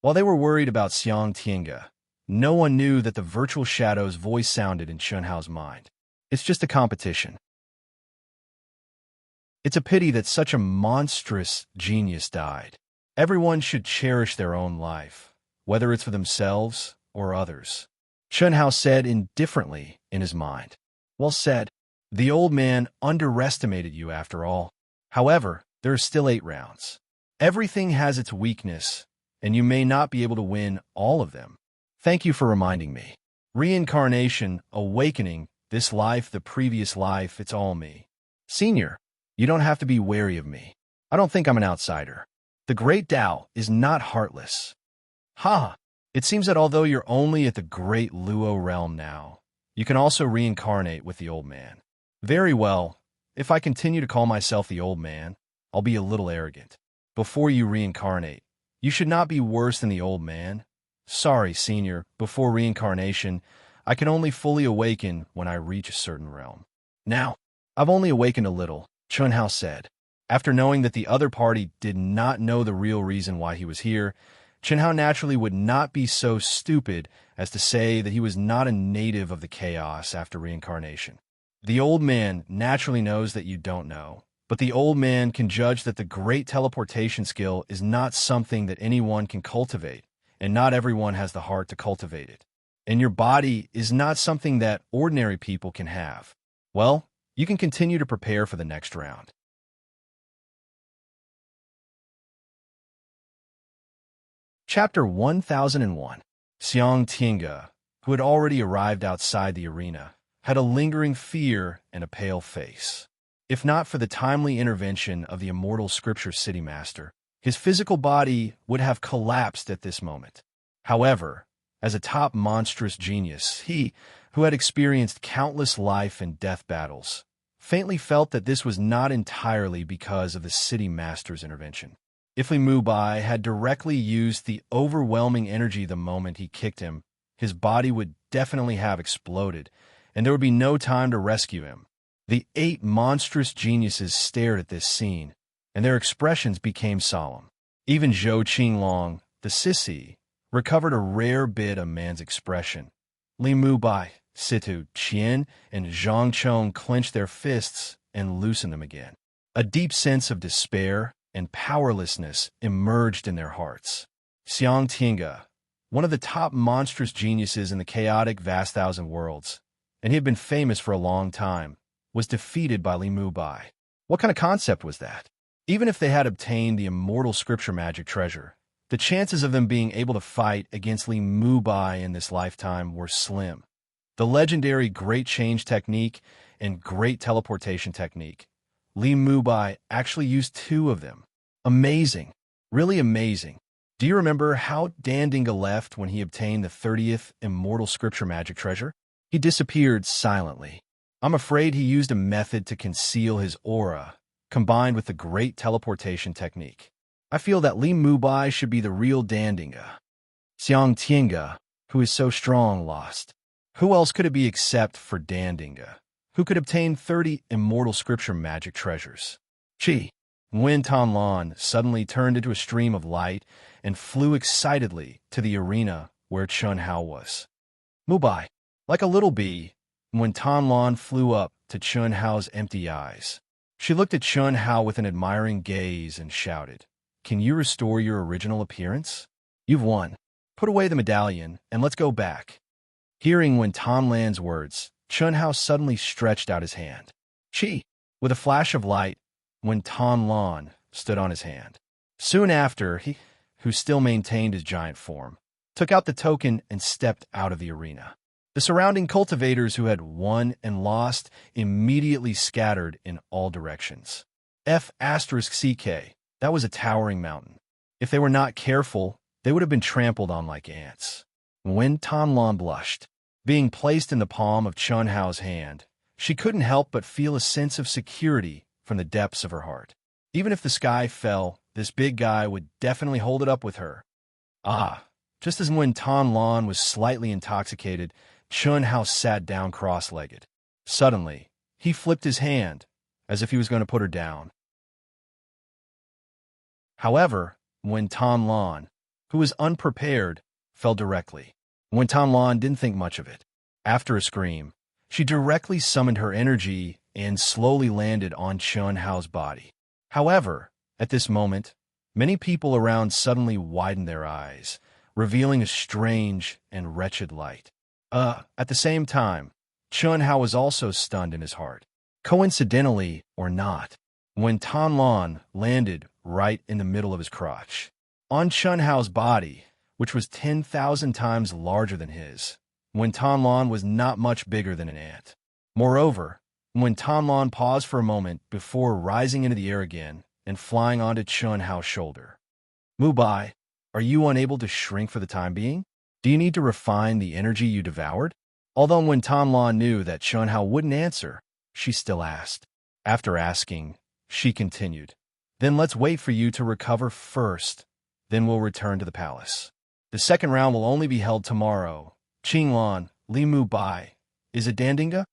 While they were worried about Xiang Tiange, no one knew that the virtual shadow's voice sounded in Chunhao's mind. It's just a competition. It's a pity that such a monstrous genius died. Everyone should cherish their own life, whether it's for themselves or others. Chunhao said indifferently in his mind. Well said. The old man underestimated you after all. However, there are still 8 rounds. Everything has its weakness, and you may not be able to win all of them. Thank you for reminding me. Reincarnation, awakening, this life, the previous life, it's all me. Senior, you don't have to be wary of me. I don't think I'm an outsider. The great Tao is not heartless. Ha! It seems that although you're only at the great Luo realm now, you can also reincarnate with the old man. Very well. If I continue to call myself the old man, I'll be a little arrogant. Before you reincarnate, you should not be worse than the old man. Sorry, senior, before reincarnation, I can only fully awaken when I reach a certain realm. Now, I've only awakened a little, Chunhao said. After knowing that the other party did not know the real reason why he was here, Chunhao naturally would not be so stupid as to say that he was not a native of the chaos after reincarnation. The old man naturally knows that you don't know, but the old man can judge that the great teleportation skill is not something that anyone can cultivate, and not everyone has the heart to cultivate it. And your body is not something that ordinary people can have. Well, you can continue to prepare for the next round. Chapter 1001. Xiang Tiange, who had already arrived outside the arena, had a lingering fear and a pale face. If not for the timely intervention of the immortal scripture city master, his physical body would have collapsed at this moment. However, as a top monstrous genius, he, who had experienced countless life and death battles, faintly felt that this was not entirely because of the city master's intervention. If Li Mubai had directly used the overwhelming energy the moment he kicked him, his body would definitely have exploded, and there would be no time to rescue him. The 8 monstrous geniuses stared at this scene, and their expressions became solemn. Even Zhou Qinglong, the sissy, recovered a rare bit of man's expression. Li Mubai, Situ, Qian, and Zhang Chong clenched their fists and loosened them again. A deep sense of despair and powerlessness emerged in their hearts. Xiang Tiange, one of the top monstrous geniuses in the chaotic vast thousand worlds, and he had been famous for a long time, was defeated by Li Mubai. What kind of concept was that? Even if they had obtained the immortal scripture magic treasure, the chances of them being able to fight against Li Mubai in this lifetime were slim. The legendary Great Change technique and Great Teleportation technique, Li Mubai actually used 2 of them. Amazing. Really amazing. Do you remember how Dandinga left when he obtained the 30th immortal scripture magic treasure? He disappeared silently. I'm afraid he used a method to conceal his aura, combined with the great teleportation technique. I feel that Li Mubai should be the real Dandinga. Xiang Tiange, who is so strong, lost. Who else could it be except for Dandinga, who could obtain 30 immortal scripture magic treasures? Chi. Wen Tanlan suddenly turned into a stream of light and flew excitedly to the arena where Chun Hao was. Mubai. Like a little bee, when Tanlan flew up to Chun Hao's empty eyes, she looked at Chun Hao with an admiring gaze and shouted, "Can you restore your original appearance? You've won. Put away the medallion and let's go back." Hearing Wen Tanlan's words, Chun Hao suddenly stretched out his hand. Chi. With a flash of light, Wen Tanlan stood on his hand. Soon after, he, who still maintained his giant form, took out the token and stepped out of the arena. The surrounding cultivators who had won and lost immediately scattered in all directions. F*CK, that was a towering mountain. If they were not careful, they would have been trampled on like ants. When Tanlan blushed, being placed in the palm of Chun Hao's hand, she couldn't help but feel a sense of security from the depths of her heart. Even if the sky fell, this big guy would definitely hold it up with her. Just as when Tanlan was slightly intoxicated, Chun Hao sat down cross-legged. Suddenly, he flipped his hand, as if he was going to put her down. However, when Tanlan, who was unprepared, fell directly. When Tanlan didn't think much of it. After a scream, she directly summoned her energy and slowly landed on Chun Hao's body. However, at this moment, many people around suddenly widened their eyes, revealing a strange and wretched light. At the same time, Chun Hao was also stunned in his heart. Coincidentally or not, when Tanlan landed right in the middle of his crotch. On Chun Hao's body, which was 10,000 times larger than his, when Tanlan was not much bigger than an ant. Moreover, when Tanlan paused for a moment before rising into the air again and flying onto Chun Hao's shoulder. Mubai, are you unable to shrink for the time being? Do you need to refine the energy you devoured? Although when Tanlan knew that Chun Hao wouldn't answer, she still asked. After asking, she continued, "Then let's wait for you to recover first, then we'll return to the palace. The second round will only be held tomorrow. Qinglan, Li Mubai, is it Dandinga?"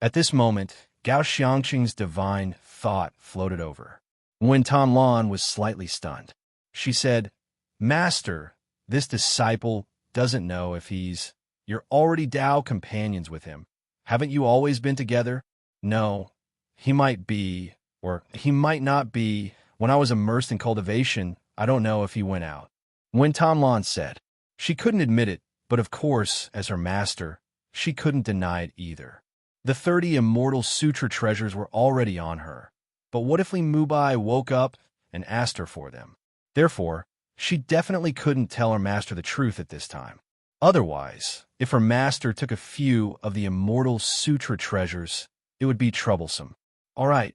At this moment, Gao Xiangqing's divine thought floated over. When Tanlan was slightly stunned, she said, "Master, this disciple doesn't know if you're already Dao companions with him. Haven't you always been together?" "No, he might be, or he might not be. When I was immersed in cultivation, I don't know if he went out." When Tanlan said, she couldn't admit it, but of course, as her master, she couldn't deny it either. The 30 immortal sutra treasures were already on her. But what if Li Mubai woke up and asked her for them? Therefore, she definitely couldn't tell her master the truth at this time. Otherwise, if her master took a few of the immortal sutra treasures, it would be troublesome. All right,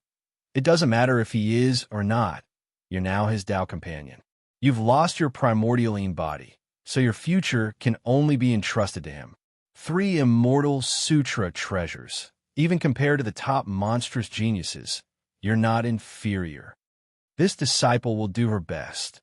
it doesn't matter if he is or not. You're now his Tao companion. You've lost your primordialine body, so your future can only be entrusted to him. 3 immortal sutra treasures. Even compared to the top monstrous geniuses, you're not inferior. This disciple will do her best.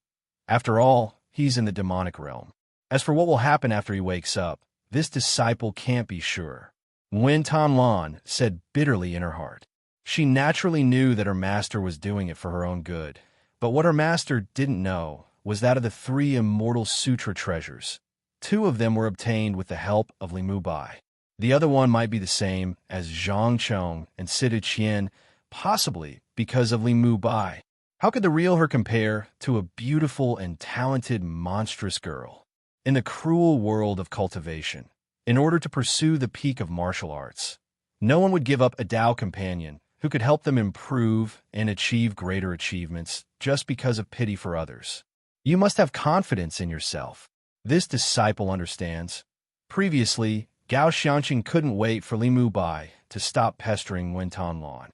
After all, he's in the demonic realm. As for what will happen after he wakes up, this disciple can't be sure. Wen Tanlan said bitterly in her heart. She naturally knew that her master was doing it for her own good, but what her master didn't know was that of the 3 immortal sutra treasures, 2 of them were obtained with the help of Li Mubai. The other one might be the same as Zhang Chong and Sida Qian, possibly because of Li Mubai. How could the real her compare to a beautiful and talented monstrous girl? In the cruel world of cultivation, in order to pursue the peak of martial arts, no one would give up a Tao companion who could help them improve and achieve greater achievements just because of pity for others. You must have confidence in yourself. This disciple understands. Previously, Gao Xiangqing couldn't wait for Li Mubai to stop pestering Wen Tanlan.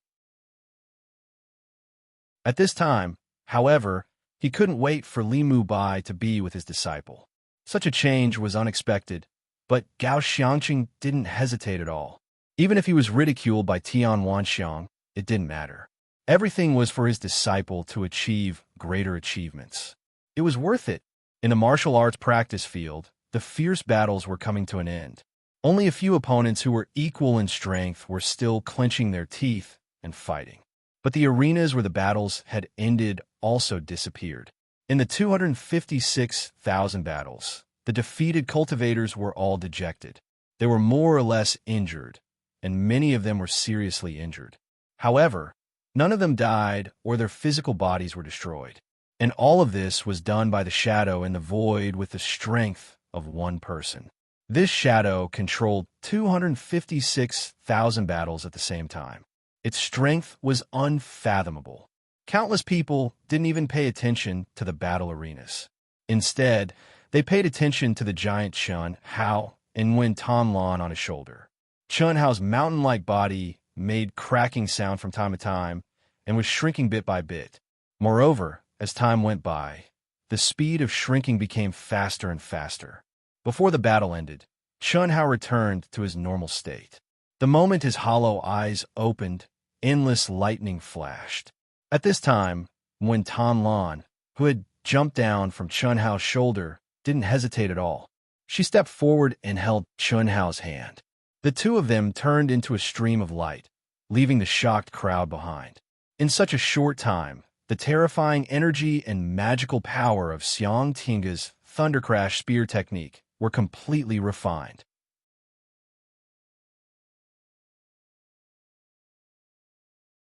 At this time, however, he couldn't wait for Li Mubai to be with his disciple. Such a change was unexpected, but Gao Xiangqing didn't hesitate at all. Even if he was ridiculed by Tian Wanxiang, it didn't matter. Everything was for his disciple to achieve greater achievements. It was worth it. In the martial arts practice field, the fierce battles were coming to an end. Only a few opponents who were equal in strength were still clenching their teeth and fighting. But the arenas where the battles had ended also disappeared. In the 256,000 battles, the defeated cultivators were all dejected. They were more or less injured, and many of them were seriously injured. However, none of them died or their physical bodies were destroyed. And all of this was done by the shadow in the void with the strength of one person. This shadow controlled 256,000 battles at the same time. Its strength was unfathomable. Countless people didn't even pay attention to the battle arenas. Instead, they paid attention to the giant Chun Hao and Wen Tanlan on his shoulder. Chun Hao's mountain-like body made cracking sound from time to time and was shrinking bit by bit. Moreover, as time went by, the speed of shrinking became faster and faster. Before the battle ended, Chun Hao returned to his normal state. The moment his hollow eyes opened, endless lightning flashed. At this time, Wen Tanlan, who had jumped down from Chun Hao's shoulder, didn't hesitate at all. She stepped forward and held Chun Hao's hand. The two of them turned into a stream of light, leaving the shocked crowd behind. In such a short time, the terrifying energy and magical power of Xiang Tinga's Thundercrash spear technique were completely refined.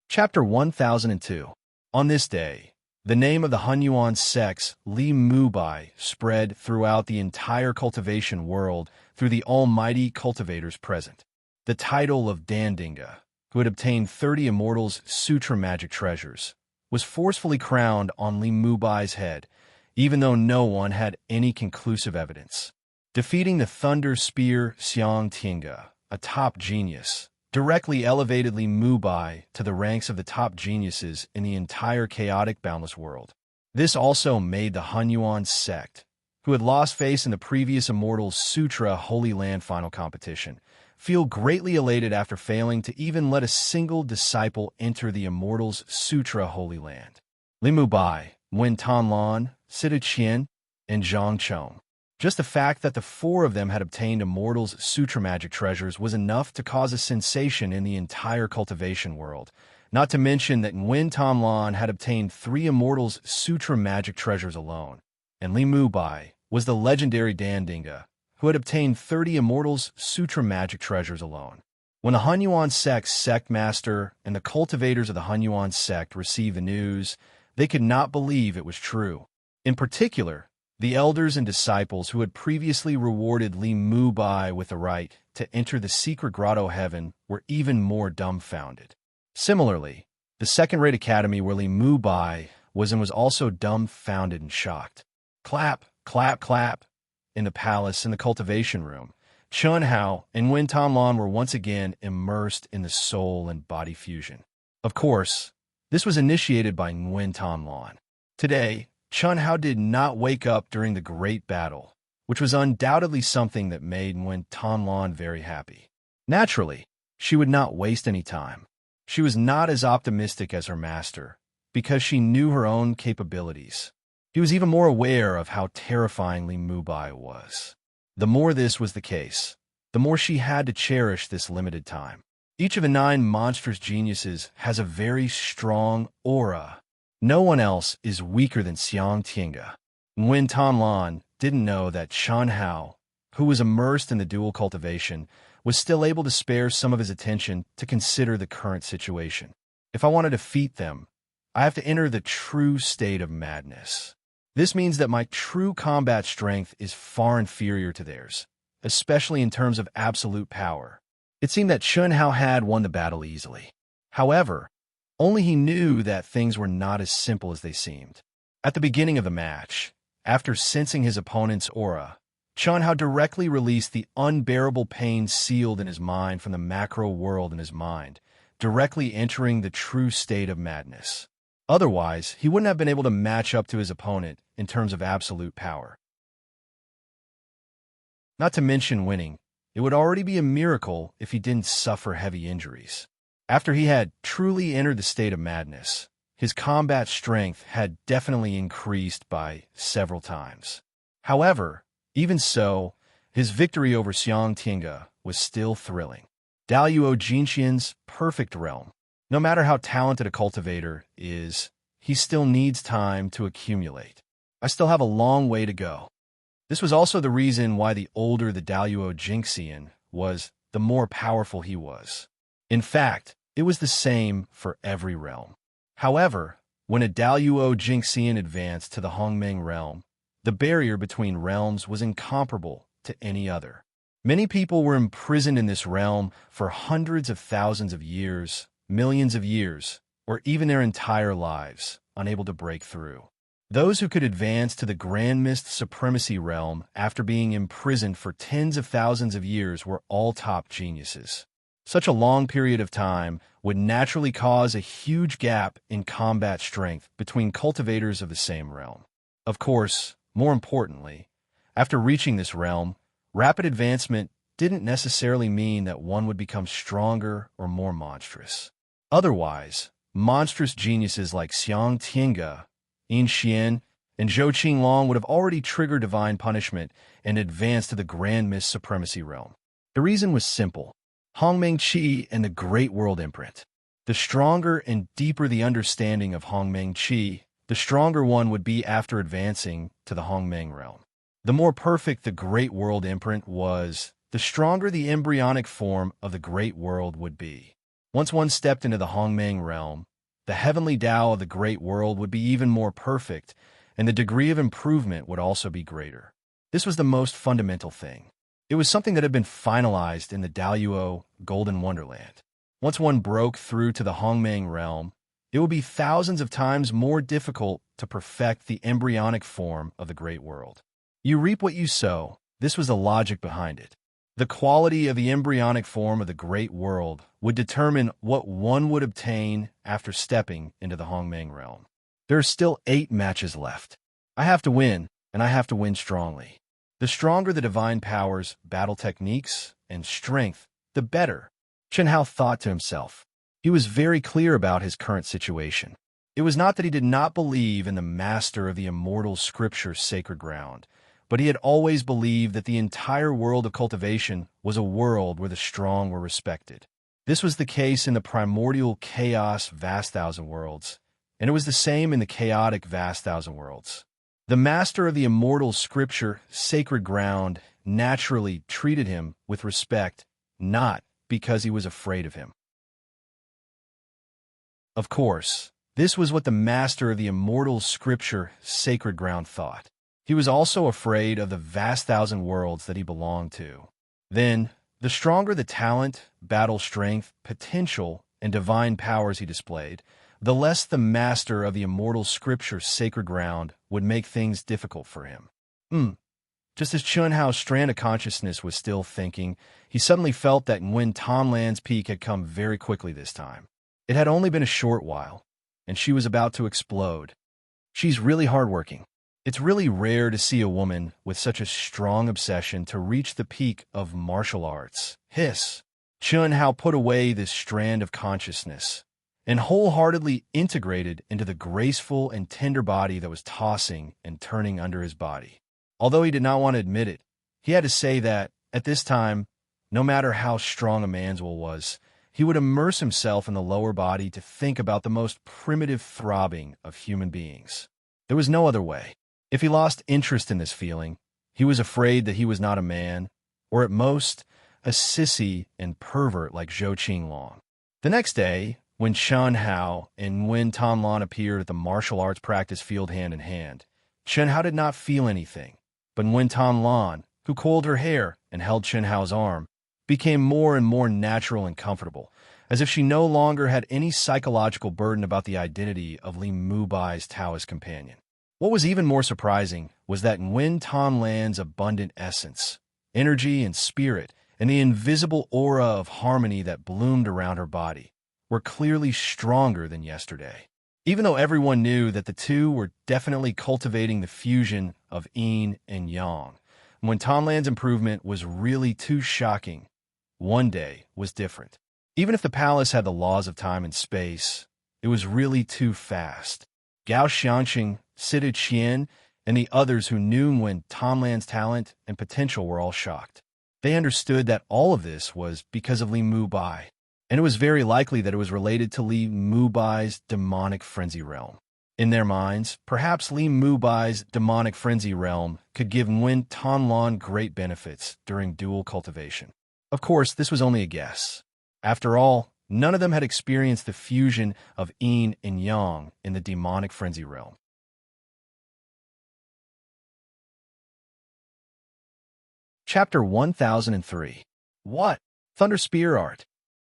Chapter 1002. On this day, the name of the Hunyuan sect's Li Mubai spread throughout the entire cultivation world through the almighty cultivators present. The title of Dandinga, who had obtained 30 Immortals' Sutra magic treasures, was forcefully crowned on Li Mubai's head, even though no one had any conclusive evidence. Defeating the Thunder Spear Xiang Tinga, a top genius, directly elevated Li Mubai to the ranks of the top geniuses in the entire chaotic, boundless world. This also made the Hunyuan sect, who had lost face in the previous Immortals Sutra Holy Land final competition, feel greatly elated after failing to even let a single disciple enter the Immortals Sutra Holy Land. Li Mubai, Wen Tanlan, Sidu Qian, and Zhang Chong. Just the fact that the four of them had obtained Immortals Sutra magic treasures was enough to cause a sensation in the entire cultivation world, not to mention that Wen Tanlan had obtained 3 Immortals Sutra magic treasures alone, and Li Mubai was the legendary Dandinga, who had obtained 30 Immortals Sutra magic treasures alone. When the Hunyuan sect's sect master and the cultivators of the Hunyuan sect received the news, they could not believe it was true. In particular, the elders and disciples who had previously rewarded Li Mubai with the right to enter the secret grotto heaven were even more dumbfounded. Similarly, the second-rate academy where Li Mubai was also dumbfounded and shocked. Clap, clap, clap. In the palace in the cultivation room, Chun Hao and Wen Tanlan were once again immersed in the soul and body fusion. Of course, this was initiated by Wen Tanlan. Today, Chun Hao did not wake up during the great battle, which was undoubtedly something that made Wen Tanlan very happy. Naturally, she would not waste any time. She was not as optimistic as her master, because she knew her own capabilities. He was even more aware of how terrifying Li Mubai was. The more this was the case, the more she had to cherish this limited time. Each of the 9 monstrous geniuses has a very strong aura. No one else is weaker than Xiang Tinga. Wen Tanlan didn't know that Chun Hao, who was immersed in the dual cultivation, was still able to spare some of his attention to consider the current situation. If I want to defeat them, I have to enter the true state of madness. This means that my true combat strength is far inferior to theirs, especially in terms of absolute power. It seemed that Chun Hao had won the battle easily. However, only he knew that things were not as simple as they seemed. At the beginning of the match, after sensing his opponent's aura, Chun Hao directly released the unbearable pain sealed in his mind from the macro world in his mind, directly entering the true state of madness. Otherwise, he wouldn't have been able to match up to his opponent in terms of absolute power. Not to mention winning, it would already be a miracle if he didn't suffer heavy injuries. After he had truly entered the state of madness, his combat strength had definitely increased by several times. However, even so, his victory over Xiang Tinga was still thrilling. Daluo Jinxian's perfect realm. No matter how talented a cultivator is, he still needs time to accumulate. I still have a long way to go. This was also the reason why the older the Daluo Jinxian was, the more powerful he was. In fact, it was the same for every realm. However, when a Daluo Jinxian advanced to the Hongmeng realm, the barrier between realms was incomparable to any other. Many people were imprisoned in this realm for hundreds of thousands of years, millions of years, or even their entire lives, unable to break through. Those who could advance to the Grand Mist Supremacy realm after being imprisoned for tens of thousands of years were all top geniuses. Such a long period of time would naturally cause a huge gap in combat strength between cultivators of the same realm. Of course, more importantly, after reaching this realm, rapid advancement didn't necessarily mean that one would become stronger or more monstrous. Otherwise, monstrous geniuses like Xiang Tinga, Yin Xian, and Zhou Qinglong would have already triggered divine punishment and advanced to the Grand Mist Supremacy realm. The reason was simple. Hongmeng Qi and the Great World Imprint. The stronger and deeper the understanding of Hongmeng Qi, the stronger one would be after advancing to the Hongmeng realm. The more perfect the Great World Imprint was, the stronger the embryonic form of the Great World would be. Once one stepped into the Hongmeng realm, the heavenly Tao of the Great World would be even more perfect, and the degree of improvement would also be greater. This was the most fundamental thing. It was something that had been finalized in the Daluo Golden Wonderland. Once one broke through to the Hongmeng realm, it would be thousands of times more difficult to perfect the embryonic form of the Great World. You reap what you sow. This was the logic behind it. The quality of the embryonic form of the Great World would determine what one would obtain after stepping into the Hongmeng realm. There are still 8 matches left. I have to win, and I have to win strongly. The stronger the divine powers, battle techniques, and strength, the better, Chen Hao thought to himself. He was very clear about his current situation. It was not that he did not believe in the master of the immortal scripture sacred ground, but he had always believed that the entire world of cultivation was a world where the strong were respected. This was the case in the primordial chaos vast thousand worlds, and it was the same in the chaotic vast thousand worlds. The master of the immortal scripture sacred ground naturally treated him with respect, not because he was afraid of him. Of course, this was what the master of the immortal scripture sacred ground thought. He was also afraid of the vast thousand worlds that he belonged to. Then, the stronger the talent, battle strength, potential, and divine powers he displayed, the less the master of the immortal scripture sacred ground would make things difficult for him. Just as Chun Hao's strand of consciousness was still thinking, he suddenly felt that Nguyen Tonlan's peak had come very quickly this time. It had only been a short while, and she was about to explode. She's really hardworking. It's really rare to see a woman with such a strong obsession to reach the peak of martial arts. Hiss. Chun Hao put away this strand of consciousness and wholeheartedly integrated into the graceful and tender body that was tossing and turning under his body. Although he did not want to admit it, he had to say that, at this time, no matter how strong a man's will was, he would immerse himself in the lower body to think about the most primitive throbbing of human beings. There was no other way. If he lost interest in this feeling, he was afraid that he was not a man, or at most, a sissy and pervert like Zhou Qinglong. The next day, when Chun Hao and Nguyen Tonlan appeared at the martial arts practice field hand in hand, Chun Hao did not feel anything, but Nguyen Tonlan, who coiled her hair and held Chun Hao's arm, became more and more natural and comfortable, as if she no longer had any psychological burden about the identity of Li Mubai's Taoist companion. What was even more surprising was that Nguyen Tonlan's abundant essence, energy and spirit, and the invisible aura of harmony that bloomed around her body were clearly stronger than yesterday. Even though everyone knew that the two were definitely cultivating the fusion of yin and yang, When Tonlan's improvement was really too shocking, one day was different. Even if the palace had the laws of time and space, it was really too fast. Gao Xianxing, Sida Qian, and the others who knew when Tonlan's talent and potential were all shocked. They understood that all of this was because of Li Mubai, and it was very likely that it was related to Li Mubai's demonic frenzy realm. In their minds, perhaps Li Mubai's demonic frenzy realm could give Nguyen Tonlan great benefits during dual cultivation. Of course, this was only a guess. After all, none of them had experienced the fusion of yin and yang in the demonic frenzy realm. Chapter 1003. What? Thunder Spear Art.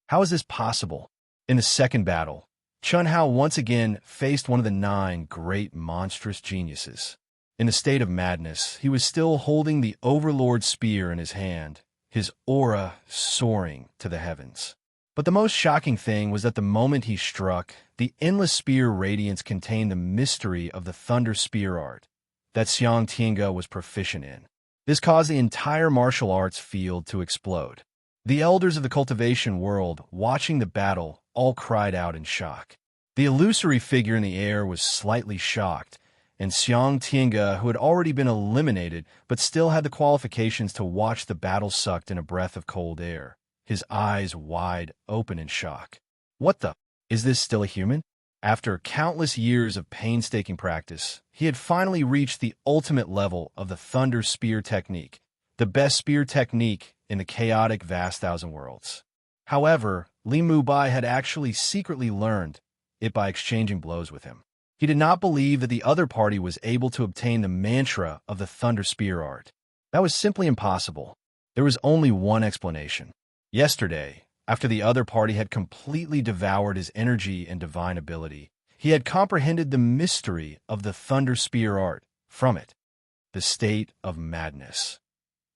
How is this possible? In the second battle, Chun Hao once again faced one of the 9 great monstrous geniuses. In a state of madness, he was still holding the Overlord Spear in his hand, his aura soaring to the heavens. But the most shocking thing was that the moment he struck, the endless spear radiance contained the mystery of the Thunder Spear Art that Xiang Tiange was proficient in. This caused the entire martial arts field to explode. The elders of the cultivation world, watching the battle, all cried out in shock. The illusory figure in the air was slightly shocked, and Xiang Tiange, who had already been eliminated but still had the qualifications to watch the battle, sucked in a breath of cold air, his eyes wide open in shock. What the? Is this still a human? After countless years of painstaking practice, he had finally reached the ultimate level of the Thunder Spear technique, the best spear technique in the chaotic vast thousand worlds. However, Li Mubai had actually secretly learned it by exchanging blows with him. He did not believe that the other party was able to obtain the mantra of the Thunder Spear Art. That was simply impossible. There was only one explanation. Yesterday, after the other party had completely devoured his energy and divine ability, he had comprehended the mystery of the Thunder Spear Art from it, the state of madness.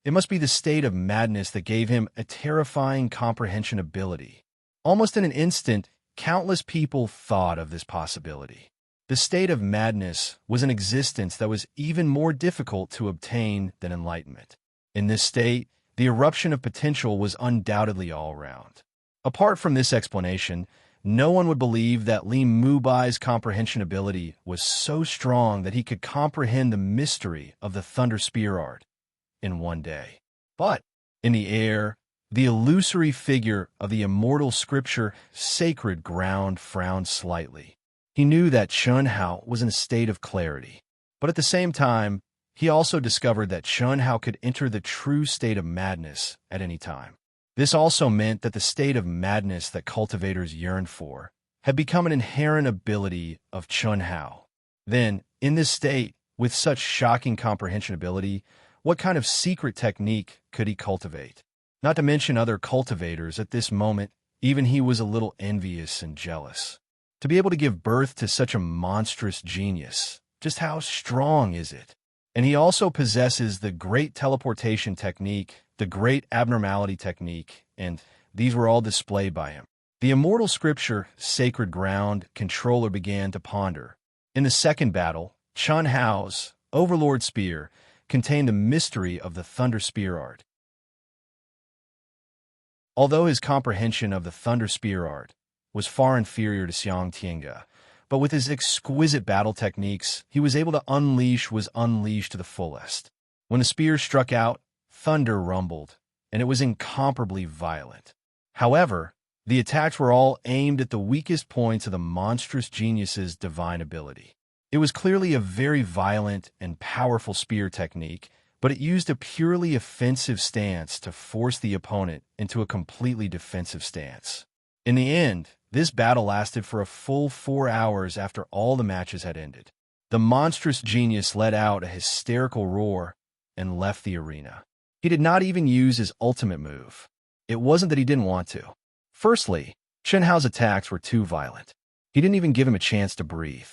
It must be the state of madness that gave him a terrifying comprehension ability. Almost in an instant, countless people thought of this possibility. The state of madness was an existence that was even more difficult to obtain than enlightenment. In this state, the eruption of potential was undoubtedly all around. Apart from this explanation, no one would believe that Li Mubai's comprehension ability was so strong that he could comprehend the mystery of the Thunder Spear Art in one day. But in the air, the illusory figure of the immortal scripture Sacred Ground frowned slightly. He knew that Chun Hao was in a state of clarity, but at the same time, he also discovered that Chun Hao could enter the true state of madness at any time. This also meant that the state of madness that cultivators yearned for had become an inherent ability of Chun Hao. Then, in this state, with such shocking comprehension ability, what kind of secret technique could he cultivate? Not to mention other cultivators at this moment, even he was a little envious and jealous. To be able to give birth to such a monstrous genius, just how strong is it? And he also possesses the great teleportation technique, the great abnormality technique, and these were all displayed by him. The immortal scripture, Sacred Ground, controller began to ponder. In the second battle, Chun Hao's Overlord Spear contained the mystery of the Thunder Spear Art. Although his comprehension of the Thunder Spear Art was far inferior to Xiang Tiange, but with his exquisite battle techniques, he was able to unleash to the fullest. When the spear struck out, thunder rumbled, and it was incomparably violent. However, the attacks were all aimed at the weakest points of the monstrous genius's divine ability. It was clearly a very violent and powerful spear technique, but it used a purely offensive stance to force the opponent into a completely defensive stance. In the end, this battle lasted for a full 4 hours after all the matches had ended. The monstrous genius let out a hysterical roar and left the arena. He did not even use his ultimate move. It wasn't that he didn't want to. Firstly, Chun Hao's attacks were too violent. He didn't even give him a chance to breathe.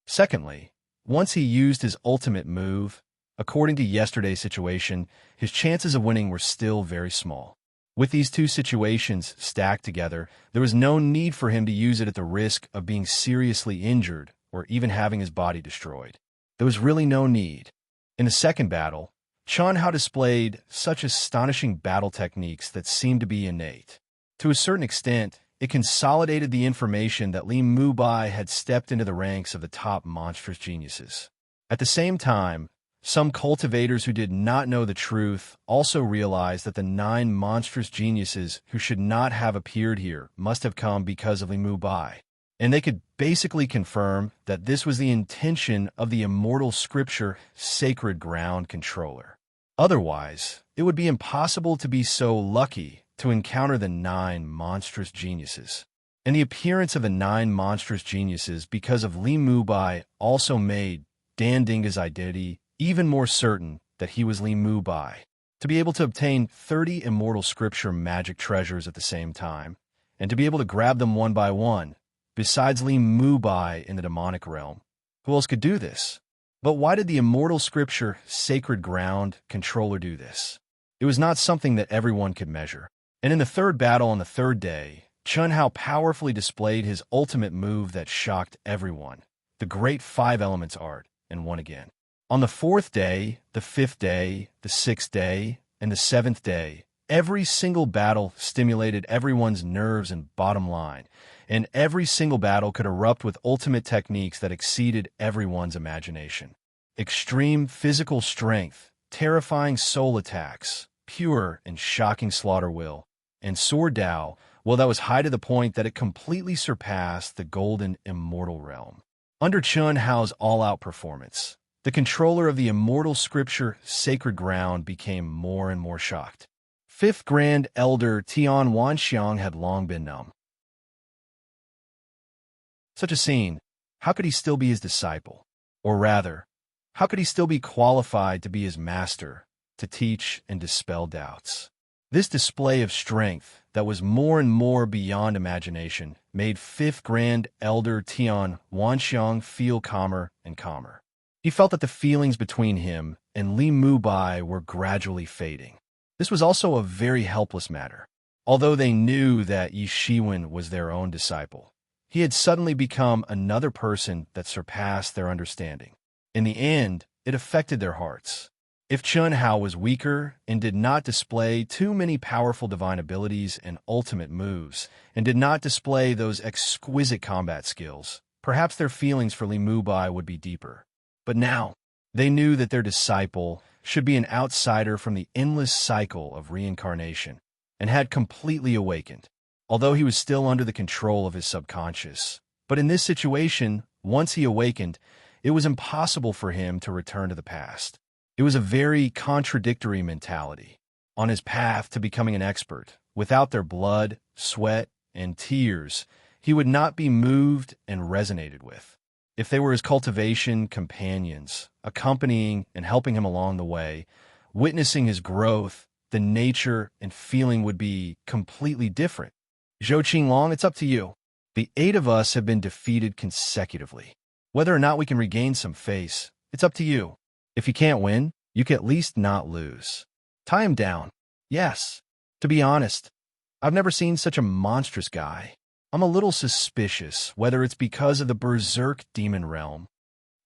Secondly, once he used his ultimate move, according to yesterday's situation, his chances of winning were still very small. With these two situations stacked together, there was no need for him to use it at the risk of being seriously injured or even having his body destroyed. There was really no need. In the second battle, Chun Hao displayed such astonishing battle techniques that seemed to be innate. To a certain extent, it consolidated the information that Li Mubai had stepped into the ranks of the top monstrous geniuses. At the same time, some cultivators who did not know the truth also realized that the 9 monstrous geniuses who should not have appeared here must have come because of Li Mubai. And they could basically confirm that this was the intention of the immortal scripture Sacred Ground controller. Otherwise, it would be impossible to be so lucky to encounter the 9 monstrous geniuses. And the appearance of the 9 monstrous geniuses because of Li Mubai also made Dan Dinga's identity even more certain that he was Li Mubai. To be able to obtain 30 immortal scripture magic treasures at the same time, and to be able to grab them one by one, besides Li Mubai in the demonic realm, who else could do this? But why did the immortal scripture Sacred Ground controller do this? It was not something that everyone could measure. And in the third battle on the third day, Chun Hao powerfully displayed his ultimate move that shocked everyone, the Great 5 Elements art, and won again. On the 4th day, the 5th day, the 6th day, and the 7th day, every single battle stimulated everyone's nerves and bottom line, and every single battle could erupt with ultimate techniques that exceeded everyone's imagination. Extreme physical strength, terrifying soul attacks, pure and shocking slaughter will, and sword Dao, well, that was high to the point that it completely surpassed the golden immortal realm. Under Chun Hao's all-out performance, the controller of the immortal scripture Sacred Ground became more and more shocked. 5th Grand Elder Tian Wanxiang had long been numb. Such a scene, how could he still be his disciple? Or rather, how could he still be qualified to be his master, to teach and dispel doubts? This display of strength that was more and more beyond imagination made 5th Grand Elder Tian Wanxiang feel calmer and calmer. He felt that the feelings between him and Li Mubai were gradually fading. This was also a very helpless matter. Although they knew that Yi Shiwen was their own disciple, he had suddenly become another person that surpassed their understanding. In the end, it affected their hearts. If Chun Hao was weaker and did not display too many powerful divine abilities and ultimate moves, and did not display those exquisite combat skills, perhaps their feelings for Li Mubai would be deeper. But now, they knew that their disciple should be an outsider from the endless cycle of reincarnation, and had completely awakened, although he was still under the control of his subconscious. But in this situation, once he awakened, it was impossible for him to return to the past. It was a very contradictory mentality. On his path to becoming an expert, without their blood, sweat, and tears, he would not be moved and resonated with. If they were his cultivation companions, accompanying and helping him along the way, witnessing his growth, the nature and feeling would be completely different. Zhou Qinglong, it's up to you. The 8 of us have been defeated consecutively. Whether or not we can regain some face, it's up to you. If you can't win, you can at least not lose. Tie him down. Yes. To be honest, I've never seen such a monstrous guy. I'm a little suspicious whether it's because of the Berserk demon realm.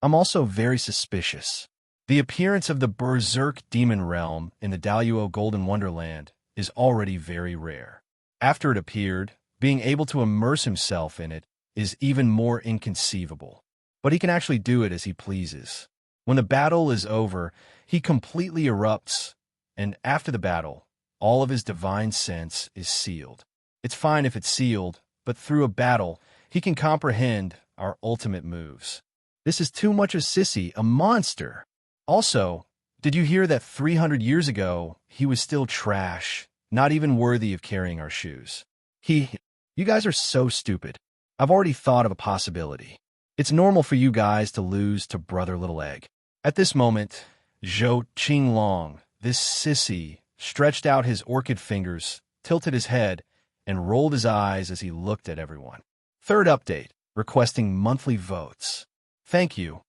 I'm also very suspicious. The appearance of the Berserk demon realm in the Daluo Golden Wonderland is already very rare. After it appeared, being able to immerse himself in it is even more inconceivable. But he can actually do it as he pleases. When the battle is over, he completely erupts, and after the battle, all of his divine sense is sealed. It's fine if it's sealed, but through a battle, he can comprehend our ultimate moves. This is too much of Sissy, a monster. Also, did you hear that 300 years ago, he was still trash, not even worthy of carrying our shoes? You guys are so stupid. I've already thought of a possibility. It's normal for you guys to lose to Brother Little Egg. At this moment, Zhou Qinglong, this sissy, stretched out his orchid fingers, tilted his head, and rolled his eyes as he looked at everyone. Third update, requesting monthly votes. Thank you.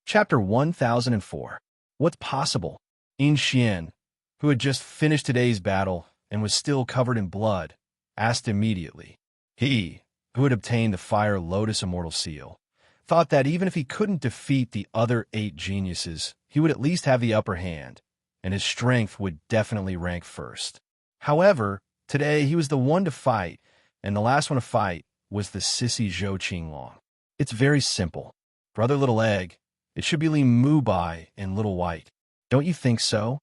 Chapter 1004. What's possible? In Xian, who had just finished today's battle and was still covered in blood, asked immediately. He, who had obtained the Fire Lotus Immortal Seal, thought that even if he couldn't defeat the other 8 geniuses, he would at least have the upper hand, and his strength would definitely rank first. However, today he was the one to fight, and the last one to fight was the sissy Zhou Qinglong. It's very simple. Brother Little Egg, it should be Li Mubai and Little White. Don't you think so?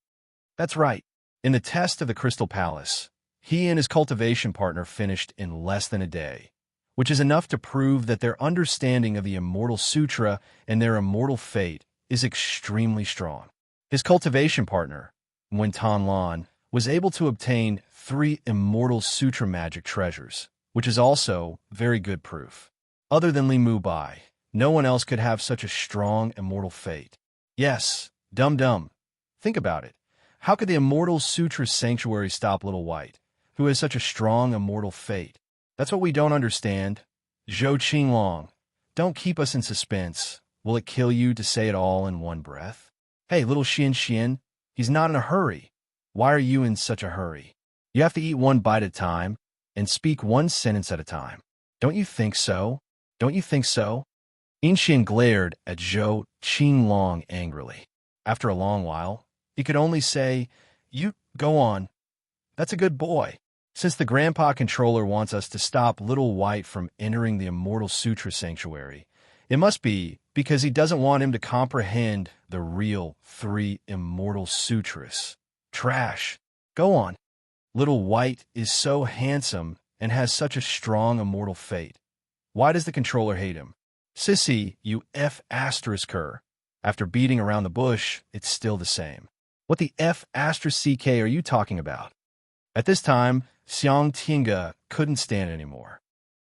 That's right. In the test of the Crystal Palace, he and his cultivation partner finished in less than a day, which is enough to prove that their understanding of the Immortal Sutra and their immortal fate is extremely strong. His cultivation partner, Wen Tanlan, was able to obtain 3 Immortal Sutra magic treasures, which is also very good proof. Other than Li Mubai, no one else could have such a strong immortal fate. Yes, Dum-Dum, think about it. How could the Immortal Sutra Sanctuary stop Little White, who has such a strong immortal fate? That's what we don't understand. Zhou Qinglong, don't keep us in suspense. Will it kill you to say it all in one breath? Hey, little Xian, he's not in a hurry. Why are you in such a hurry? You have to eat one bite at a time and speak one sentence at a time. Don't you think so? Don't you think so? Xian glared at Zhou Qinglong angrily. After a long while, he could only say, "You, go on. That's a good boy." Since the Grandpa Controller wants us to stop Little White from entering the Immortal Sutra Sanctuary, it must be because he doesn't want him to comprehend the real 3 Immortal Sutras. Trash. Go on. Little White is so handsome and has such a strong immortal fate. Why does the Controller hate him? Sissy, you F***er. After beating around the bush, it's still the same. What the F***ck are you talking about? At this time, Xiang Tinga couldn't stand it anymore.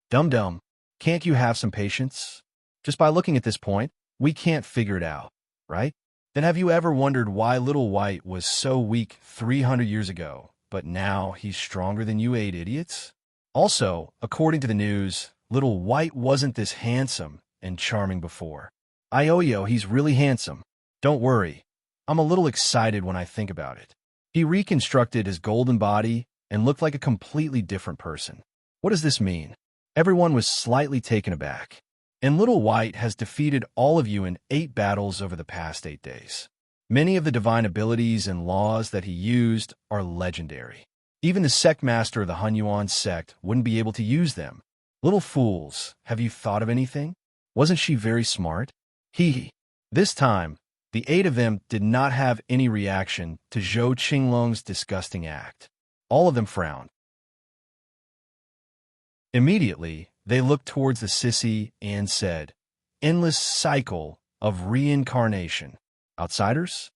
Dum-Dum, can't you have some patience? Just by looking at this point, we can't figure it out, right? Then have you ever wondered why Little White was so weak 300 years ago, but now he's stronger than you 8 idiots? Also, according to the news, Little White wasn't this handsome and charming before. Ioyo, he's really handsome. Don't worry. I'm a little excited when I think about it. He reconstructed his golden body and looked like a completely different person. What does this mean? Everyone was slightly taken aback. And Little White has defeated all of you in 8 battles over the past 8 days. Many of the divine abilities and laws that he used are legendary. Even the sect master of the Hunyuan sect wouldn't be able to use them. Little fools, have you thought of anything? Wasn't she very smart? Hee. This time, the 8 of them did not have any reaction to Zhou Qinglong's disgusting act. All of them frowned. Immediately, they looked towards the sissy and said, "Endless cycle of reincarnation. Outsiders?"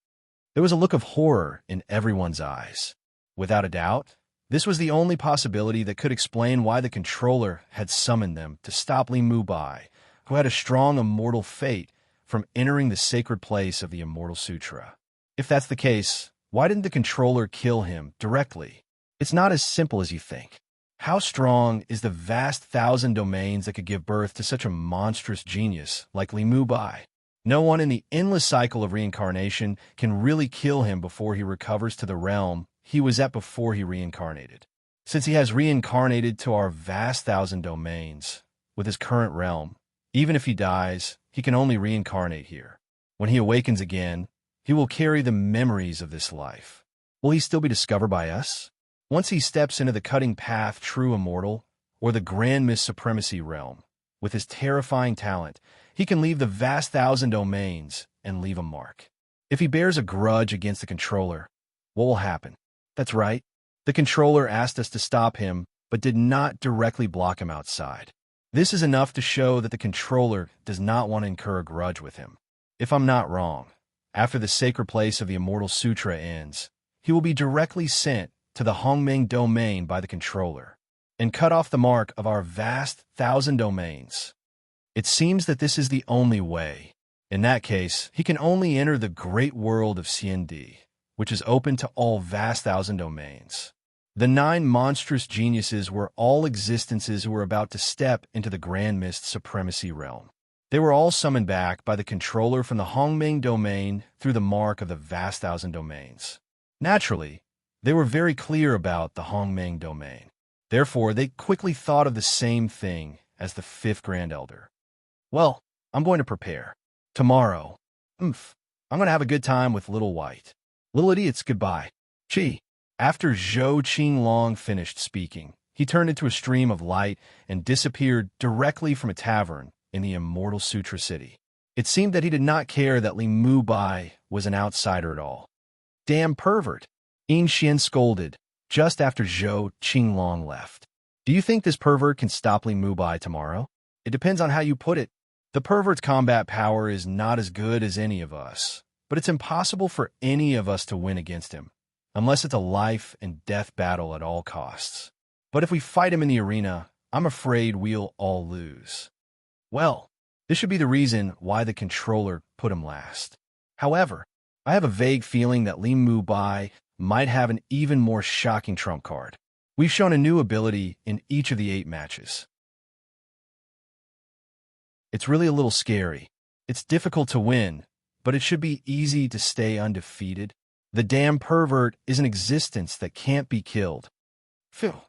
There was a look of horror in everyone's eyes. Without a doubt, this was the only possibility that could explain why the Controller had summoned them to stop Li Mubai, who had a strong immortal fate, from entering the sacred place of the Immortal Sutra. If that's the case, why didn't the Controller kill him directly? It's not as simple as you think. How strong is the vast 1,000 domains that could give birth to such a monstrous genius like Li Mubai? No one in the endless cycle of reincarnation can really kill him before he recovers to the realm he was at before he reincarnated. Since he has reincarnated to our vast 1,000 domains with his current realm, even if he dies, he can only reincarnate here. When he awakens again, he will carry the memories of this life. Will he still be discovered by us? Once he steps into the cutting path true immortal, or the grand Miss Supremacy realm, with his terrifying talent, he can leave the vast 1,000 domains and leave a mark. If he bears a grudge against the Controller, what will happen? That's right. The Controller asked us to stop him, but did not directly block him outside. This is enough to show that the Controller does not want to incur a grudge with him. If I'm not wrong, after the sacred place of the Immortal Sutra ends, he will be directly sent to the Hongmeng domain by the Controller, and cut off the mark of our vast 1,000 domains. It seems that this is the only way. In that case, he can only enter the great world of CND, which is open to all vast 1,000 domains. The 9 monstrous geniuses were all existences who were about to step into the Grand Mist Supremacy realm. They were all summoned back by the Controller from the Hongmeng domain through the mark of the vast 1,000 domains. Naturally, they were very clear about the Hongmeng domain. Therefore, they quickly thought of the same thing as the 5th Grand Elder. Well, I'm going to prepare. Tomorrow, I'm going to have a good time with Little White. Little idiots, goodbye. Chi. After Zhou Qinglong finished speaking, he turned into a stream of light and disappeared directly from a tavern in the Immortal Sutra City. It seemed that he did not care that Li Mubai was an outsider at all. Damn pervert! Yin Xian scolded, just after Zhou Qinglong left. Do you think this pervert can stop Li Mubai tomorrow? It depends on how you put it. The pervert's combat power is not as good as any of us, but it's impossible for any of us to win against him, unless it's a life and death battle at all costs. But if we fight him in the arena, I'm afraid we'll all lose. Well, this should be the reason why the controller put him last. However, I have a vague feeling that Li Mubai might have an even more shocking trump card. We've shown a new ability in each of the 8 matches. It's really a little scary. It's difficult to win, but it should be easy to stay undefeated. The damn pervert is an existence that can't be killed. Phew.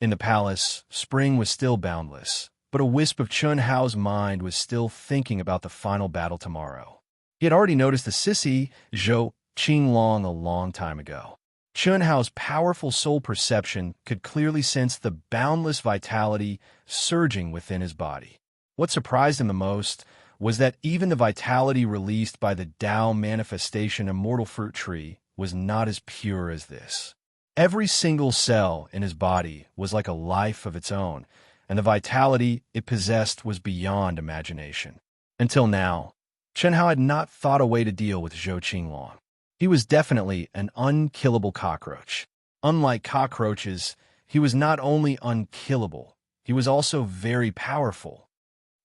In the palace, spring was still boundless, but a wisp of Chun Hao's mind was still thinking about the final battle tomorrow. He had already noticed the sissy Zhou Qinglong a long time ago. Chun Hao's powerful soul perception could clearly sense the boundless vitality surging within his body. What surprised him the most was that even the vitality released by the Dao manifestation immortal fruit tree was not as pure as this. Every single cell in his body was like a life of its own, and the vitality it possessed was beyond imagination. Until now, Chun Hao had not thought a way to deal with Zhou Qinglong. He was definitely an unkillable cockroach. Unlike cockroaches, he was not only unkillable, he was also very powerful.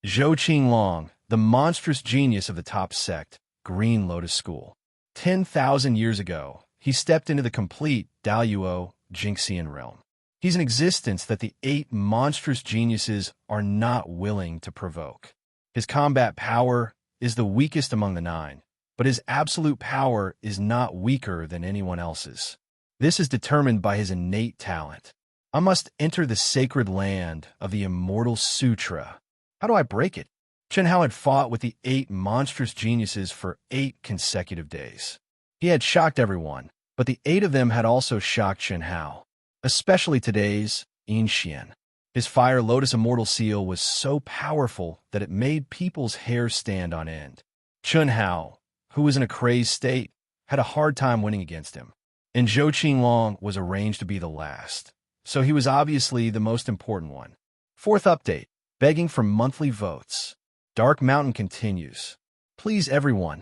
Zhou Qinglong, the monstrous genius of the top sect, Green Lotus School. 10,000 years ago, he stepped into the complete Daoyuo Jingxian realm. He's an existence that the 8 monstrous geniuses are not willing to provoke. His combat power is the weakest among the 9, but his absolute power is not weaker than anyone else's. This is determined by his innate talent. I must enter the sacred land of the Immortal Sutra. How do I break it? Chun Hao had fought with the 8 monstrous geniuses for 8 consecutive days. He had shocked everyone, but the 8 of them had also shocked Chun Hao, especially today's Yin Xian. His Fire Lotus Immortal Seal was so powerful that it made people's hair stand on end. Chun Hao, who was in a crazed state, had a hard time winning against him. And Zhou Qinglong was arranged to be the last, so he was obviously the most important one. 4th update, begging for monthly votes. Dark Mountain continues. Please, everyone.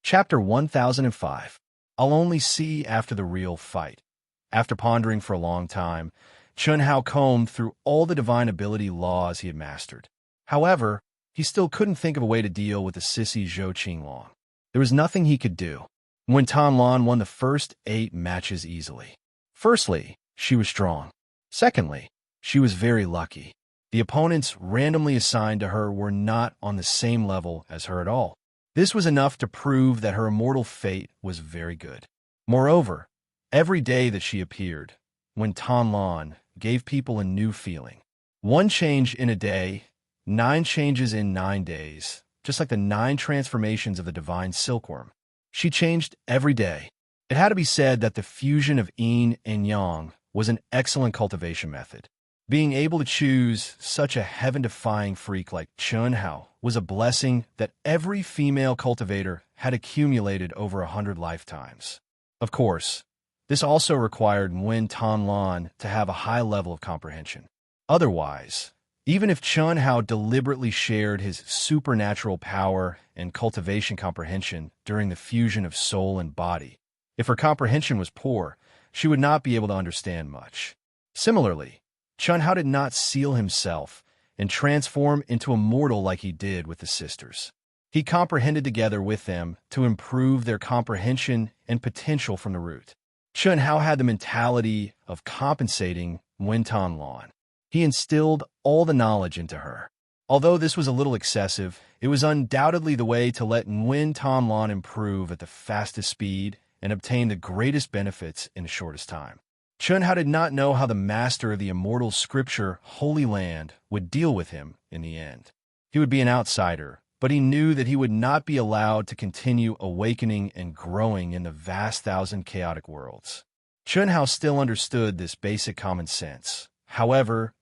Chapter 1005. I'll only see after the real fight. After pondering for a long time, Chun Hao combed through all the divine ability laws he had mastered. However, he still couldn't think of a way to deal with the sissy Zhou Qinglong. There was nothing he could do. Wen Tanlan won the first 8 matches easily. Firstly, she was strong. Secondly, she was very lucky. The opponents randomly assigned to her were not on the same level as her at all. This was enough to prove that her immortal fate was very good. Moreover, every day that she appeared, Wen Tanlan gave people a new feeling. 1 change in a day, 9 changes in 9 days, just like the 9 transformations of the divine silkworm. She changed every day. It had to be said that the fusion of yin and yang was an excellent cultivation method. Being able to choose such a heaven-defying freak like Chun Hao was a blessing that every female cultivator had accumulated over 100 lifetimes. Of course, this also required Wen Tanlan to have a high level of comprehension. Otherwise, even if Chun Hao deliberately shared his supernatural power and cultivation comprehension during the fusion of soul and body, if her comprehension was poor, she would not be able to understand much. Similarly, Chun Hao did not seal himself and transform into a mortal like he did with the sisters. He comprehended together with them to improve their comprehension and potential from the root. Chun Hao had the mentality of compensating Wen Tanlan. He instilled all the knowledge into her. Although this was a little excessive, it was undoubtedly the way to let Wen Tanlan improve at the fastest speed and obtain the greatest benefits in the shortest time. Chunhao did not know how the master of the immortal scripture Holy Land would deal with him in the end. He would be an outsider, but he knew that he would not be allowed to continue awakening and growing in the vast thousand chaotic worlds. Chunhao still understood this basic common sense. However,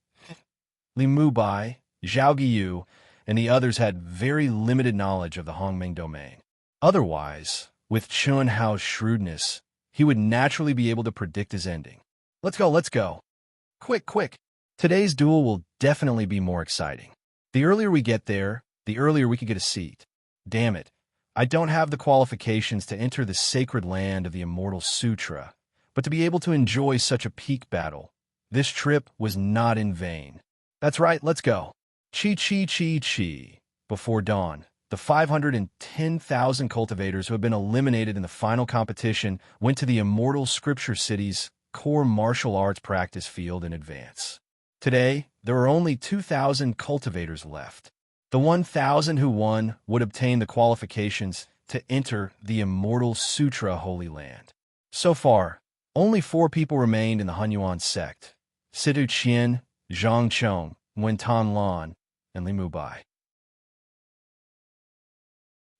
Li Mubai, Zhao Guiyu, and the others had very limited knowledge of the Hongmeng domain. Otherwise, with Chunhao's shrewdness, he would naturally be able to predict his ending. Let's go, let's go. Quick, quick. Today's duel will definitely be more exciting. The earlier we get there, the earlier we could get a seat. Damn it. I don't have the qualifications to enter the sacred land of the Immortal Sutra, but to be able to enjoy such a peak battle, this trip was not in vain. That's right, let's go. Chi chi chi chi. Before dawn, the 510,000 cultivators who had been eliminated in the final competition went to the Immortal Scripture City's core martial arts practice field in advance. Today, there were only 2,000 cultivators left. The 1,000 who won would obtain the qualifications to enter the Immortal Sutra Holy Land. So far, only 4 people remained in the Hunyuan sect: Sidu Qian, Zhang Chong, Wen Tan Lan, and Li Mubai.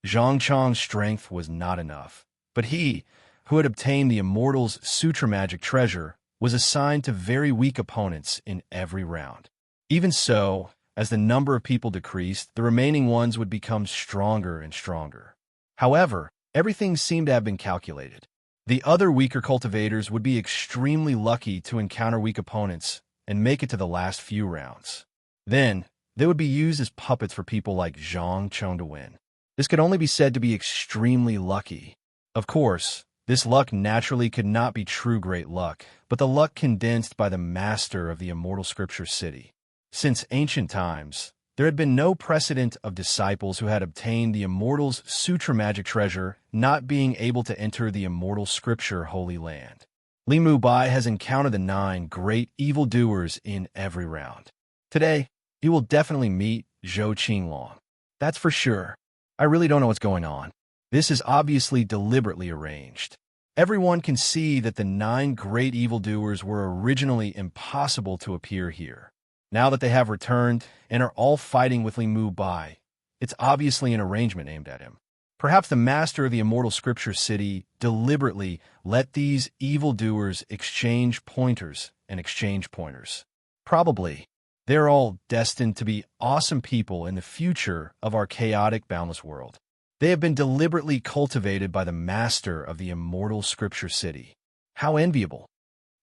Zhang Chong's strength was not enough, but he, who had obtained the Immortal's Sutra Magic Treasure, was assigned to very weak opponents in every round. Even so, as the number of people decreased, the remaining ones would become stronger and stronger. However, everything seemed to have been calculated. The other weaker cultivators would be extremely lucky to encounter weak opponents and make it to the last few rounds. Then, they would be used as puppets for people like Zhang Chong to win. This could only be said to be extremely lucky. Of course, this luck naturally could not be true great luck, but the luck condensed by the master of the Immortal Scripture City. Since ancient times, there had been no precedent of disciples who had obtained the Immortal's Sutra Magic Treasure not being able to enter the Immortal Scripture Holy Land. Li Mubai has encountered the 9 great evildoers in every round. Today, he will definitely meet Zhou Qinglong. That's for sure. I really don't know what's going on. This is obviously deliberately arranged. Everyone can see that the 9 great evildoers were originally impossible to appear here. Now that they have returned and are all fighting with Li Mubai, it's obviously an arrangement aimed at him. Perhaps the master of the Immortal Scripture City deliberately let these evildoers exchange pointers and exchange pointers. Probably. They're all destined to be awesome people in the future of our chaotic, boundless world. They have been deliberately cultivated by the master of the Immortal Scripture City. How enviable.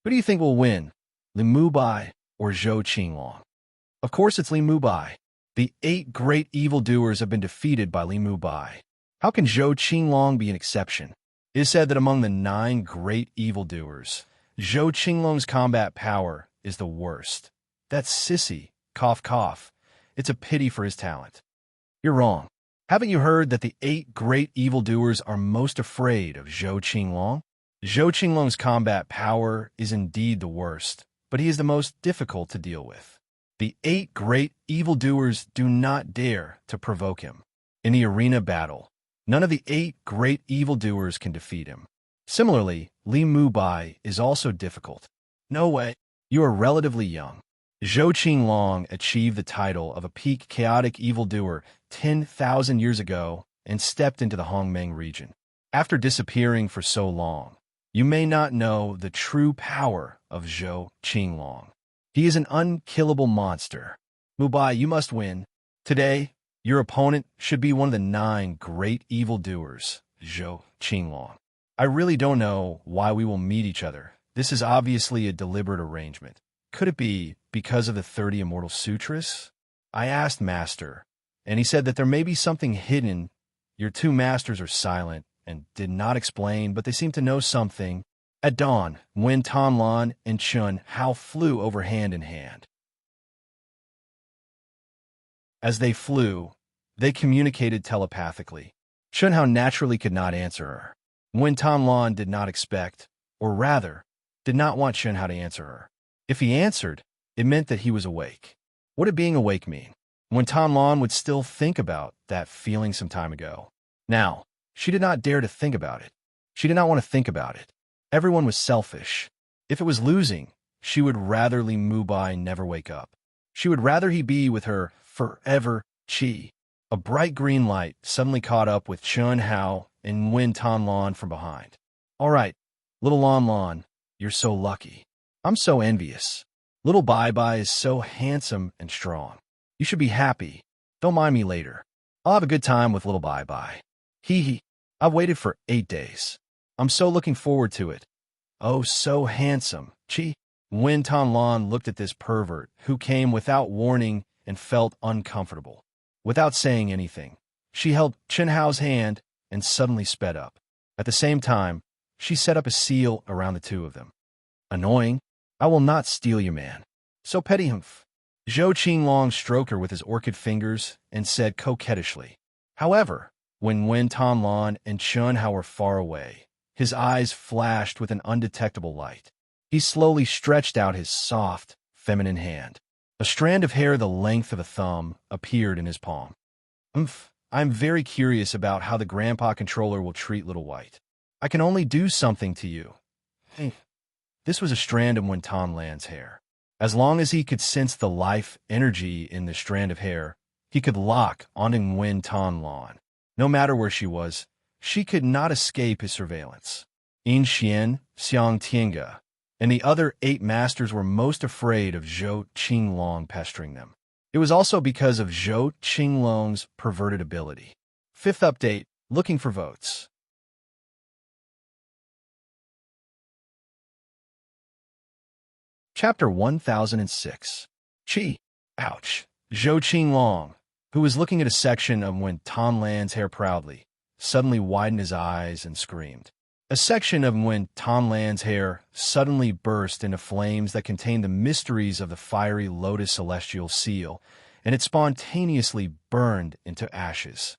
Who do you think will win, Li Mubai or Zhou Qinglong? Of course it's Li Mubai. The 8 great evildoers have been defeated by Li Mubai. How can Zhou Qinglong be an exception? It is said that among the 9 great evildoers, Zhou Qinglong's combat power is the worst. That's sissy, cough cough. It's a pity for his talent. You're wrong. Haven't you heard that the 8 great evildoers are most afraid of Zhou Qinglong? Zhou Qinglong's combat power is indeed the worst, but he is the most difficult to deal with. The 8 great evildoers do not dare to provoke him. In the arena battle, none of the 8 great evildoers can defeat him. Similarly, Li Mubai is also difficult. No way. You are relatively young. Zhou Qinglong achieved the title of a peak chaotic evildoer 10,000 years ago and stepped into the Hongmeng region. After disappearing for so long, you may not know the true power of Zhou Qinglong. He is an unkillable monster. Mubai, you must win. Today, your opponent should be one of the 9 great evildoers, Zhou Qinglong. I really don't know why we will meet each other. This is obviously a deliberate arrangement. Could it be because of the 30 Immortal Sutras? I asked Master, and he said that there may be something hidden. Your 2 masters are silent and did not explain, but they seem to know something. At dawn, Wen Tanlan and Chun Hao flew over hand in hand. As they flew, they communicated telepathically. Chun Hao naturally could not answer her. Wen Tanlan did not expect, or rather, did not want Chun Hao to answer her. If he answered, it meant that he was awake. What did being awake mean? Wen Tanlan would still think about that feeling some time ago. Now, she did not dare to think about it. She did not want to think about it. Everyone was selfish. If it was losing, she would rather Li Mubai never wake up. She would rather he be with her forever. Chi. A bright green light suddenly caught up with Chun Hao and Nguyen Tan Lan from behind. All right, little Lan Lan, you're so lucky. I'm so envious. Little Bai Bai is so handsome and strong. You should be happy. Don't mind me later. I'll have a good time with little Bai Bai. Hee hee. I've waited for 8 days. I'm so looking forward to it. Oh, so handsome. Chi. Nguyen Tan Lan looked at this pervert who came without warning and felt uncomfortable. Without saying anything, she held Chen Hao's hand and suddenly sped up. At the same time, she set up a seal around the two of them. Annoying. I will not steal you, man. So petty humph. Zhou Qinglong stroked her with his orchid fingers and said coquettishly. However, when Nguyen Tan Lan and Chun Hao were far away, his eyes flashed with an undetectable light. He slowly stretched out his soft, feminine hand. A strand of hair the length of a thumb appeared in his palm. I'm very curious about how the Grandpa Controller will treat Little White. I can only do something to you. This was a strand of Nguyen Tan Lan's hair. As long as he could sense the life energy in the strand of hair, he could lock onto Nguyen Tan Lan. No matter where she was, she could not escape his surveillance. In Xian, Xiang Tiange, and the other 8 masters were most afraid of Zhou Qinglong pestering them. It was also because of Zhou Qinglong's perverted ability. 5th update, looking for votes. Chapter 1006. Chi. Ouch. Zhou Qinglong, who was looking at a section of Nguyen Tan Lan's hair proudly, suddenly widened his eyes and screamed. A section of Nguyen Tan Lan's hair suddenly burst into flames that contained the mysteries of the fiery lotus celestial seal, and it spontaneously burned into ashes.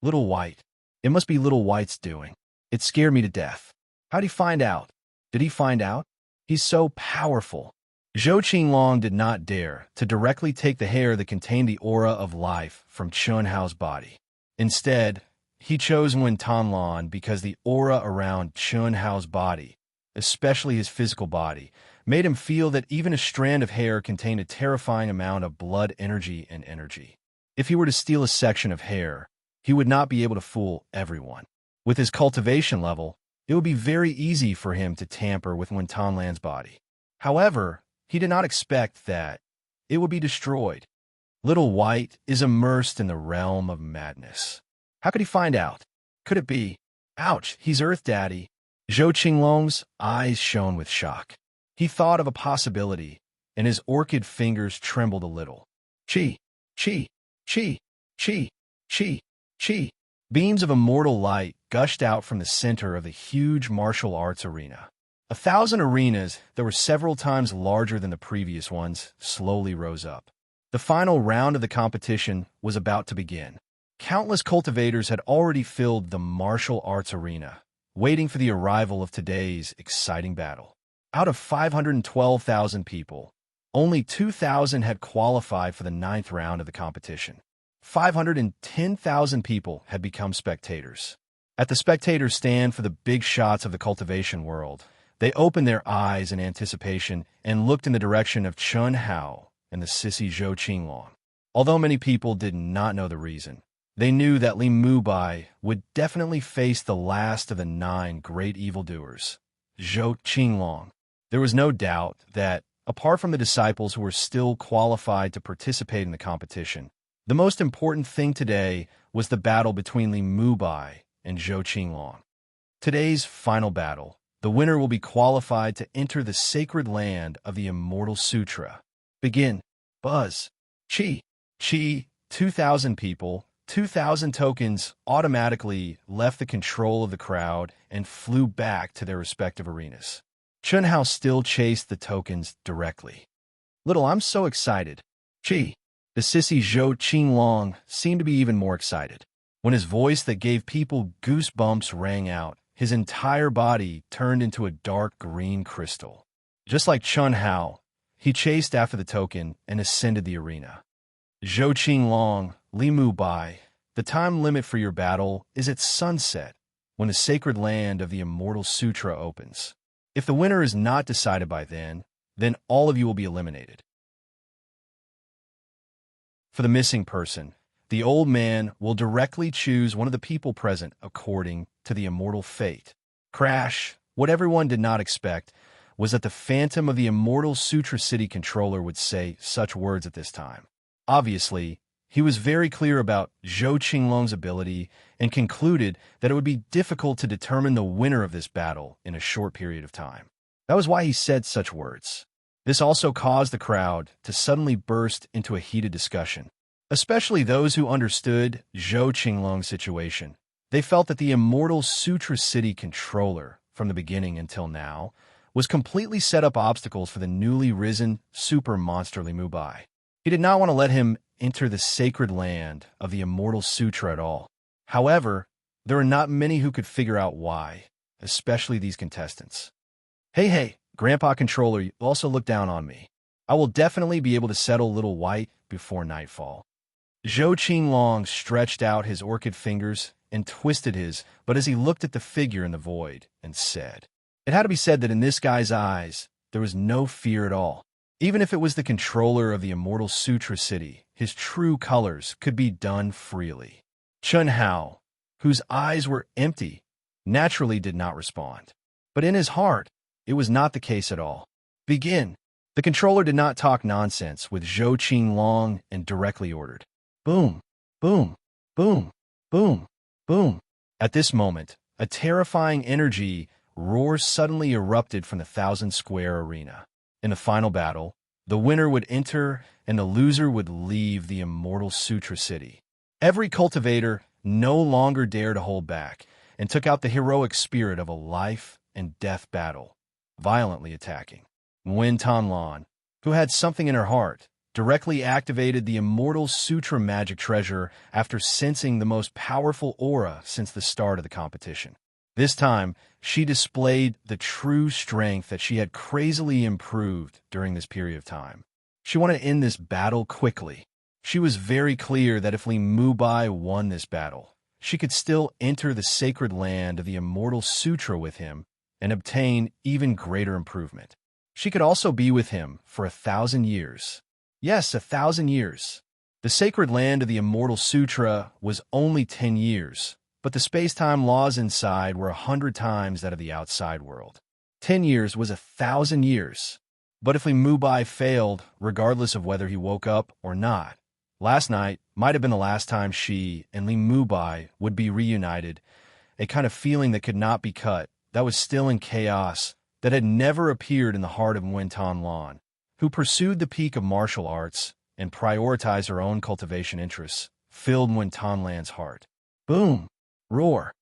Little White. It must be Little White's doing. It scared me to death. How'd he find out? Did he find out? He's so powerful. Zhou Qinglong did not dare to directly take the hair that contained the aura of life from Chun Hao's body. Instead, he chose Nguyen Tan Lan because the aura around Chun Hao's body, especially his physical body, made him feel that even a strand of hair contained a terrifying amount of blood energy and energy. If he were to steal a section of hair, he would not be able to fool everyone. With his cultivation level, it would be very easy for him to tamper with Nguyen Tan Lan's body. However, he did not expect that it would be destroyed. Little White is immersed in the realm of madness. How could he find out? Could it be? Ouch, he's Earth Daddy. Zhou Qinglong's eyes shone with shock. He thought of a possibility, and his orchid fingers trembled a little. Chi, chi, chi, chi, chi, chi. Beams of immortal light gushed out from the center of the huge martial arts arena. 1,000 arenas that were several times larger than the previous ones slowly rose up. The final round of the competition was about to begin. Countless cultivators had already filled the martial arts arena, waiting for the arrival of today's exciting battle. Out of 512,000 people, only 2,000 had qualified for the 9th round of the competition. 510,000 people had become spectators. At the spectators' stand for the big shots of the cultivation world, they opened their eyes in anticipation and looked in the direction of Chun Hao and the sissy Zhou Qinglong. Although many people did not know the reason, they knew that Li Mubai would definitely face the last of the 9 great evildoers, Zhou Qinglong. There was no doubt that, apart from the disciples who were still qualified to participate in the competition, the most important thing today was the battle between Li Mubai and Zhou Qinglong. Today's final battle, the winner will be qualified to enter the sacred land of the Immortal Sutra. Begin. Buzz. Chi. Chi. 2,000 people, 2,000 tokens automatically left the control of the crowd and flew back to their respective arenas. Chun Hao still chased the tokens directly. Little, I'm so excited. Chi. The sissy Zhou Qinglong seemed to be even more excited. When his voice that gave people goosebumps rang out, his entire body turned into a dark green crystal. Just like Chun Hao, he chased after the token and ascended the arena. Zhou Qinglong, Li Mubai, the time limit for your battle is at sunset, when the sacred land of the Immortal Sutra opens. If the winner is not decided by then all of you will be eliminated. For the missing person, the old man will directly choose one of the people present according to the immortal fate. Crash, what everyone did not expect was that the phantom of the immortal Sutra City controller would say such words at this time. Obviously, he was very clear about Zhou Qinglong's ability and concluded that it would be difficult to determine the winner of this battle in a short period of time. That was why he said such words. This also caused the crowd to suddenly burst into a heated discussion, especially those who understood Zhou Qinglong's situation. They felt that the immortal Sutra City controller, from the beginning until now, was completely set up obstacles for the newly risen super monster Li Mubai. He did not want to let him enter the sacred land of the immortal sutra at all. However, there are not many who could figure out why, especially these contestants. Hey, Grandpa Controller, you also look down on me. I will definitely be able to settle Little White before nightfall. Zhou Qinglong stretched out his orchid fingers and twisted his, but as he looked at the figure in the void and said, it had to be said that in this guy's eyes, there was no fear at all. Even if it was the controller of the immortal Sutra City, his true colors could be done freely. Chun Hao, whose eyes were empty, naturally did not respond. But in his heart, it was not the case at all. Begin. The controller did not talk nonsense with Zhou Qinglong and directly ordered, boom, boom, boom, boom, boom. At this moment, a terrifying energy roar suddenly erupted from the 1,000-square arena. In the final battle, the winner would enter and the loser would leave the immortal Sutra City. Every cultivator no longer dared to hold back and took out the heroic spirit of a life and death battle, violently attacking. Wen Tanlan, who had something in her heart, directly activated the immortal Sutra magic treasure after sensing the most powerful aura since the start of the competition. This time, she displayed the true strength that she had crazily improved during this period of time. She wanted to end this battle quickly. She was very clear that if Li Mubai won this battle, she could still enter the sacred land of the immortal sutra with him and obtain even greater improvement. She could also be with him for 1,000 years. Yes, 1,000 years. The sacred land of the immortal sutra was only 10 years, but the space-time laws inside were 100 times that of the outside world. 10 years was 1,000 years. But if Li Mubai failed, regardless of whether he woke up or not, last night might have been the last time she and Li Mubai would be reunited, a kind of feeling that could not be cut, that was still in chaos, that had never appeared in the heart of Wen Tanlan, who pursued the peak of martial arts and prioritized her own cultivation interests, filled Wen Tanlan's heart. Boom! Roar!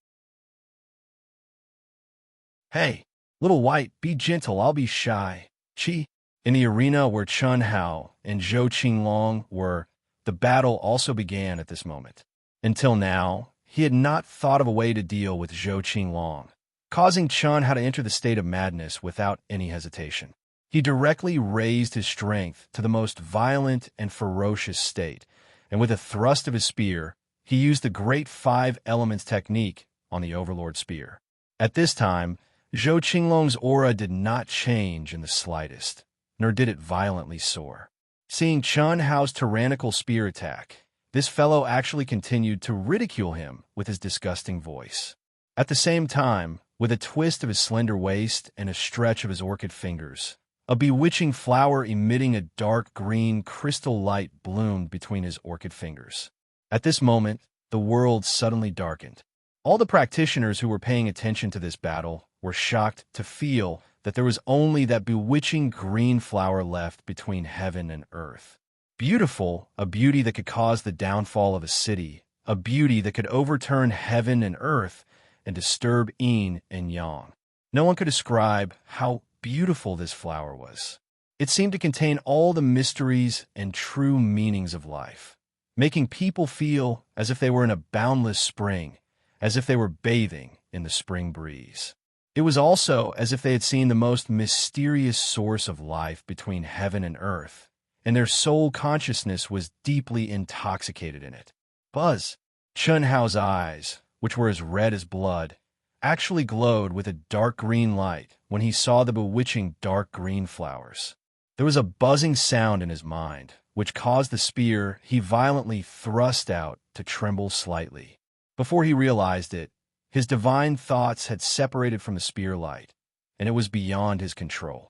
Hey, Little White, be gentle, I'll be shy. Chi. In the arena where Chun Hao and Zhou Qinglong were, the battle also began at this moment. Until now, he had not thought of a way to deal with Zhou Qinglong, causing Chun Hao to enter the state of madness without any hesitation. He directly raised his strength to the most violent and ferocious state, and with a thrust of his spear, he used the Great Five Elements technique on the Overlord Spear. At this time, Zhou Qinglong's aura did not change in the slightest, nor did it violently soar. Seeing Chun Hao's tyrannical spear attack, this fellow actually continued to ridicule him with his disgusting voice. At the same time, with a twist of his slender waist and a stretch of his orchid fingers, a bewitching flower emitting a dark green crystal light bloomed between his orchid fingers. At this moment, the world suddenly darkened. All the practitioners who were paying attention to this battle were shocked to feel that there was only that bewitching green flower left between heaven and earth. Beautiful, a beauty that could cause the downfall of a city, a beauty that could overturn heaven and earth and disturb yin and yang. No one could describe how beautiful this flower was. It seemed to contain all the mysteries and true meanings of life, making people feel as if they were in a boundless spring, as if they were bathing in the spring breeze. It was also as if they had seen the most mysterious source of life between heaven and earth, and their soul consciousness was deeply intoxicated in it. Buzz! Chun Hao's eyes, which were as red as blood, actually glowed with a dark green light when he saw the bewitching dark green flowers. There was a buzzing sound in his mind, which caused the spear he violently thrust out to tremble slightly. Before he realized it, his divine thoughts had separated from the spear light, and it was beyond his control.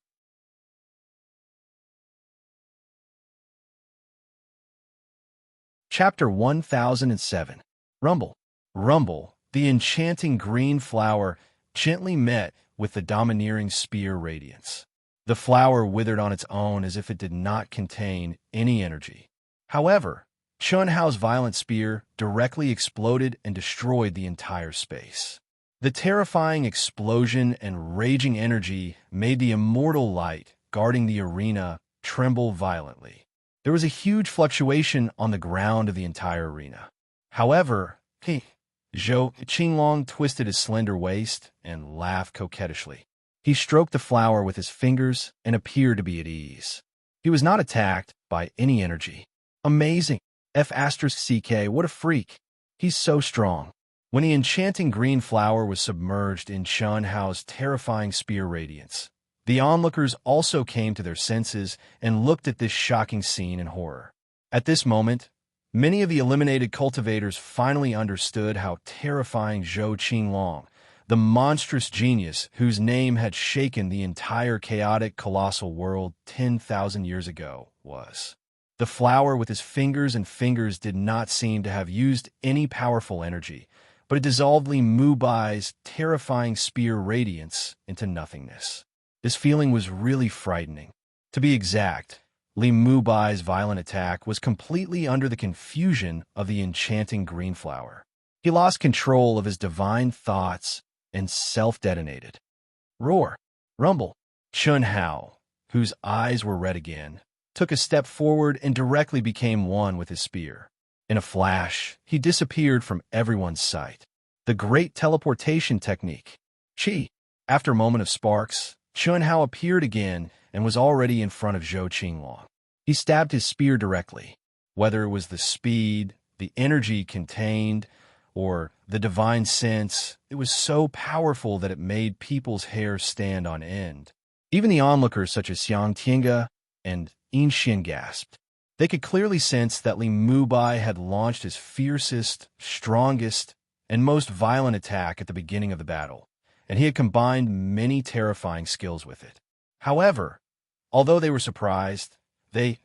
Chapter 1007. Rumble. Rumble, the enchanting green flower, gently met with the domineering spear radiance. The flower withered on its own as if it did not contain any energy. However, Chun Hao's violent spear directly exploded and destroyed the entire space. The terrifying explosion and raging energy made the immortal light guarding the arena tremble violently. There was a huge fluctuation on the ground of the entire arena. However, Zhou Qinglong twisted his slender waist and laughed coquettishly. He stroked the flower with his fingers and appeared to be at ease. He was not attacked by any energy. Amazing! F***CK, what a freak! He's so strong. When the enchanting green flower was submerged in Chun Hao's terrifying spear radiance, the onlookers also came to their senses and looked at this shocking scene in horror. At this moment, many of the eliminated cultivators finally understood how terrifying Zhou Qinglong, the monstrous genius whose name had shaken the entire chaotic colossal world 10,000 years ago, was. The flower with his fingers did not seem to have used any powerful energy, but it dissolved Li Mubai's terrifying spear radiance into nothingness. This feeling was really frightening. To be exact, Li Mubai's violent attack was completely under the confusion of the enchanting green flower. He lost control of his divine thoughts and self-detonated. Roar! Rumble! Chun Hao, whose eyes were red again, took a step forward and directly became one with his spear. In a flash, he disappeared from everyone's sight. The great teleportation technique. Chi! After a moment of sparks, Chun Hao appeared again and was already in front of Zhou Qinglong. He stabbed his spear directly. Whether it was the speed, the energy contained, or the divine sense, it was so powerful that it made people's hair stand on end. Even the onlookers such as Xiang Tiange and Yin Xin gasped. They could clearly sense that Li Mubai had launched his fiercest, strongest, and most violent attack at the beginning of the battle, and he had combined many terrifying skills with it. However, although they were surprised, they,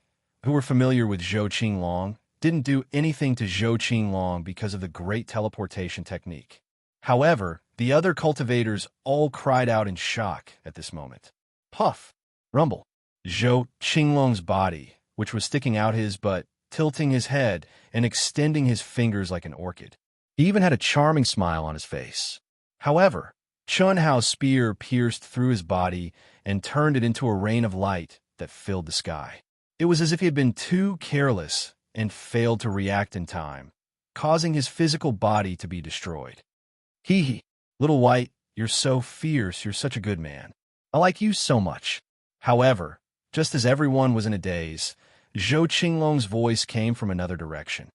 who were familiar with Zhou Qinglong, didn't do anything to Zhou Qinglong because of the great teleportation technique. However, the other cultivators all cried out in shock at this moment. Puff! Rumble! Zhou Qinglong's body, which was sticking out his butt, tilting his head and extending his fingers like an orchid. He even had a charming smile on his face. However, Chun Hao's spear pierced through his body and turned it into a rain of light that filled the sky. It was as if he had been too careless and failed to react in time, causing his physical body to be destroyed. Hee hee, little white, you're so fierce, you're such a good man. I like you so much. However, just as everyone was in a daze, Zhou Qinglong's voice came from another direction.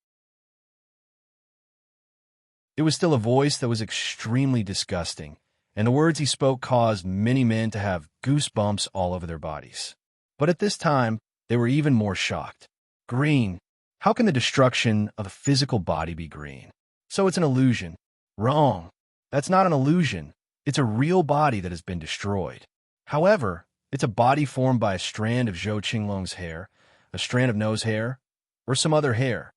It was still a voice that was extremely disgusting, and the words he spoke caused many men to have goosebumps all over their bodies. But at this time, they were even more shocked. Green. How can the destruction of the physical body be green? So it's an illusion. Wrong. That's not an illusion. It's a real body that has been destroyed. However, it's a body formed by a strand of Zhou Qinglong's hair, a strand of nose hair, or some other hair.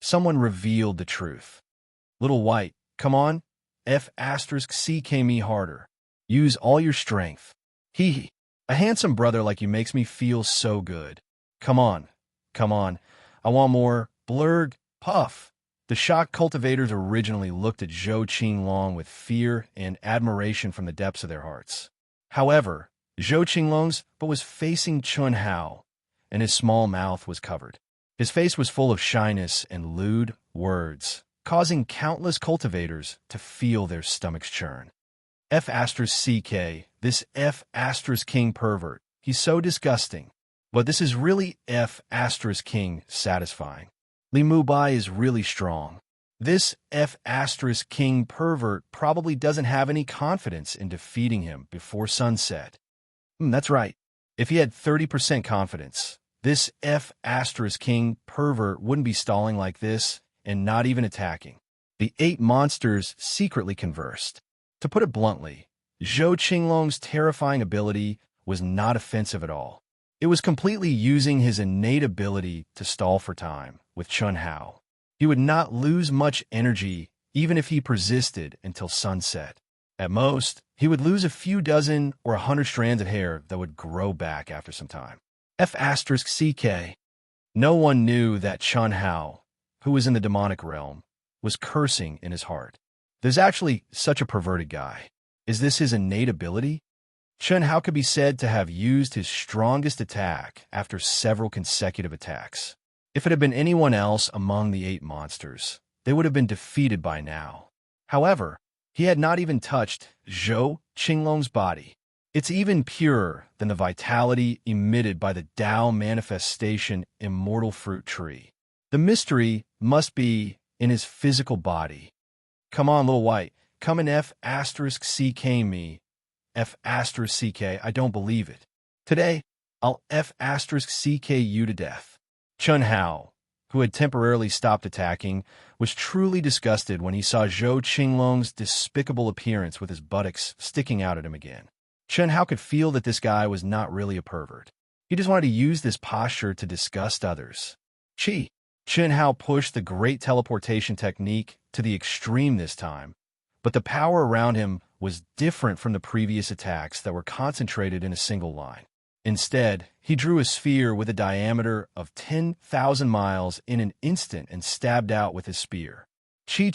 Someone revealed the truth. Little white, come on, F***CK me harder. Use all your strength. Hee hee. A handsome brother like you makes me feel so good. Come on, come on. I want more. Blurg, puff. The shocked cultivators originally looked at Zhou Qinglong with fear and admiration from the depths of their hearts. However, Zhou Qinglong's but was facing Chun Hao, and his small mouth was covered. His face was full of shyness and lewd words, causing countless cultivators to feel their stomachs churn. F***CK, this F***king pervert. He's so disgusting. But this is really F***king satisfying. Li Mubai is really strong. This F asterisk king pervert probably doesn't have any confidence in defeating him before sunset. That's right. If he had 30% confidence, this F asterisk king pervert wouldn't be stalling like this and not even attacking. The 8 monsters secretly conversed. To put it bluntly, Zhou Qinglong's terrifying ability was not offensive at all. It was completely using his innate ability to stall for time with Chun Hao. He would not lose much energy even if he persisted until sunset. At most, he would lose a few dozen or 100 strands of hair that would grow back after some time. F asterisk CK. No one knew that Chun Hao, who was in the demonic realm, was cursing in his heart. There's actually such a perverted guy. Is this his innate ability? Chun Hao could be said to have used his strongest attack after several consecutive attacks. If it had been anyone else among the 8 monsters, they would have been defeated by now. However, he had not even touched Zhou Qinglong's body. It's even purer than the vitality emitted by the Tao manifestation immortal fruit tree. The mystery must be in his physical body. Come on, little white. Come and F asterisk CK me. F asterisk CK, I don't believe it. Today, I'll F asterisk CK you to death. Chun Hao, who had temporarily stopped attacking, was truly disgusted when he saw Zhou Qinglong's despicable appearance with his buttocks sticking out at him again. Chun Hao could feel that this guy was not really a pervert. He just wanted to use this posture to disgust others. Chun Hao pushed the great teleportation technique to the extreme this time, but the power around him was different from the previous attacks that were concentrated in a single line. Instead, he drew a sphere with a diameter of 10,000 miles in an instant and stabbed out with his spear. Chi.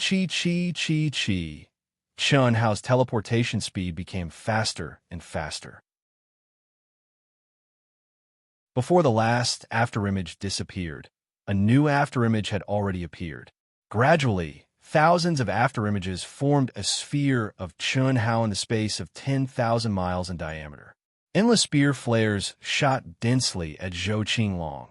Chun Hao's teleportation speed became faster and faster. Before the last afterimage disappeared, a new afterimage had already appeared. Gradually, thousands of afterimages formed a sphere of Chun Hao in the space of 10,000 miles in diameter. Endless spear flares shot densely at Zhou Qinglong,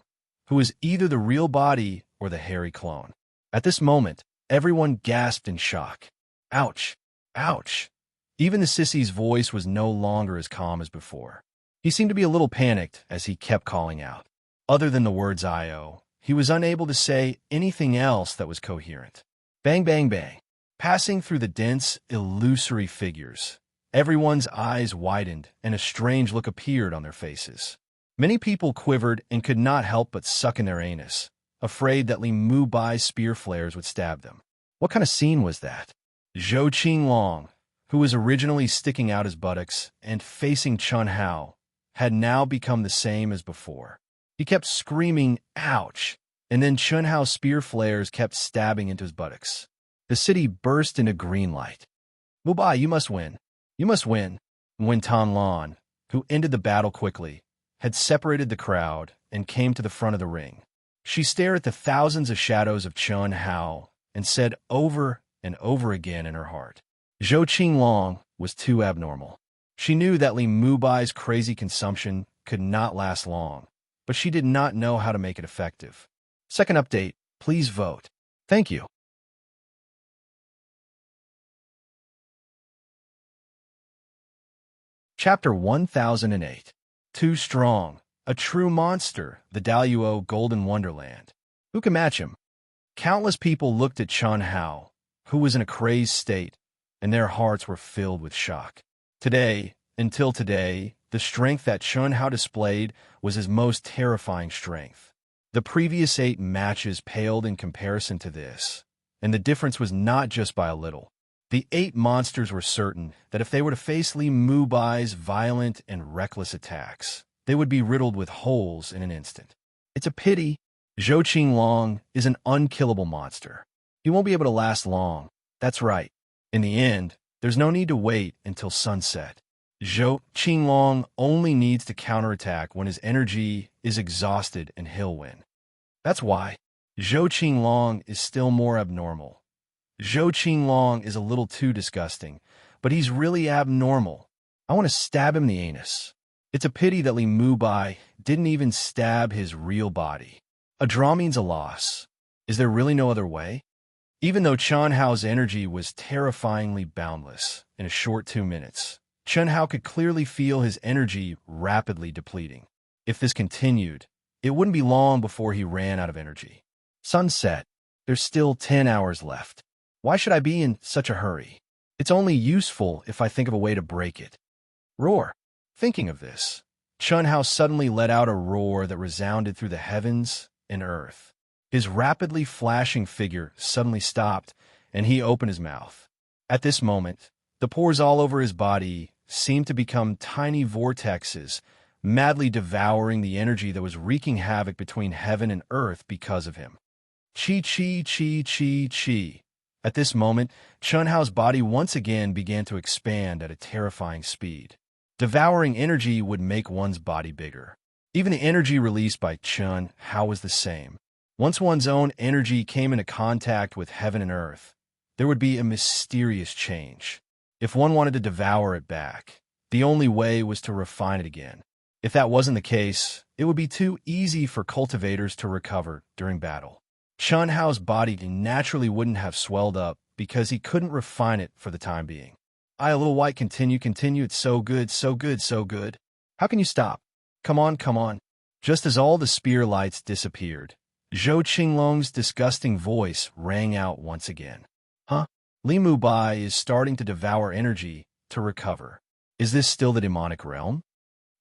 who was either the real body or the hairy clone. At this moment, everyone gasped in shock. Ouch! Ouch! Even the sissy's voice was no longer as calm as before. He seemed to be a little panicked as he kept calling out. Other than the words "I-O," he was unable to say anything else that was coherent. Bang, bang, bang. Passing through the dense, illusory figures, everyone's eyes widened and a strange look appeared on their faces. Many people quivered and could not help but suck in their anus, afraid that Li Mu Bai's spear flares would stab them. What kind of scene was that? Zhou Qinglong, who was originally sticking out his buttocks and facing Chun Hao, had now become the same as before. He kept screaming, "Ouch!" and then Chun Hao's spear flares kept stabbing into his buttocks. The city burst into green light. "Mu Bai, you must win. You must win." When Tan Lan, who ended the battle quickly, had separated the crowd and came to the front of the ring. She stared at the thousands of shadows of Chun Hao and said over and over again in her heart, Zhou Qinglong was too abnormal. She knew that Li Mu Bai's crazy consumption could not last long, but she did not know how to make it effective. Second update, please vote. Thank you. Chapter 1008. Too Strong, a True Monster, the Daluo Golden Wonderland. Who can match him? Countless people looked at Chun Hao, who was in a crazed state, and their hearts were filled with shock. Until today, the strength that Chun Hao displayed was his most terrifying strength. The previous 8 matches paled in comparison to this, and the difference was not just by a little. The 8 monsters were certain that if they were to face Li Mu Bai's violent and reckless attacks, they would be riddled with holes in an instant. It's a pity. Zhou Qinglong is an unkillable monster. He won't be able to last long. That's right. In the end, there's no need to wait until sunset. Zhou Qinglong only needs to counterattack when his energy is exhausted and he'll win. That's why Zhou Qinglong is still more abnormal. Zhou Qinglong is a little too disgusting, but he's really abnormal. I want to stab him in the anus. It's a pity that Li Mu Bai didn't even stab his real body. A draw means a loss. Is there really no other way? Even though Chun Hao's energy was terrifyingly boundless in a short 2 minutes, Chun Hao could clearly feel his energy rapidly depleting. If this continued, it wouldn't be long before he ran out of energy. Sunset. There's still 10 hours left. Why should I be in such a hurry? It's only useful if I think of a way to break it. Roar. Thinking of this, Chun Hao suddenly let out a roar that resounded through the heavens and earth. His rapidly flashing figure suddenly stopped, and he opened his mouth. At this moment, the pores all over his body seemed to become tiny vortexes, madly devouring the energy that was wreaking havoc between heaven and earth because of him. Chi, chi, chi, chi, chi. At this moment, Chun Hao's body once again began to expand at a terrifying speed. Devouring energy would make one's body bigger. Even the energy released by Chun Hao was the same. Once one's own energy came into contact with heaven and earth, there would be a mysterious change. If one wanted to devour it back, the only way was to refine it again. If that wasn't the case, it would be too easy for cultivators to recover during battle. Chun Hao's body naturally wouldn't have swelled up because he couldn't refine it for the time being. A little white, continue, it's so good, so good, so good. How can you stop? Come on, come on. Just as all the spear lights disappeared, Zhou Qinglong's disgusting voice rang out once again. Huh? Li Mubai is starting to devour energy to recover. Is this still the demonic realm?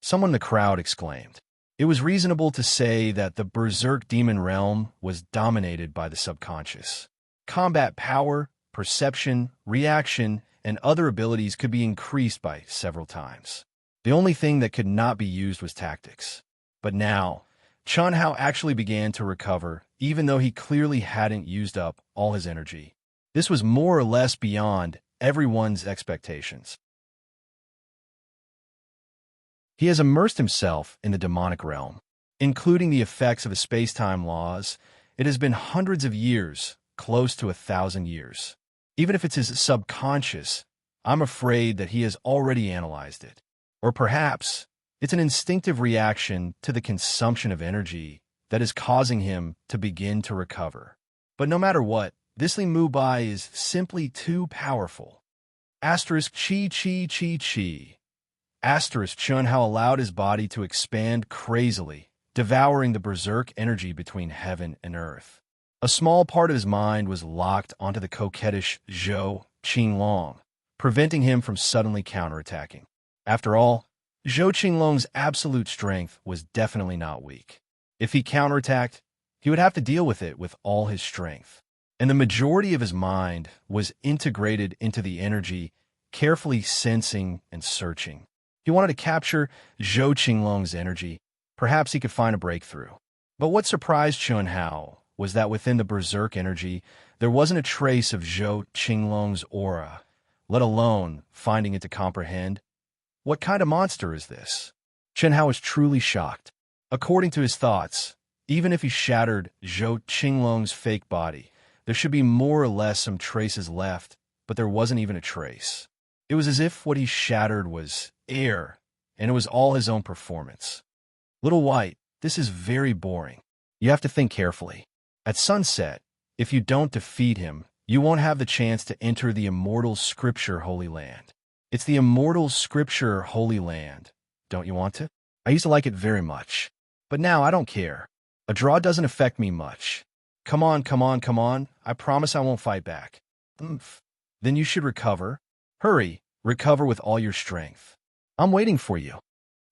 Someone in the crowd exclaimed. It was reasonable to say that the berserk demon realm was dominated by the subconscious. Combat power, perception, reaction, and other abilities could be increased by several times. The only thing that could not be used was tactics. But now, Chun Hao actually began to recover, even though he clearly hadn't used up all his energy. This was more or less beyond everyone's expectations. He has immersed himself in the demonic realm, including the effects of the space-time laws. It has been hundreds of years, close to 1,000 years. Even if it's his subconscious, I'm afraid that he has already analyzed it. Or perhaps it's an instinctive reaction to the consumption of energy that is causing him to begin to recover. But no matter what, this Li Mubai is simply too powerful. Asterisk chi chi chi chi. Asterisk Chun Hao allowed his body to expand crazily, devouring the berserk energy between heaven and earth. A small part of his mind was locked onto the coquettish Zhou Qinglong, preventing him from suddenly counterattacking. After all, Zhou Qinglong's absolute strength was definitely not weak. If he counterattacked, he would have to deal with it with all his strength. And the majority of his mind was integrated into the energy, carefully sensing and searching. He wanted to capture Zhou Qinglong's energy. Perhaps he could find a breakthrough. But what surprised Chun Hao was that within the berserk energy, there wasn't a trace of Zhou Qinglong's aura, let alone finding it to comprehend. What kind of monster is this? Chun Hao was truly shocked. According to his thoughts, even if he shattered Zhou Qinglong's fake body, there should be more or less some traces left, but there wasn't even a trace. It was as if what he shattered was air, and it was all his own performance. Little White, this is very boring. You have to think carefully. At sunset, if you don't defeat him, you won't have the chance to enter the immortal scripture Holy Land. It's the immortal scripture Holy Land. Don't you want to? I used to like it very much. But now I don't care. A draw doesn't affect me much. Come on, come on, come on. I promise I won't fight back. Then you should recover. Hurry, recover with all your strength. I'm waiting for you.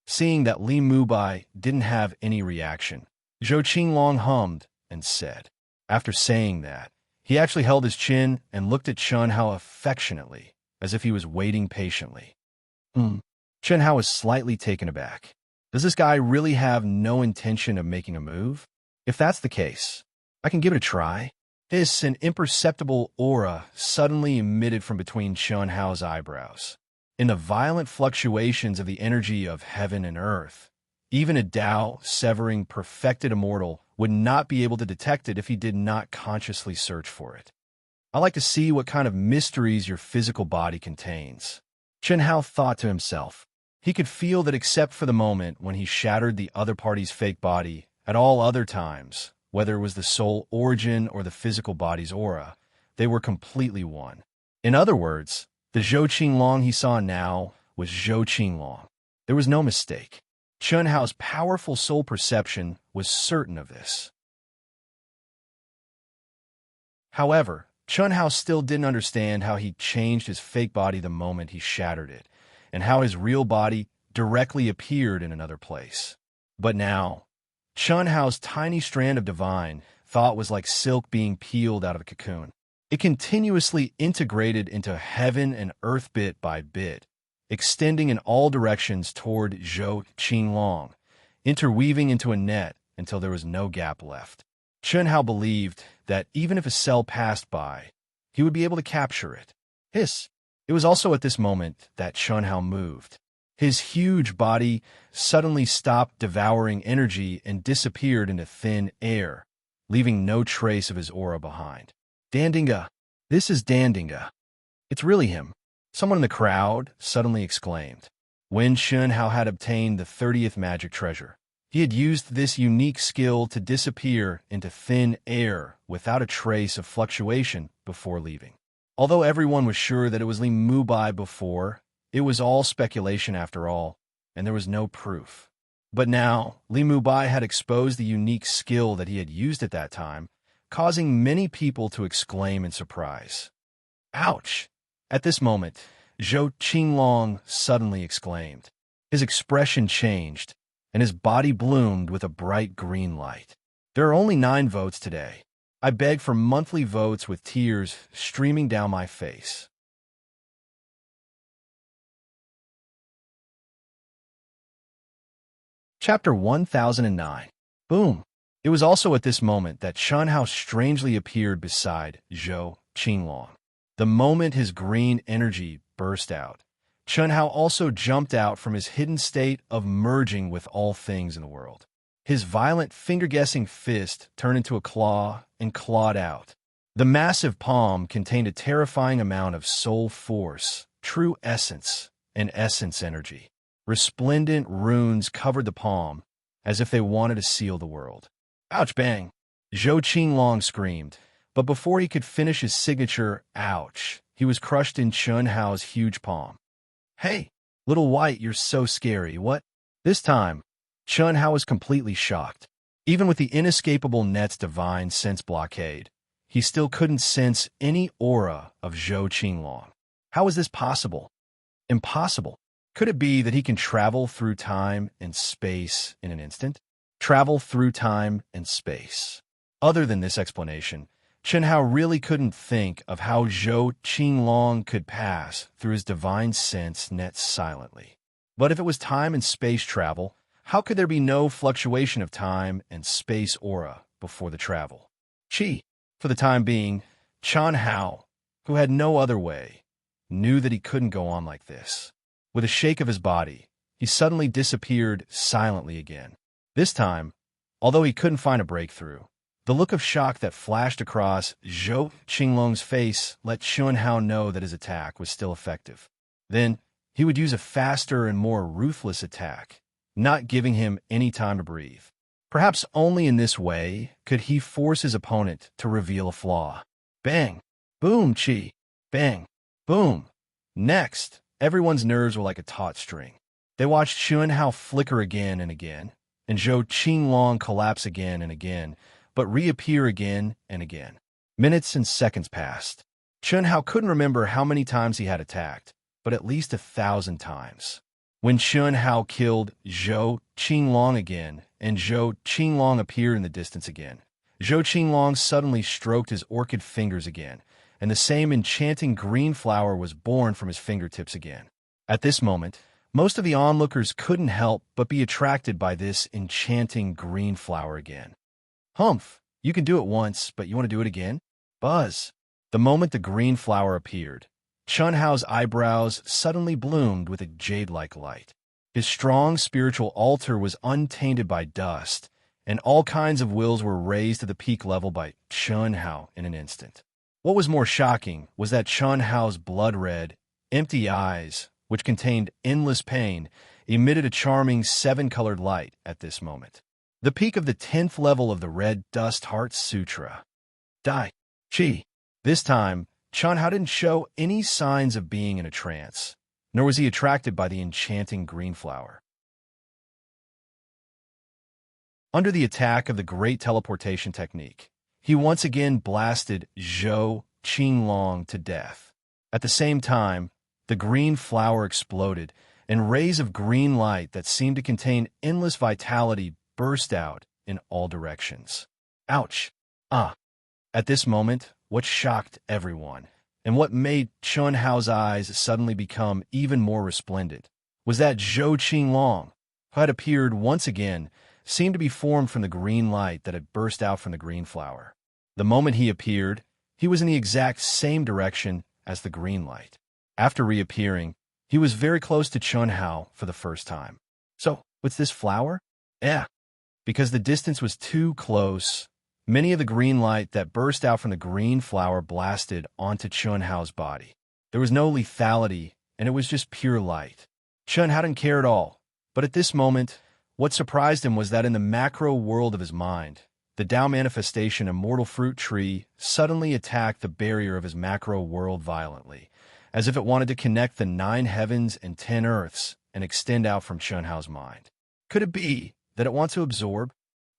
Seeing that Li Mubai didn't have any reaction, Zhou Qinglong hummed and said. After saying that, he actually held his chin and looked at Chun Hao affectionately, as if he was waiting patiently. Chun Hao was slightly taken aback. Does this guy really have no intention of making a move? If that's the case, I can give it a try. An imperceptible aura suddenly emitted from between Chun Hao's eyebrows. In the violent fluctuations of the energy of heaven and earth, even a Tao-severing perfected immortal would not be able to detect it if he did not consciously search for it. I like to see what kind of mysteries your physical body contains. Chun Hao thought to himself. He could feel that except for the moment when he shattered the other party's fake body, at all other times, whether it was the soul origin or the physical body's aura, they were completely one. In other words, the Zhou Qinglong he saw now was Zhou Qinglong. There was no mistake. Chun Hao's powerful soul perception was certain of this. However, Chun Hao still didn't understand how he changed his fake body the moment he shattered it, and how his real body directly appeared in another place. But now, Chun Hao's tiny strand of divine thought was like silk being peeled out of a cocoon. It continuously integrated into heaven and earth bit by bit, extending in all directions toward Zhou Qinglong, interweaving into a net until there was no gap left. Chun Hao believed that even if a cell passed by, he would be able to capture it. Hiss! It was also at this moment that Chun Hao moved. His huge body suddenly stopped devouring energy and disappeared into thin air, leaving no trace of his aura behind. Dandinga! This is Dandinga. It's really him. Someone in the crowd suddenly exclaimed. When Chun Hao had obtained the 30th magic treasure, he had used this unique skill to disappear into thin air without a trace of fluctuation before leaving. Although everyone was sure that it was Li Mubai before, it was all speculation after all, and there was no proof. But now, Li Mubai had exposed the unique skill that he had used at that time, causing many people to exclaim in surprise. Ouch! At this moment, Zhou Qinglong suddenly exclaimed. His expression changed, and his body bloomed with a bright green light. There are only 9 votes today. I beg for monthly votes with tears streaming down my face. Chapter 1009. Boom! It was also at this moment that Chun Hao strangely appeared beside Zhou Qinglong. The moment his green energy burst out, Chun Hao also jumped out from his hidden state of merging with all things in the world. His violent finger-guessing fist turned into a claw and clawed out. The massive palm contained a terrifying amount of soul force, true essence, and essence energy. Resplendent runes covered the palm, as if they wanted to seal the world. Ouch, bang! Zhou Qinglong screamed, but before he could finish his signature, ouch, he was crushed in Chun Hao's huge palm. Hey, little white, you're so scary, what? This time, Chun Hao was completely shocked. Even with the inescapable net's divine sense blockade, he still couldn't sense any aura of Zhou Qinglong. How is this possible? Impossible. Could it be that he can travel through time and space in an instant? Travel through time and space. Other than this explanation, Chun Hao really couldn't think of how Zhou Qinglong could pass through his divine sense net silently. But if it was time and space travel, how could there be no fluctuation of time and space aura before the travel? Chi. For the time being, Chun Hao, who had no other way, knew that he couldn't go on like this. With a shake of his body, he suddenly disappeared silently again. This time, although he couldn't find a breakthrough, the look of shock that flashed across Zhou Qinglong's face let Chun Hao know that his attack was still effective. Then, he would use a faster and more ruthless attack, not giving him any time to breathe. Perhaps only in this way could he force his opponent to reveal a flaw. Bang! Boom, Chi! Bang! Boom! Next, everyone's nerves were like a taut string. They watched Chun Hao flicker again and again, and Zhou Qinglong collapse again and again, but reappear again and again. Minutes and seconds passed. Chun Hao couldn't remember how many times he had attacked, but at least 1,000 times. When Chun Hao killed Zhou Qinglong again, and Zhou Qinglong appeared in the distance again, Zhou Qinglong suddenly stroked his orchid fingers again, and the same enchanting green flower was born from his fingertips again. At this moment, most of the onlookers couldn't help but be attracted by this enchanting green flower again. Humph, you can do it once, but you want to do it again? Buzz. The moment the green flower appeared, Chun Hao's eyebrows suddenly bloomed with a jade-like light. His strong spiritual altar was untainted by dust, and all kinds of wills were raised to the peak level by Chun Hao in an instant. What was more shocking was that Chun Hao's blood-red, empty eyes, which contained endless pain, emitted a charming 7-colored light at this moment. The peak of the 10th level of the Red Dust Heart Sutra. Dai Chi. This time, Chunhao didn't show any signs of being in a trance, nor was he attracted by the enchanting green flower. Under the attack of the great teleportation technique, he once again blasted Zhou Qinglong to death. At the same time, the green flower exploded, and rays of green light that seemed to contain endless vitality burst out in all directions. Ouch! Ah! At this moment, what shocked everyone, and what made Chunhao's eyes suddenly become even more resplendent, was that Zhou Qinglong, who had appeared once again, seemed to be formed from the green light that had burst out from the green flower. The moment he appeared, he was in the exact same direction as the green light. After reappearing, he was very close to Chunhao for the first time. So, what's this flower? Yeah, because the distance was too close, many of the green light that burst out from the green flower blasted onto Chunhao's body. There was no lethality, and it was just pure light. Chunhao didn't care at all, but at this moment, what surprised him was that in the macro world of his mind, the Tao manifestation immortal fruit tree suddenly attacked the barrier of his macro world violently, as if it wanted to connect the 9 heavens and 10 earths and extend out from Chunhao's mind. Could it be that it wants to absorb?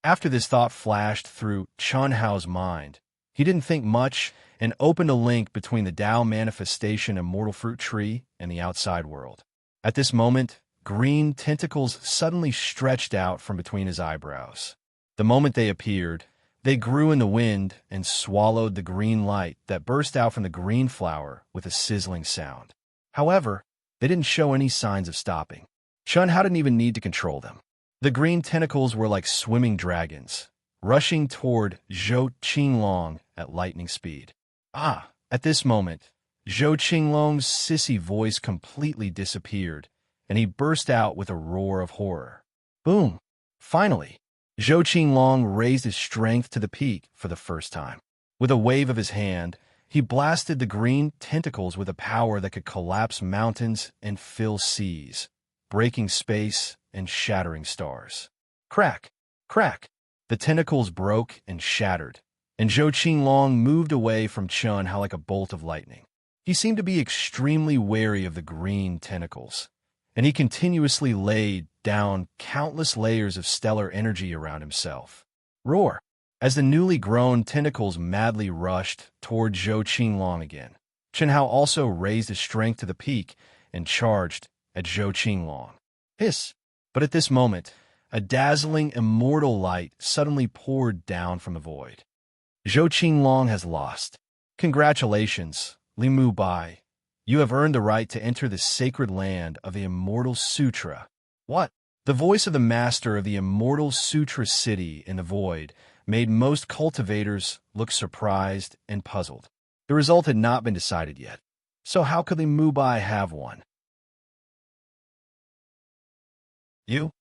After this thought flashed through Chunhao's mind, he didn't think much and opened a link between the Tao manifestation immortal fruit tree and the outside world. At this moment, green tentacles suddenly stretched out from between his eyebrows. The moment they appeared, they grew in the wind and swallowed the green light that burst out from the green flower with a sizzling sound. However, they didn't show any signs of stopping. Chunhao didn't even need to control them. The green tentacles were like swimming dragons, rushing toward Zhou Qinglong at lightning speed. Ah! At this moment, Zhou Qinglong's sissy voice completely disappeared, and he burst out with a roar of horror. Boom! Finally, Zhou Qinglong raised his strength to the peak for the first time. With a wave of his hand, he blasted the green tentacles with a power that could collapse mountains and fill seas, breaking space and shattering stars. Crack! Crack! The tentacles broke and shattered, and Zhou Qinglong moved away from Chunhao like a bolt of lightning. He seemed to be extremely wary of the green tentacles, and he continuously laid down countless layers of stellar energy around himself. Roar! As the newly grown tentacles madly rushed toward Zhou Qinglong again, Chunhao also raised his strength to the peak and charged at Zhou Qinglong. Hiss! But at this moment, a dazzling immortal light suddenly poured down from the void. Zhou Qinglong has lost. Congratulations, Limu Bai. You have earned the right to enter the sacred land of the Immortal Sutra. What? The voice of the master of the Immortal Sutra city in the void made most cultivators look surprised and puzzled. The result had not been decided yet. So how could Limu Bai have one? You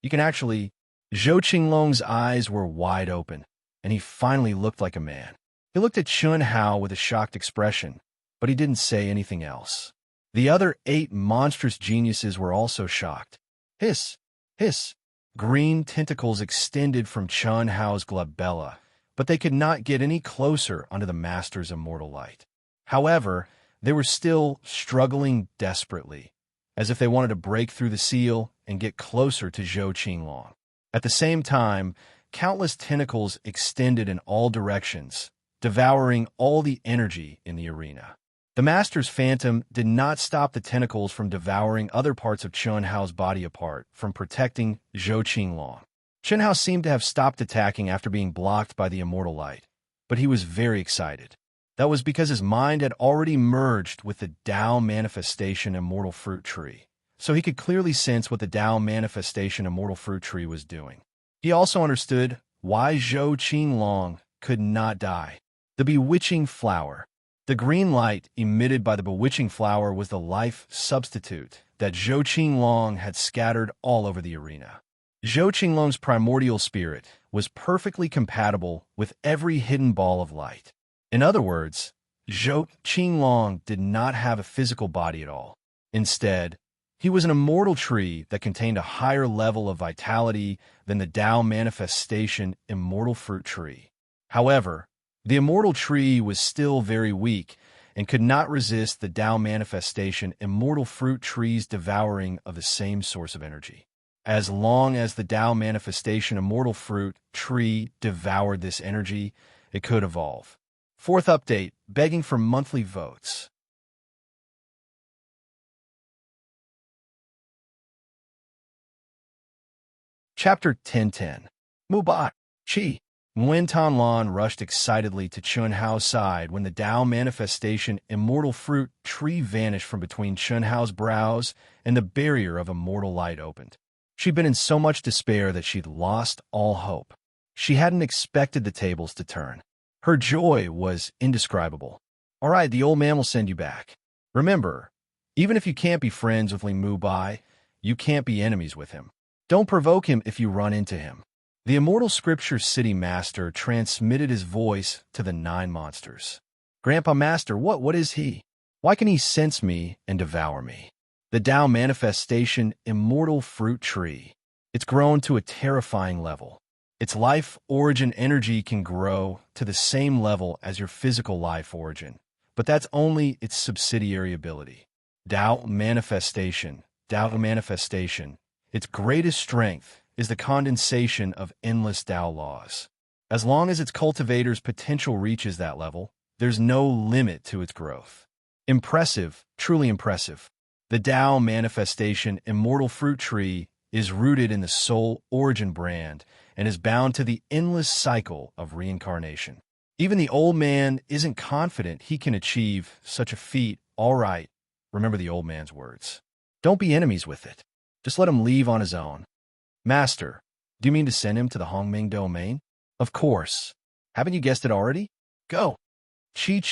can actually... Zhou Qinglong's eyes were wide open, and he finally looked like a man. He looked at Chunhao with a shocked expression, but he didn't say anything else. The other 8 monstrous geniuses were also shocked. Hiss! Hiss! Green tentacles extended from Chunhao's glabella, but they could not get any closer under the master's immortal light. However, they were still struggling desperately, as if they wanted to break through the seal and get closer to Zhou Qinglong. At the same time, countless tentacles extended in all directions, devouring all the energy in the arena. The Master's Phantom did not stop the tentacles from devouring other parts of Chunhao's body apart from protecting Zhou Qinglong. Chunhao seemed to have stopped attacking after being blocked by the immortal light, but he was very excited. That was because his mind had already merged with the Tao manifestation immortal fruit tree, so he could clearly sense what the Tao manifestation immortal fruit tree was doing. He also understood why Zhou Qinglong could not die. The bewitching flower. The green light emitted by the bewitching flower was the life substitute that Zhou Qinglong had scattered all over the arena. Zhou Qinglong's primordial spirit was perfectly compatible with every hidden ball of light. In other words, Zhou Qinglong did not have a physical body at all. Instead, he was an immortal tree that contained a higher level of vitality than the Tao manifestation immortal fruit tree. However, The immortal tree was still very weak and could not resist the Tao manifestation immortal fruit tree's devouring of the same source of energy. As long as the Tao manifestation immortal fruit tree devoured this energy, it could evolve. Fourth update, begging for monthly votes. Chapter 1010. Mubat. Chi. Nguyen Tan Lan rushed excitedly to Chun Hao's side when the Tao manifestation immortal fruit tree vanished from between Chun Hao's brows and the barrier of immortal light opened. She'd been in so much despair that she'd lost all hope. She hadn't expected the tables to turn. Her joy was indescribable. All right, the old man will send you back. Remember, even if you can't be friends with Li Mu Bai, you can't be enemies with him. Don't provoke him if you run into him. The immortal scripture city master transmitted his voice to the 9 monsters. Grandpa Master, what is he? Why can he sense me and devour me? The Tao manifestation immortal fruit tree. It's grown to a terrifying level. Its life origin energy can grow to the same level as your physical life origin, but that's only its subsidiary ability. Tao manifestation. Its greatest strength is the condensation of endless Tao laws. As long as its cultivator's potential reaches that level, there's no limit to its growth. Impressive, truly impressive. The Tao manifestation immortal fruit tree is rooted in the soul origin brand and is bound to the endless cycle of reincarnation. Even the old man isn't confident he can achieve such a feat. All right, remember the old man's words. Don't be enemies with it. Just let him leave on his own. Master, do you mean to send him to the Hongming domain? Of course. Haven't you guessed it already? Go. Chi.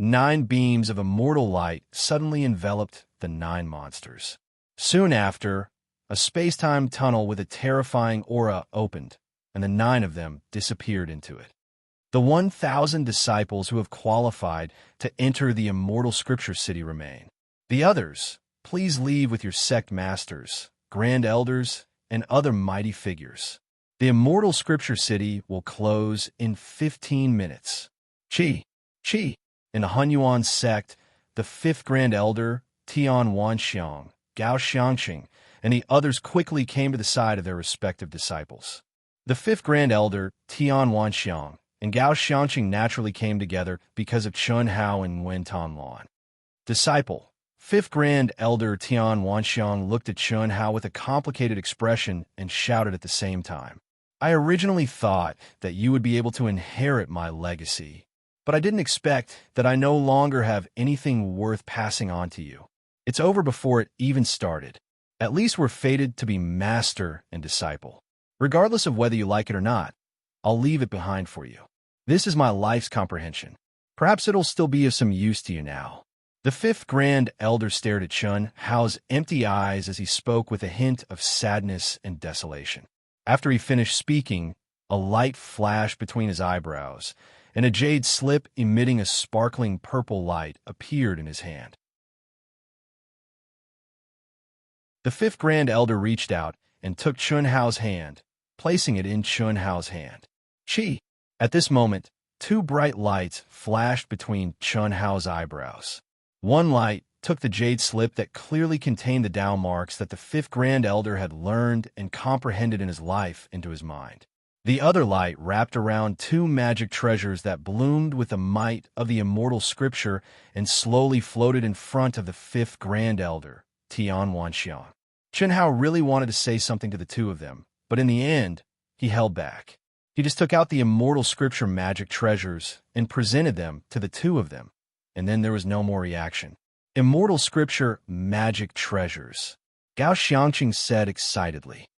9 beams of immortal light suddenly enveloped the 9 monsters. Soon after, a space-time tunnel with a terrifying aura opened, and the 9 of them disappeared into it. The 1,000 disciples who have qualified to enter the immortal scripture city remain. The others, please leave with your sect masters, grand elders, and other mighty figures. The immortal scripture city will close in 15 minutes. Chi. In the Hunyuan sect, the 5th grand elder, Tian Wanxiang, Gao Xiangqing, and the others quickly came to the side of their respective disciples. The 5th grand elder, Tian Wanxiang, and Gao Xiangqing naturally came together because of Chun Hao and Nguyen Tan Lan. Disciple. 5th Grand Elder Tian Wanxiang looked at Chun Hao with a complicated expression and shouted at the same time. I originally thought that you would be able to inherit my legacy, but I didn't expect that I no longer have anything worth passing on to you. It's over before it even started. At least we're fated to be master and disciple. Regardless of whether you like it or not, I'll leave it behind for you. This is my life's comprehension. Perhaps it'll still be of some use to you now. The 5th Grand Elder stared at Chun Hao's empty eyes as he spoke with a hint of sadness and desolation. After he finished speaking, a light flashed between his eyebrows, and a jade slip emitting a sparkling purple light appeared in his hand. The 5th Grand Elder reached out and took Chun Hao's hand, placing it in Chun Hao's hand. Chi. At this moment, 2 bright lights flashed between Chun Hao's eyebrows. One light took the jade slip that clearly contained the Tao marks that the 5th Grand Elder had learned and comprehended in his life into his mind. The other light wrapped around 2 magic treasures that bloomed with the might of the immortal scripture and slowly floated in front of the 5th Grand Elder, Tian Wanxiang. Chun Hao really wanted to say something to the 2 of them, but in the end, he held back. He just took out the immortal scripture magic treasures and presented them to the 2 of them. And then there was no more reaction. Immortal scripture magic treasures. Gao Xiangqing said excitedly.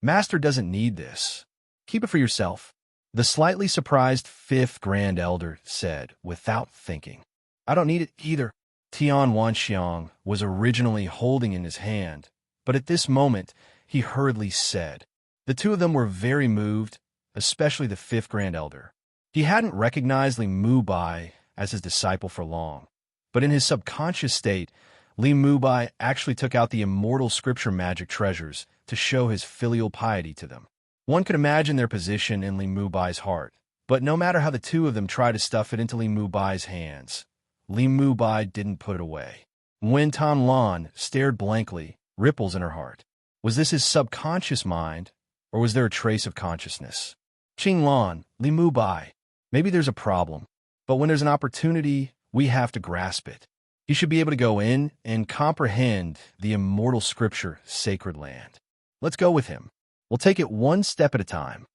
Master doesn't need this. Keep it for yourself. The slightly surprised 5th Grand Elder said without thinking. I don't need it either. Tian Wanxiang was originally holding in his hand, but at this moment he hurriedly said. The 2 of them were very moved, especially the 5th Grand Elder. He hadn't recognized Li Mu Bai as his disciple for long, but in his subconscious state, Li Mu Bai actually took out the immortal scripture magic treasures to show his filial piety to them. One could imagine their position in Li Mu Bai's heart. But no matter how the two of them tried to stuff it into Li Mubai's hands, Li Mubai didn't put it away. When Tan Lan stared blankly, ripples in her heart. Was this his subconscious mind, or was there a trace of consciousness? Qing Lan, Li Mubai, maybe there's a problem, but when there's an opportunity, we have to grasp it. He should be able to go in and comprehend the immortal scripture, sacred land. Let's go with him. We'll take it one step at a time.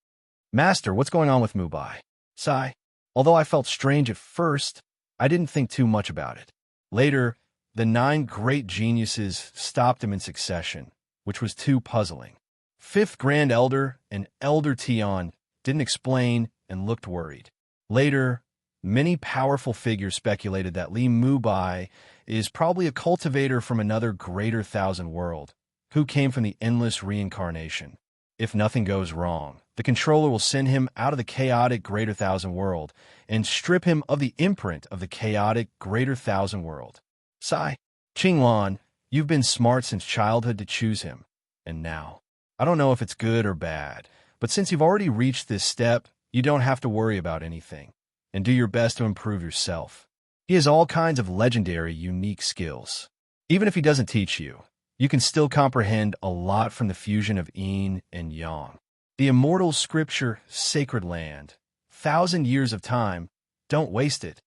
Master, what's going on with Mubai? Sigh. Although I felt strange at first, I didn't think too much about it. Later, the 9 great geniuses stopped him in succession, which was too puzzling. Fifth Grand Elder and Elder Tian didn't explain and looked worried. Later, many powerful figures speculated that Li Mubai is probably a cultivator from another greater thousand world, who came from the endless reincarnation. If nothing goes wrong, the controller will send him out of the chaotic greater thousand world and strip him of the imprint of the chaotic greater thousand world. Sigh. Qing Lan, you've been smart since childhood to choose him. And now, I don't know if it's good or bad, but since you've already reached this step, you don't have to worry about anything, and do your best to improve yourself. He has all kinds of legendary, unique skills. Even if he doesn't teach you, you can still comprehend a lot from the fusion of yin and yang. The immortal scripture, sacred land, 1,000 years of time, don't waste it.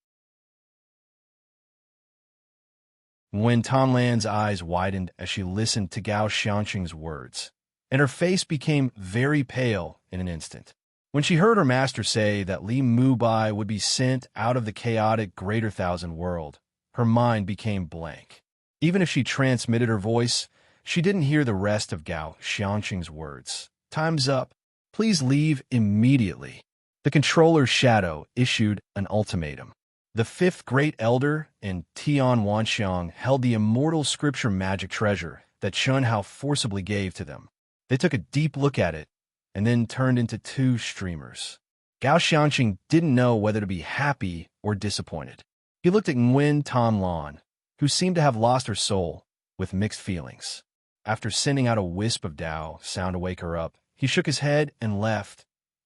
When Tanlan's eyes widened as she listened to Gao Xiangqing's words, and her face became very pale in an instant. When she heard her master say that Li Mubai would be sent out of the chaotic greater thousand world, her mind became blank. Even if she transmitted her voice, she didn't hear the rest of Gao Xiangqing's words. Time's up. Please leave immediately. The controller's shadow issued an ultimatum. The fifth great elder and Tian Wanxiang held the immortal scripture magic treasure that Chun Hao forcibly gave to them. They took a deep look at it and then turned into 2 streamers. Gao Xiangqing didn't know whether to be happy or disappointed. He looked at Nguyen Tan Lan, who seemed to have lost her soul, with mixed feelings. After sending out a wisp of Tao sound to wake her up, he shook his head and left.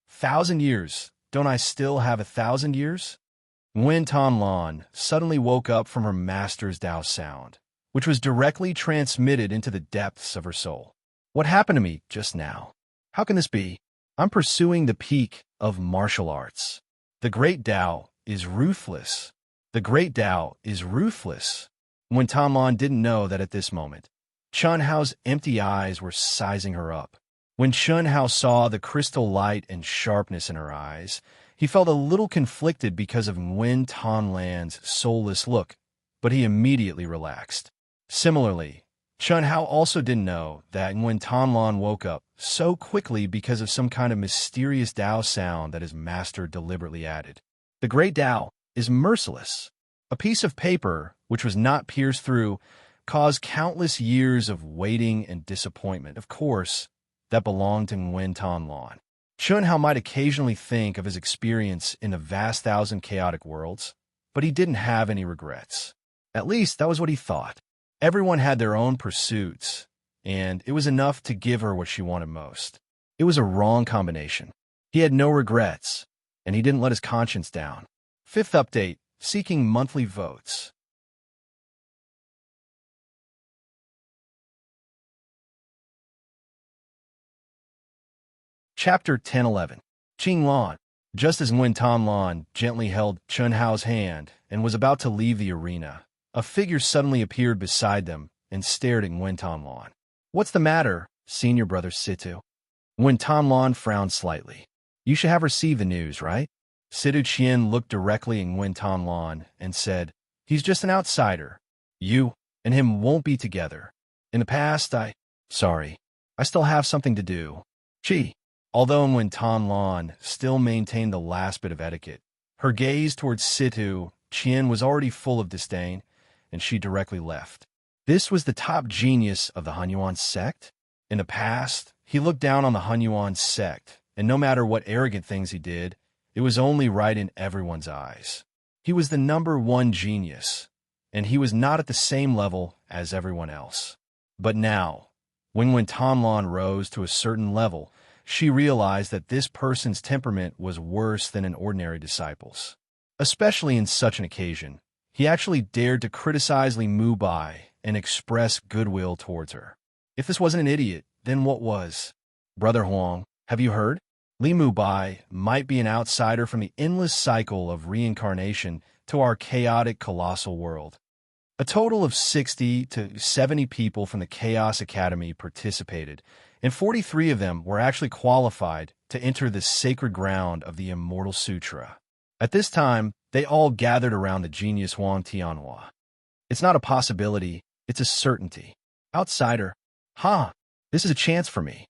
1,000 years. Don't I still have 1,000 years? Nguyen Tan Lan suddenly woke up from her master's Tao sound, which was directly transmitted into the depths of her soul. What happened to me just now? How can this be? I'm pursuing the peak of martial arts. The great Tao is ruthless. The great Tao is ruthless. When Tan Lan didn't know that at this moment, Chun Hao's empty eyes were sizing her up. When Chun Hao saw the crystal light and sharpness in her eyes, he felt a little conflicted because of Nguyen Tan Lan's soulless look, but he immediately relaxed. Similarly, Chun Hao also didn't know that Nguyen Tan Lan woke up so quickly because of some kind of mysterious Tao sound that his master deliberately added. The great Tao is merciless. A piece of paper, which was not pierced through, caused countless years of waiting and disappointment. Of course, that belonged to Nguyen Tan Lan. Chun Hao might occasionally think of his experience in the vast 1,000 chaotic worlds, but he didn't have any regrets. At least that was what he thought. Everyone had their own pursuits, and it was enough to give her what she wanted most. It was a wrong combination. He had no regrets, and he didn't let his conscience down. 5th update, seeking monthly votes. Chapter 10-11. Qing Lan. Just as Nguyen Tan Lan gently held Chun Hao's hand and was about to leave the arena, a figure suddenly appeared beside them and stared at Nguyen Tan Lan. What's the matter, senior brother Situ? Nguyen Tan Lan frowned slightly. You should have received the news, right? Situ Qian looked directly at Nguyen Tan Lan and said, he's just an outsider. You and him won't be together. In the past, Sorry, I still have something to do. Gee. Although Nguyen Tan Lan still maintained the last bit of etiquette, her gaze towards Situ Qian was already full of disdain, and she directly left. This was the top genius of the Hunyuan sect? In the past, he looked down on the Hunyuan sect, and no matter what arrogant things he did, it was only right in everyone's eyes. He was the #1 genius, and he was not at the same level as everyone else. But now, when Nguyen Tan Lan rose to a certain level, she realized that this person's temperament was worse than an ordinary disciple's. Especially in such an occasion, he actually dared to criticize Li Mubai and express goodwill towards her. If this wasn't an idiot, then what was? Brother Huang, have you heard? Li Mubai might be an outsider from the endless cycle of reincarnation to our chaotic, colossal world. A total of 60 to 70 people from the Chaos Academy participated, and 43 of them were actually qualified to enter the sacred ground of the Immortal Sutra. At this time, they all gathered around the genius Huang Tianhua. It's not a possibility, it's a certainty. Outsider. This is a chance for me.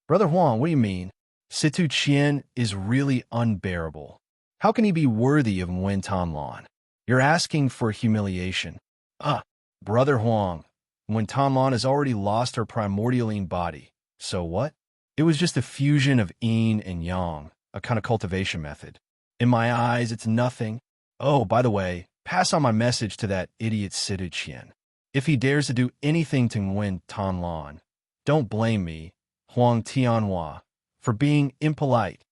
Brother Huang, what do you mean? Situ Qian is really unbearable. How can he be worthy of Wen Tanlan? You're asking for humiliation. Brother Huang, Wen Tanlan has already lost her primordial yin body. So what? It was just a fusion of yin and yang, a kind of cultivation method. In my eyes, it's nothing. Oh, by the way, pass on my message to that idiot Situ Qian. If he dares to do anything to Wen Tanlan, don't blame me, Huang Tianhua, for being impolite.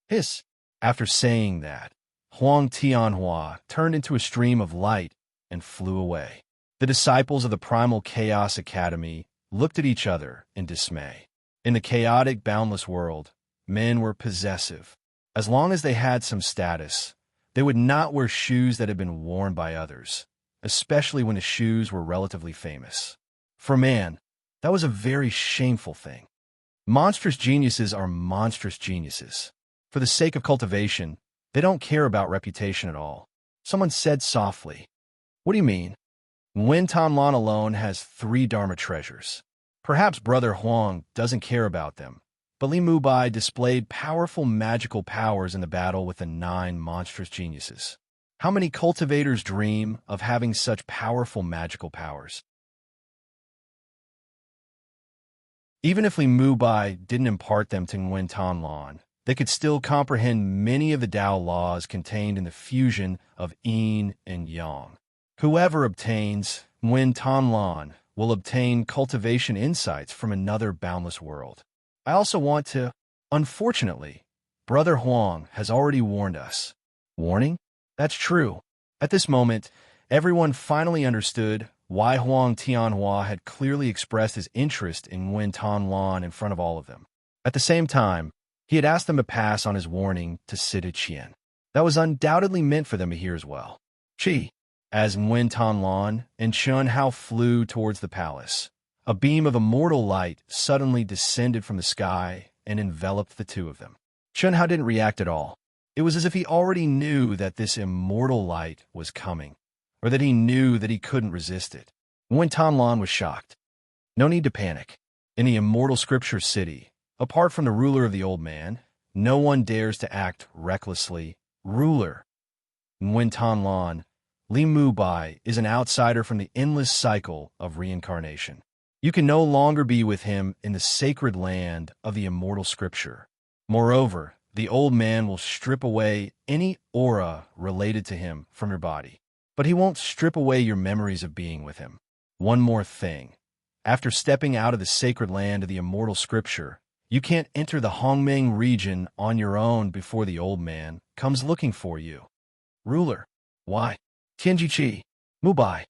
Hiss. After saying that, Huang Tianhua turned into a stream of light and flew away. The disciples of the Primal Chaos Academy looked at each other in dismay. In the chaotic, boundless world, men were possessive. As long as they had some status, they would not wear shoes that had been worn by others, especially when the shoes were relatively famous. For man, that was a very shameful thing. Monstrous geniuses are monstrous geniuses. For the sake of cultivation, they don't care about reputation at all. Someone said softly, "What do you mean?" Wen Tanlan alone has 3 Dharma treasures. Perhaps Brother Huang doesn't care about them, but Li Mubai displayed powerful magical powers in the battle with the 9 monstrous geniuses. How many cultivators dream of having such powerful magical powers? Even if Li Mubai didn't impart them to Wen Tanlan, they could still comprehend many of the Tao laws contained in the fusion of yin and yang. Whoever obtains Wen Tanlan will obtain cultivation insights from another boundless world. I also want to... Unfortunately, Brother Huang has already warned us. Warning? That's true. At this moment, everyone finally understood why Huang Tianhua had clearly expressed his interest in Wen Tanlan in front of all of them. At the same time, he had asked them to pass on his warning to Situ Qian. That was undoubtedly meant for them to hear as well. As Wen Tanlan and Chun Hao flew towards the palace, a beam of immortal light suddenly descended from the sky and enveloped the two of them. Chun Hao didn't react at all. It was as if he already knew that this immortal light was coming, or that he knew that he couldn't resist it. Wen Tanlan was shocked. No need to panic. In the immortal scripture city, apart from the ruler of the old man, no one dares to act recklessly. Ruler. Wen Tanlan, Li Mubai is an outsider from the endless cycle of reincarnation. You can no longer be with him in the sacred land of the immortal scripture. Moreover, the old man will strip away any aura related to him from your body. But he won't strip away your memories of being with him. One more thing. After stepping out of the sacred land of the immortal scripture, you can't enter the Hongmeng region on your own before the old man comes looking for you. Ruler. Why? Tianji Qi. Mubai.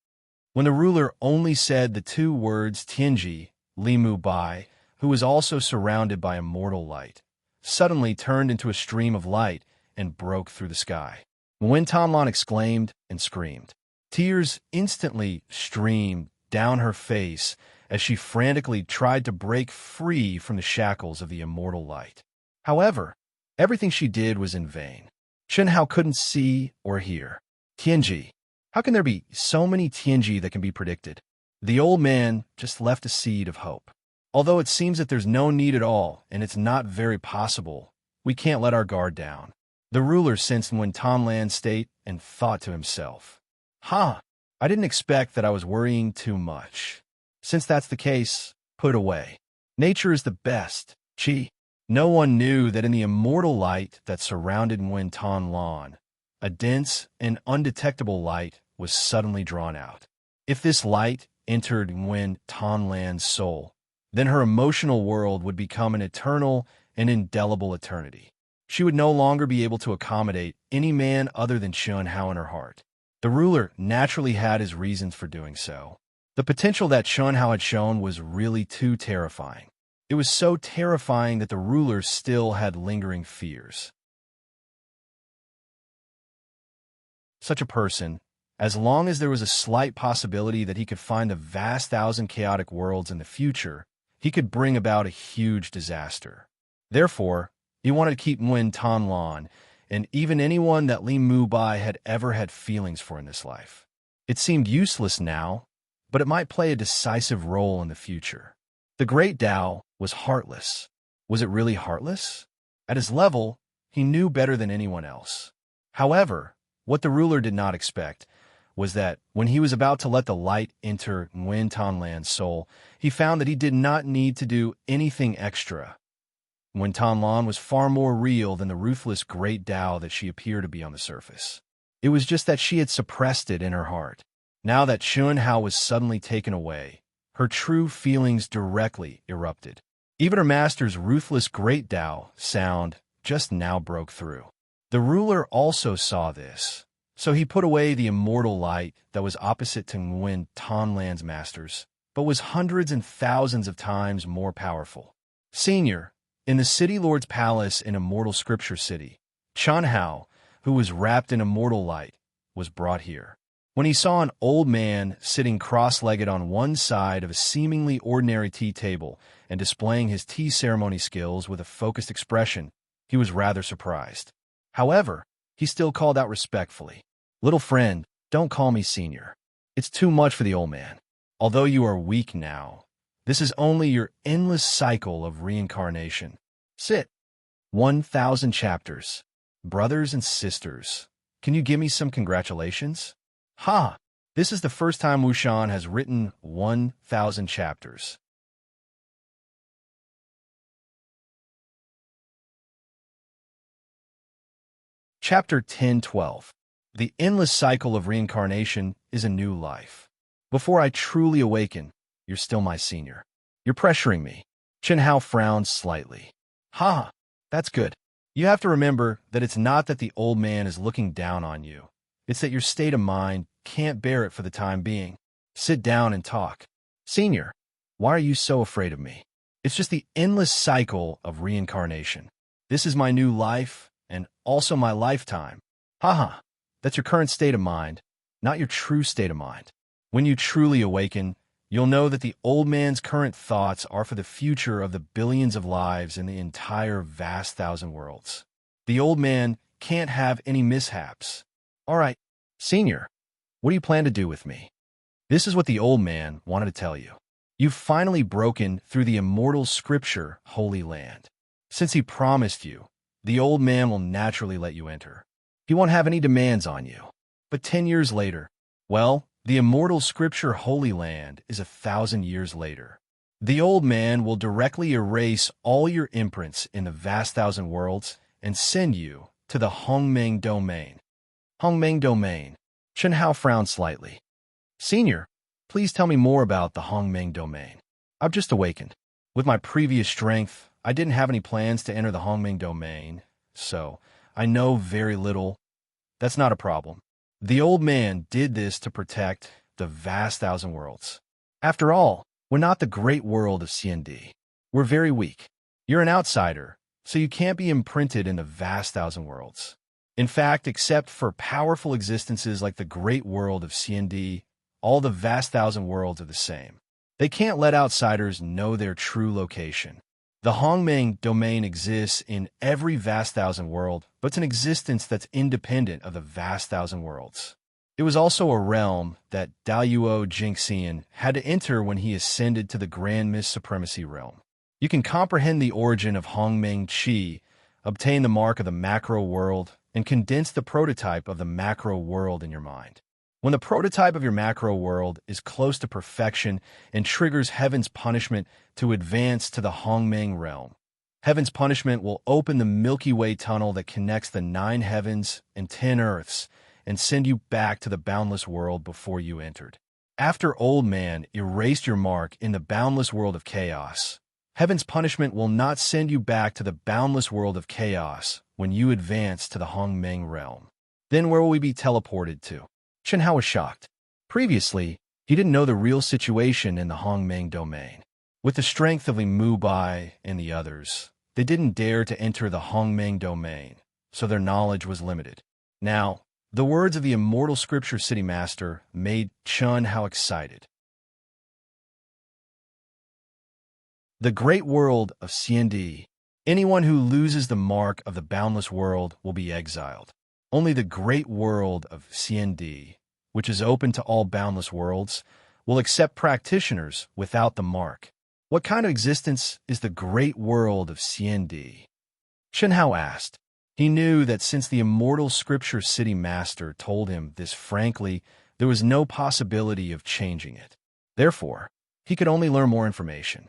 When the ruler only said the 2 words Tianji, Li Mubai, who was also surrounded by immortal light, suddenly turned into a stream of light and broke through the sky. Wen Tanlan exclaimed and screamed. Tears instantly streamed down her face as she frantically tried to break free from the shackles of the immortal light. However, everything she did was in vain. Chun Hao couldn't see or hear. Tianji. How can there be so many Tianji that can be predicted? The old man just left a seed of hope. Although it seems that there's no need at all, and it's not very possible, we can't let our guard down. The ruler sensed Wen Tanlan's state and thought to himself, I didn't expect that I was worrying too much. Since that's the case, put away. Nature is the best. No one knew that in the immortal light that surrounded Wen Tanlan, a dense and undetectable light was suddenly drawn out. If this light entered Wen Tanlan's soul, then her emotional world would become an eternal an indelible eternity. She would no longer be able to accommodate any man other than Chun Hao in her heart. The ruler naturally had his reasons for doing so. The potential that Chun Hao had shown was really too terrifying. It was so terrifying that the ruler still had lingering fears. Such a person, as long as there was a slight possibility that he could find the vast thousand chaotic worlds in the future, he could bring about a huge disaster. Therefore, he wanted to keep Nguyen Tan Lan and even anyone that Li Mu Bai had ever had feelings for in this life. It seemed useless now, but it might play a decisive role in the future. The great Tao was heartless. Was it really heartless? At his level, he knew better than anyone else. However, what the ruler did not expect was that when he was about to let the light enter Nguyen Tan Lan's soul, he found that he did not need to do anything extra. Nguyen Tan Lan was far more real than the ruthless great Tao that she appeared to be on the surface. It was just that she had suppressed it in her heart. Now that Chun Hao was suddenly taken away, her true feelings directly erupted. Even her master's ruthless great Tao sound just now broke through. The ruler also saw this, so he put away the immortal light that was opposite to Nguyen Tan Lan's masters, but was hundreds and thousands of times more powerful. Senior, in the City Lord's palace in Immortal Scripture City, Chun Hao, who was wrapped in immortal light, was brought here. When he saw an old man sitting cross-legged on one side of a seemingly ordinary tea table and displaying his tea ceremony skills with a focused expression, he was rather surprised. However, he still called out respectfully, "Little friend, don't call me senior. It's too much for the old man. Although you are weak now, this is only your endless cycle of reincarnation. Sit." 1,000 chapters. Brothers and sisters, can you give me some congratulations? Ha! This is the first time Wushan has written 1,000 chapters. Chapter 10-12. The endless cycle of reincarnation is a new life. Before I truly awaken, you're still my senior. You're pressuring me. Chun Hao frowned slightly. Ha! That's good. You have to remember that it's not that the old man is looking down on you. It's that your state of mind can't bear it for the time being. Sit down and talk. Senior, why are you so afraid of me? It's just the endless cycle of reincarnation. This is my new life, and also my lifetime. Haha, that's your current state of mind, not your true state of mind. When you truly awaken, you'll know that the old man's current thoughts are for the future of the billions of lives in the entire vast thousand worlds. The old man can't have any mishaps. All right, senior, what do you plan to do with me? This is what the old man wanted to tell you. You've finally broken through the immortal scripture, Holy Land. Since he promised you, the old man will naturally let you enter. He won't have any demands on you. But 10 years later, well, the immortal scripture Holy Land is 1,000 years later. The old man will directly erase all your imprints in the vast thousand worlds and send you to the Hongmeng domain. Hongmeng domain. Chun Hao frowned slightly. Senior, please tell me more about the Hongmeng domain. I've just awakened. With my previous strength, I didn't have any plans to enter the Hongmeng domain, so I know very little. That's not a problem. The old man did this to protect the vast thousand worlds. After all, we're not the great world of CND. We're very weak. You're an outsider, so you can't be imprinted in the vast thousand worlds. In fact, except for powerful existences like the great world of CND, all the vast thousand worlds are the same. They can't let outsiders know their true location. The Hongmeng domain exists in every vast thousand world, but it's an existence that's independent of the vast thousand worlds. It was also a realm that Daluo Jingxian had to enter when he ascended to the Grand Mist Supremacy realm. You can comprehend the origin of Hongmeng Qi, obtain the mark of the macro world, and condense the prototype of the macro world in your mind. When the prototype of your macro world is close to perfection and triggers heaven's punishment to advance to the Hongmeng realm, heaven's punishment will open the Milky Way tunnel that connects the 9 heavens and 10 earths and send you back to the boundless world before you entered. After Old Man erased your mark in the boundless world of chaos, Heaven's punishment will not send you back to the boundless world of chaos when you advance to the Hongmeng realm. Then where will we be teleported to? Chen Hao was shocked. Previously, he didn't know the real situation in the Hongmeng domain. With the strength of Li Mu Bai and the others, they didn't dare to enter the Hongmeng domain, so their knowledge was limited. Now, the words of the immortal scripture city master made Chen Hao excited. The great world of CND. Anyone who loses the mark of the boundless world will be exiled. Only the great world of CND, which is open to all boundless worlds, will accept practitioners without the mark. What kind of existence is the great world of CND? Chen Hao asked. He knew that since the immortal scripture city master told him this frankly, there was no possibility of changing it. Therefore, he could only learn more information.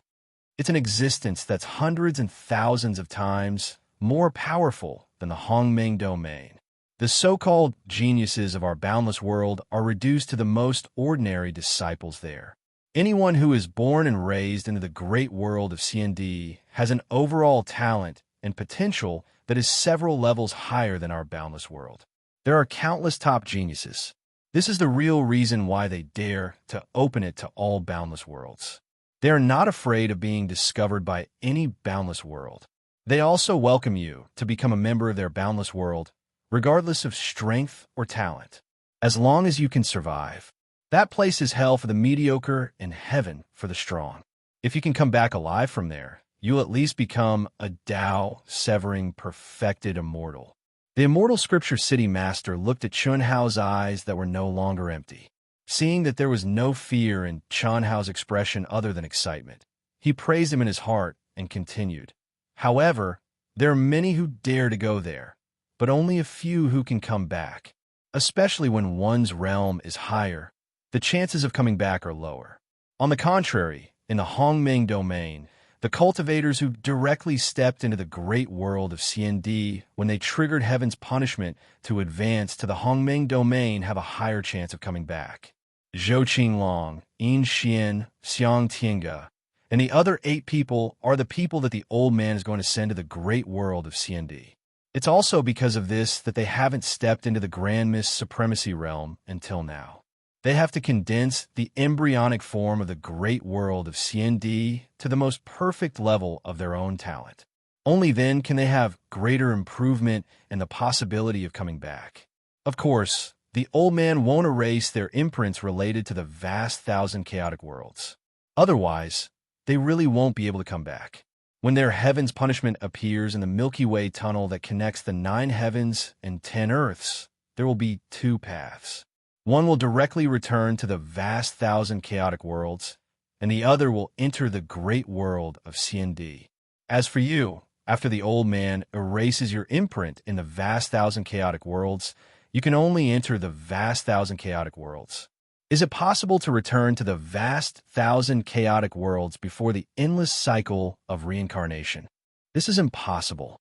It's an existence that's hundreds and thousands of times more powerful than the Hongmeng domain. The so-called geniuses of our boundless world are reduced to the most ordinary disciples there. Anyone who is born and raised into the great world of CND has an overall talent and potential that is several levels higher than our boundless world. There are countless top geniuses. This is the real reason why they dare to open it to all boundless worlds. They are not afraid of being discovered by any boundless world. They also welcome you to become a member of their boundless world, regardless of strength or talent. As long as you can survive, that place is hell for the mediocre and heaven for the strong. If you can come back alive from there, you'll at least become a Tao-severing, perfected immortal. The immortal scripture city master looked at Chen Hao's eyes that were no longer empty. Seeing that there was no fear in Chen Hao's expression other than excitement, he praised him in his heart and continued. However, there are many who dare to go there, but only a few who can come back. Especially when one's realm is higher, the chances of coming back are lower. On the contrary, in the Hongmeng domain, the cultivators who directly stepped into the great world of CND when they triggered heaven's punishment to advance to the Hongmeng domain have a higher chance of coming back. Zhou Qinglong, Yin Xian, Xiang Tiange, and the other 8 people are the people that the old man is going to send to the great world of CND. It's also because of this that they haven't stepped into the Grand Mist Supremacy realm until now. They have to condense the embryonic form of the great world of CND to the most perfect level of their own talent. Only then can they have greater improvement and the possibility of coming back. Of course, the old man won't erase their imprints related to the vast thousand chaotic worlds. Otherwise, they really won't be able to come back. When their heaven's punishment appears in the Milky Way tunnel that connects the 9 heavens and 10 earths, there will be 2 paths. One will directly return to the vast thousand chaotic worlds, and the other will enter the great world of CND. As for you, after the old man erases your imprint in the vast thousand chaotic worlds, you can only enter the vast thousand chaotic worlds. Is it possible to return to the vast thousand chaotic worlds before the endless cycle of reincarnation? This is impossible.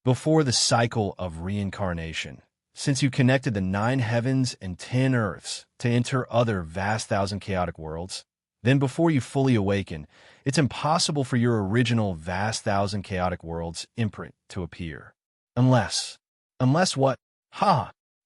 Before the cycle of reincarnation, since you connected the 9 heavens and 10 earths to enter other vast thousand chaotic worlds, then before you fully awaken, it's impossible for your original vast thousand chaotic worlds imprint to appear. Unless what?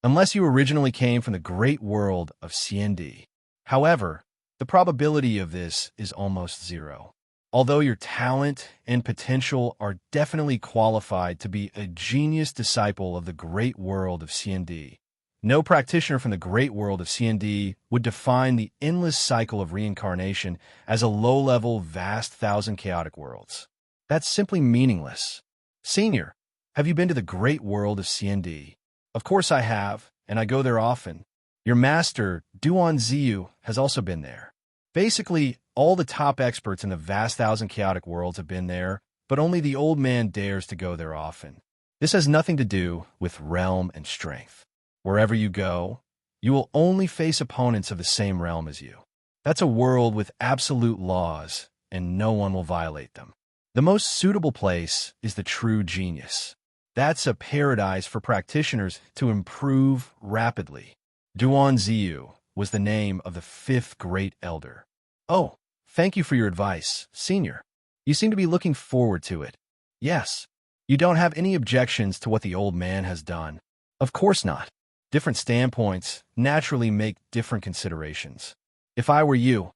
Unless you originally came from the great world of CND. However, the probability of this is almost 0. Although your talent and potential are definitely qualified to be a genius disciple of the great world of CND, no practitioner from the great world of CND would define the endless cycle of reincarnation as a low-level, vast thousand chaotic worlds. That's simply meaningless. Senior, have you been to the great world of CND? Of course I have, and I go there often. Your master, Duan Ziyu, has also been there. Basically, all the top experts in the vast thousand chaotic worlds have been there, but only the old man dares to go there often. This has nothing to do with realm and strength. Wherever you go, you will only face opponents of the same realm as you. That's a world with absolute laws, and no one will violate them. The most suitable place is the true genius. That's a paradise for practitioners to improve rapidly. Duan Ziyu was the name of the 5th great elder. Oh, thank you for your advice, Senior. You seem to be looking forward to it. Yes. You don't have any objections to what the old man has done. Of course not. Different standpoints naturally make different considerations. If I were you,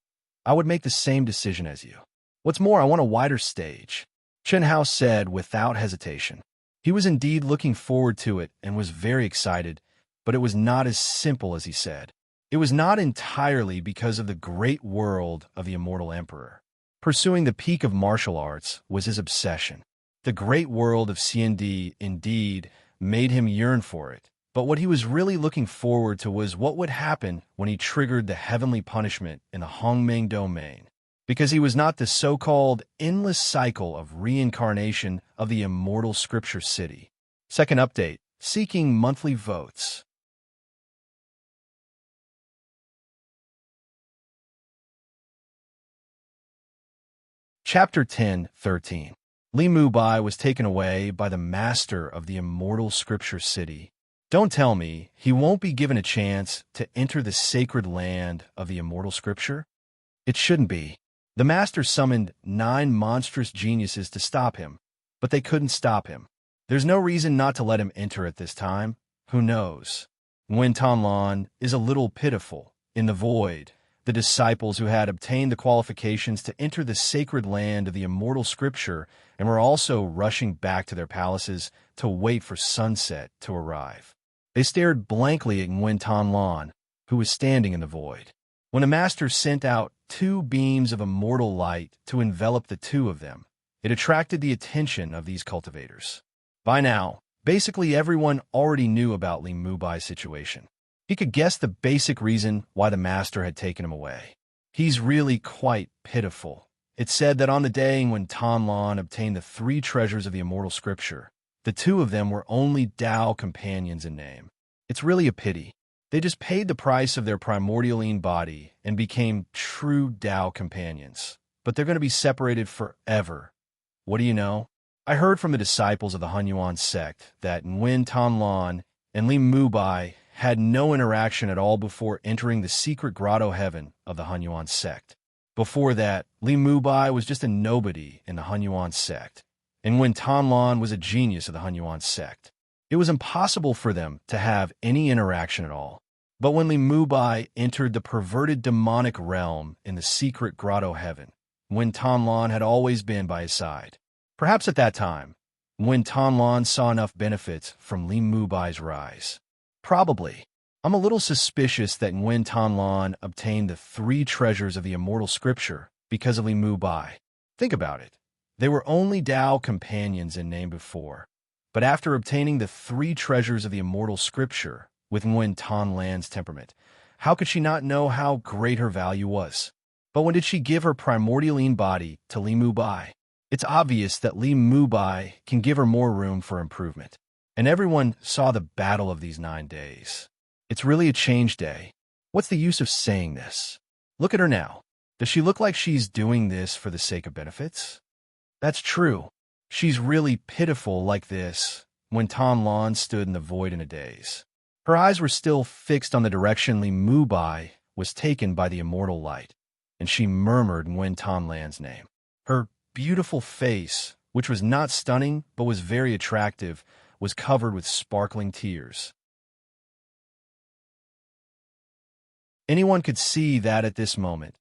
I would make the same decision as you. What's more, I want a wider stage, Chen Hao said without hesitation. He was indeed looking forward to it and was very excited, but it was not as simple as he said. It was not entirely because of the great world of the immortal emperor. Pursuing the peak of martial arts was his obsession. The great world of CND indeed made him yearn for it, but what he was really looking forward to was what would happen when he triggered the heavenly punishment in the Hongmeng domain, because he was not the so-called endless cycle of reincarnation of the immortal scripture city. Second update, seeking monthly votes. Chapter 10:13. Li Mubai was taken away by the master of the immortal scripture city. Don't tell me he won't be given a chance to enter the sacred land of the immortal scripture? It shouldn't be. The master summoned 9 monstrous geniuses to stop him, but they couldn't stop him. There's no reason not to let him enter at this time. Who knows? Nguyen Tanlan is a little pitiful. In the void, the disciples who had obtained the qualifications to enter the sacred land of the immortal scripture and were also rushing back to their palaces to wait for sunset to arrive. They stared blankly at Nguyen Tanlan, who was standing in the void. When the master sent out 2 beams of immortal light to envelop the 2 of them, it attracted the attention of these cultivators. By now, basically everyone already knew about Li Mubai's situation. He could guess the basic reason why the master had taken him away. He's really quite pitiful. It's said that on the day when Tanlan obtained the 3 treasures of the immortal scripture, the 2 of them were only Tao companions in name. It's really a pity. They just paid the price of their primordialine body and became true Tao companions. But they're going to be separated forever. What do you know? I heard from the disciples of the Hunyuan sect that Nguyen Tanlan and Li Mubai had no interaction at all before entering the secret grotto heaven of the Hunyuan sect. Before that, Li Mubai was just a nobody in the Hunyuan sect, and Nguyen Tanlan was a genius of the Hunyuan sect. It was impossible for them to have any interaction at all. But when Li Mubai entered the perverted demonic realm in the secret grotto heaven, Nguyen Tanlan had always been by his side. Perhaps at that time, Nguyen Tanlan saw enough benefits from Li Mubai's rise. Probably. I'm a little suspicious that Nguyen Tanlan obtained the 3 treasures of the immortal scripture because of Li Mubai. Think about it. They were only Tao companions in name before. But after obtaining the 3 treasures of the immortal scripture with Nguyen Tanlan's temperament, how could she not know how great her value was? But when did she give her primordialine body to Li Mubai? It's obvious that Li Mubai can give her more room for improvement. And everyone saw the battle of these 9 days. It's really a change day. What's the use of saying this? Look at her now. Does she look like she's doing this for the sake of benefits? That's true. She's really pitiful like this when Tanlan stood in the void in a daze. Her eyes were still fixed on the direction Li Mubai was taken by the immortal light, and she murmured Nguyen Tanlan's name. Her beautiful face, which was not stunning but was very attractive, was covered with sparkling tears. Anyone could see that at this moment,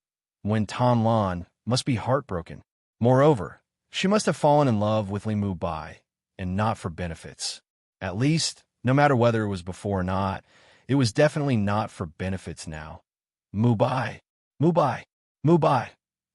Nguyen Tanlan must be heartbroken. Moreover, she must have fallen in love with Li Mubai, and not for benefits. At least, no matter whether it was before or not, it was definitely not for benefits now. Mubai, Mubai, Mubai.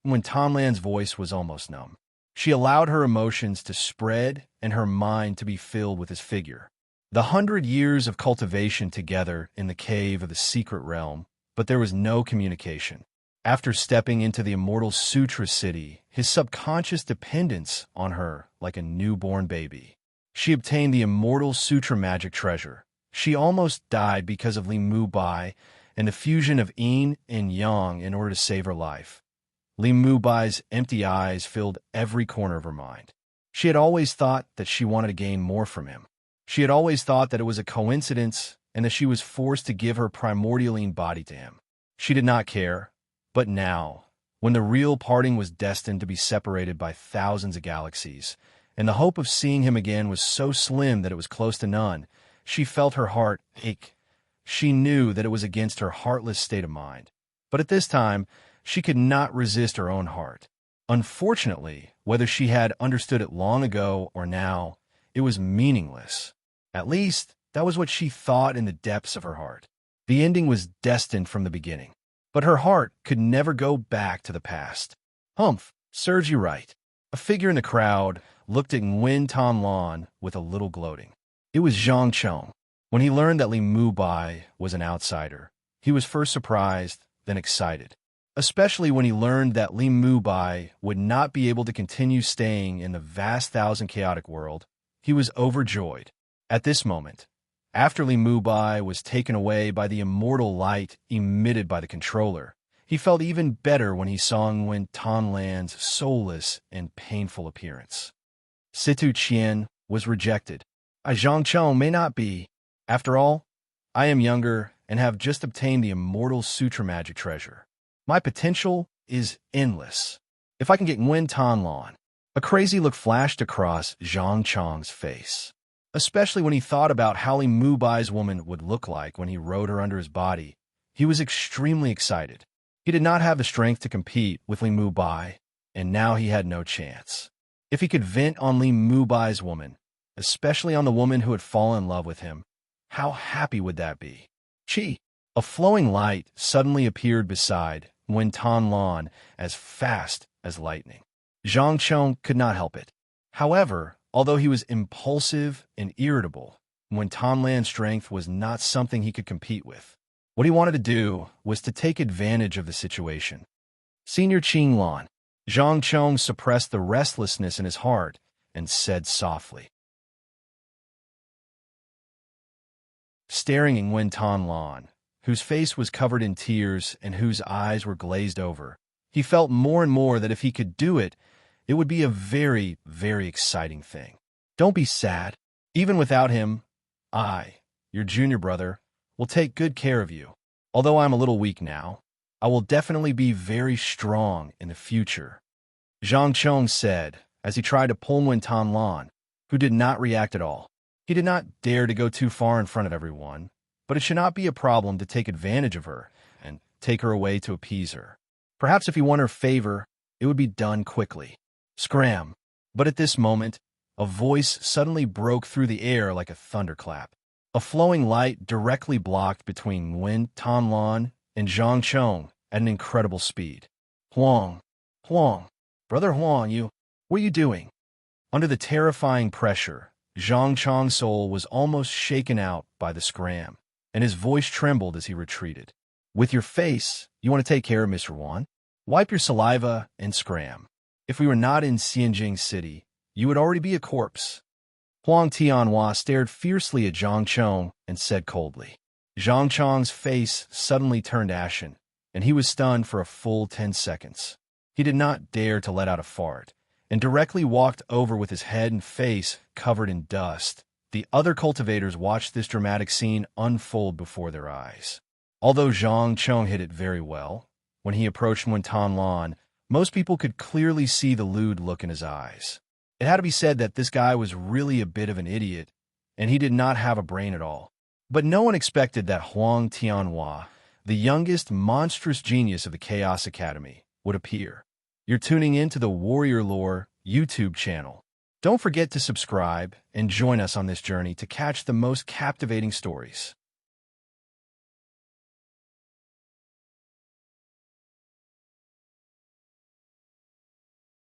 Nguyen Tanlan's voice was almost numb. She allowed her emotions to spread and her mind to be filled with his figure. The 100 years of cultivation together in the cave of the secret realm, but there was no communication. After stepping into the immortal Sutra city, his subconscious dependence on her like a newborn baby. She obtained the immortal Sutra magic treasure. She almost died because of Li Mubai and the fusion of yin and yang in order to save her life. Li Mubai's empty eyes filled every corner of her mind. She had always thought that she wanted to gain more from him. She had always thought that it was a coincidence and that she was forced to give her primordialine body to him. She did not care. But now, when the real parting was destined to be separated by thousands of galaxies, and the hope of seeing him again was so slim that it was close to none, she felt her heart ache. She knew that it was against her heartless state of mind. But at this time, she could not resist her own heart. Unfortunately, whether she had understood it long ago or now, it was meaningless. At least, that was what she thought in the depths of her heart. The ending was destined from the beginning. But her heart could never go back to the past. Humph, serves you right. A figure in the crowd looked at Nguyen Thanh Lan with a little gloating. It was Zhang Chong. When he learned that Li Mu Bai was an outsider, he was first surprised, then excited. Especially when he learned that Li Mu Bai would not be able to continue staying in the vast thousand chaotic world, he was overjoyed. At this moment, after Li Mu Bai was taken away by the immortal light emitted by the controller, he felt even better when he saw Nguyen Thanh Lan's soulless and painful appearance. Situ Chien was rejected. Zhang Chong may not be. After all, I am younger and have just obtained the immortal sutra magic treasure. My potential is endless. If I can get Nguyen Thanh Lan. A crazy look flashed across Zhang Chong's face, especially when he thought about how Li Mu Bai's woman would look like when he rode her under his body. He was extremely excited. He did not have the strength to compete with Li Mu Bai, and now he had no chance. If he could vent on Li Mu Bai's woman, especially on the woman who had fallen in love with him, how happy would that be? Chi! A flowing light suddenly appeared beside Nguyen Thanh Lan as fast as lightning. Zhang Chong could not help it. However, although he was impulsive and irritable, Nguyen Thanh Lan's strength was not something he could compete with. What he wanted to do was to take advantage of the situation. Senior Qing Lan. Zhang Chong suppressed the restlessness in his heart and said softly. Staring at Nguyen Thanh Lan, whose face was covered in tears and whose eyes were glazed over, he felt more and more that if he could do it, it would be a very, very exciting thing. Don't be sad. Even without him, I, your junior brother, will take good care of you. Although I'm a little weak now, I will definitely be very strong in the future, Zhang Chong said as he tried to pull Nguyen Thanh Lan, who did not react at all. He did not dare to go too far in front of everyone, but it should not be a problem to take advantage of her and take her away to appease her. Perhaps if he won her favor, it would be done quickly. Scram! But at this moment, a voice suddenly broke through the air like a thunderclap. A flowing light directly blocked between Nguyen Thanh Lan and Zhang Chong at an incredible speed. Huang! Huang! Brother Huang, what are you doing? Under the terrifying pressure, Zhang Chong's soul was almost shaken out by the scram, and his voice trembled as he retreated. With your face, you want to take care of Mr. Wan? Wipe your saliva and scram. If we were not in Xianjing City, you would already be a corpse. Huang Tianhua stared fiercely at Zhang Chong and said coldly. Zhang Chong's face suddenly turned ashen, and he was stunned for a full 10 seconds. He did not dare to let out a fart, and directly walked over with his head and face covered in dust. The other cultivators watched this dramatic scene unfold before their eyes. Although Zhang Chong hid it very well, when he approached Nguyen Thanh Lan, most people could clearly see the lewd look in his eyes. It had to be said that this guy was really a bit of an idiot, and he did not have a brain at all. But no one expected that Huang Tianhua, the youngest monstrous genius of the Chaos Academy, would appear. You're tuning in to the Warrior Lore YouTube channel. Don't forget to subscribe and join us on this journey to catch the most captivating stories.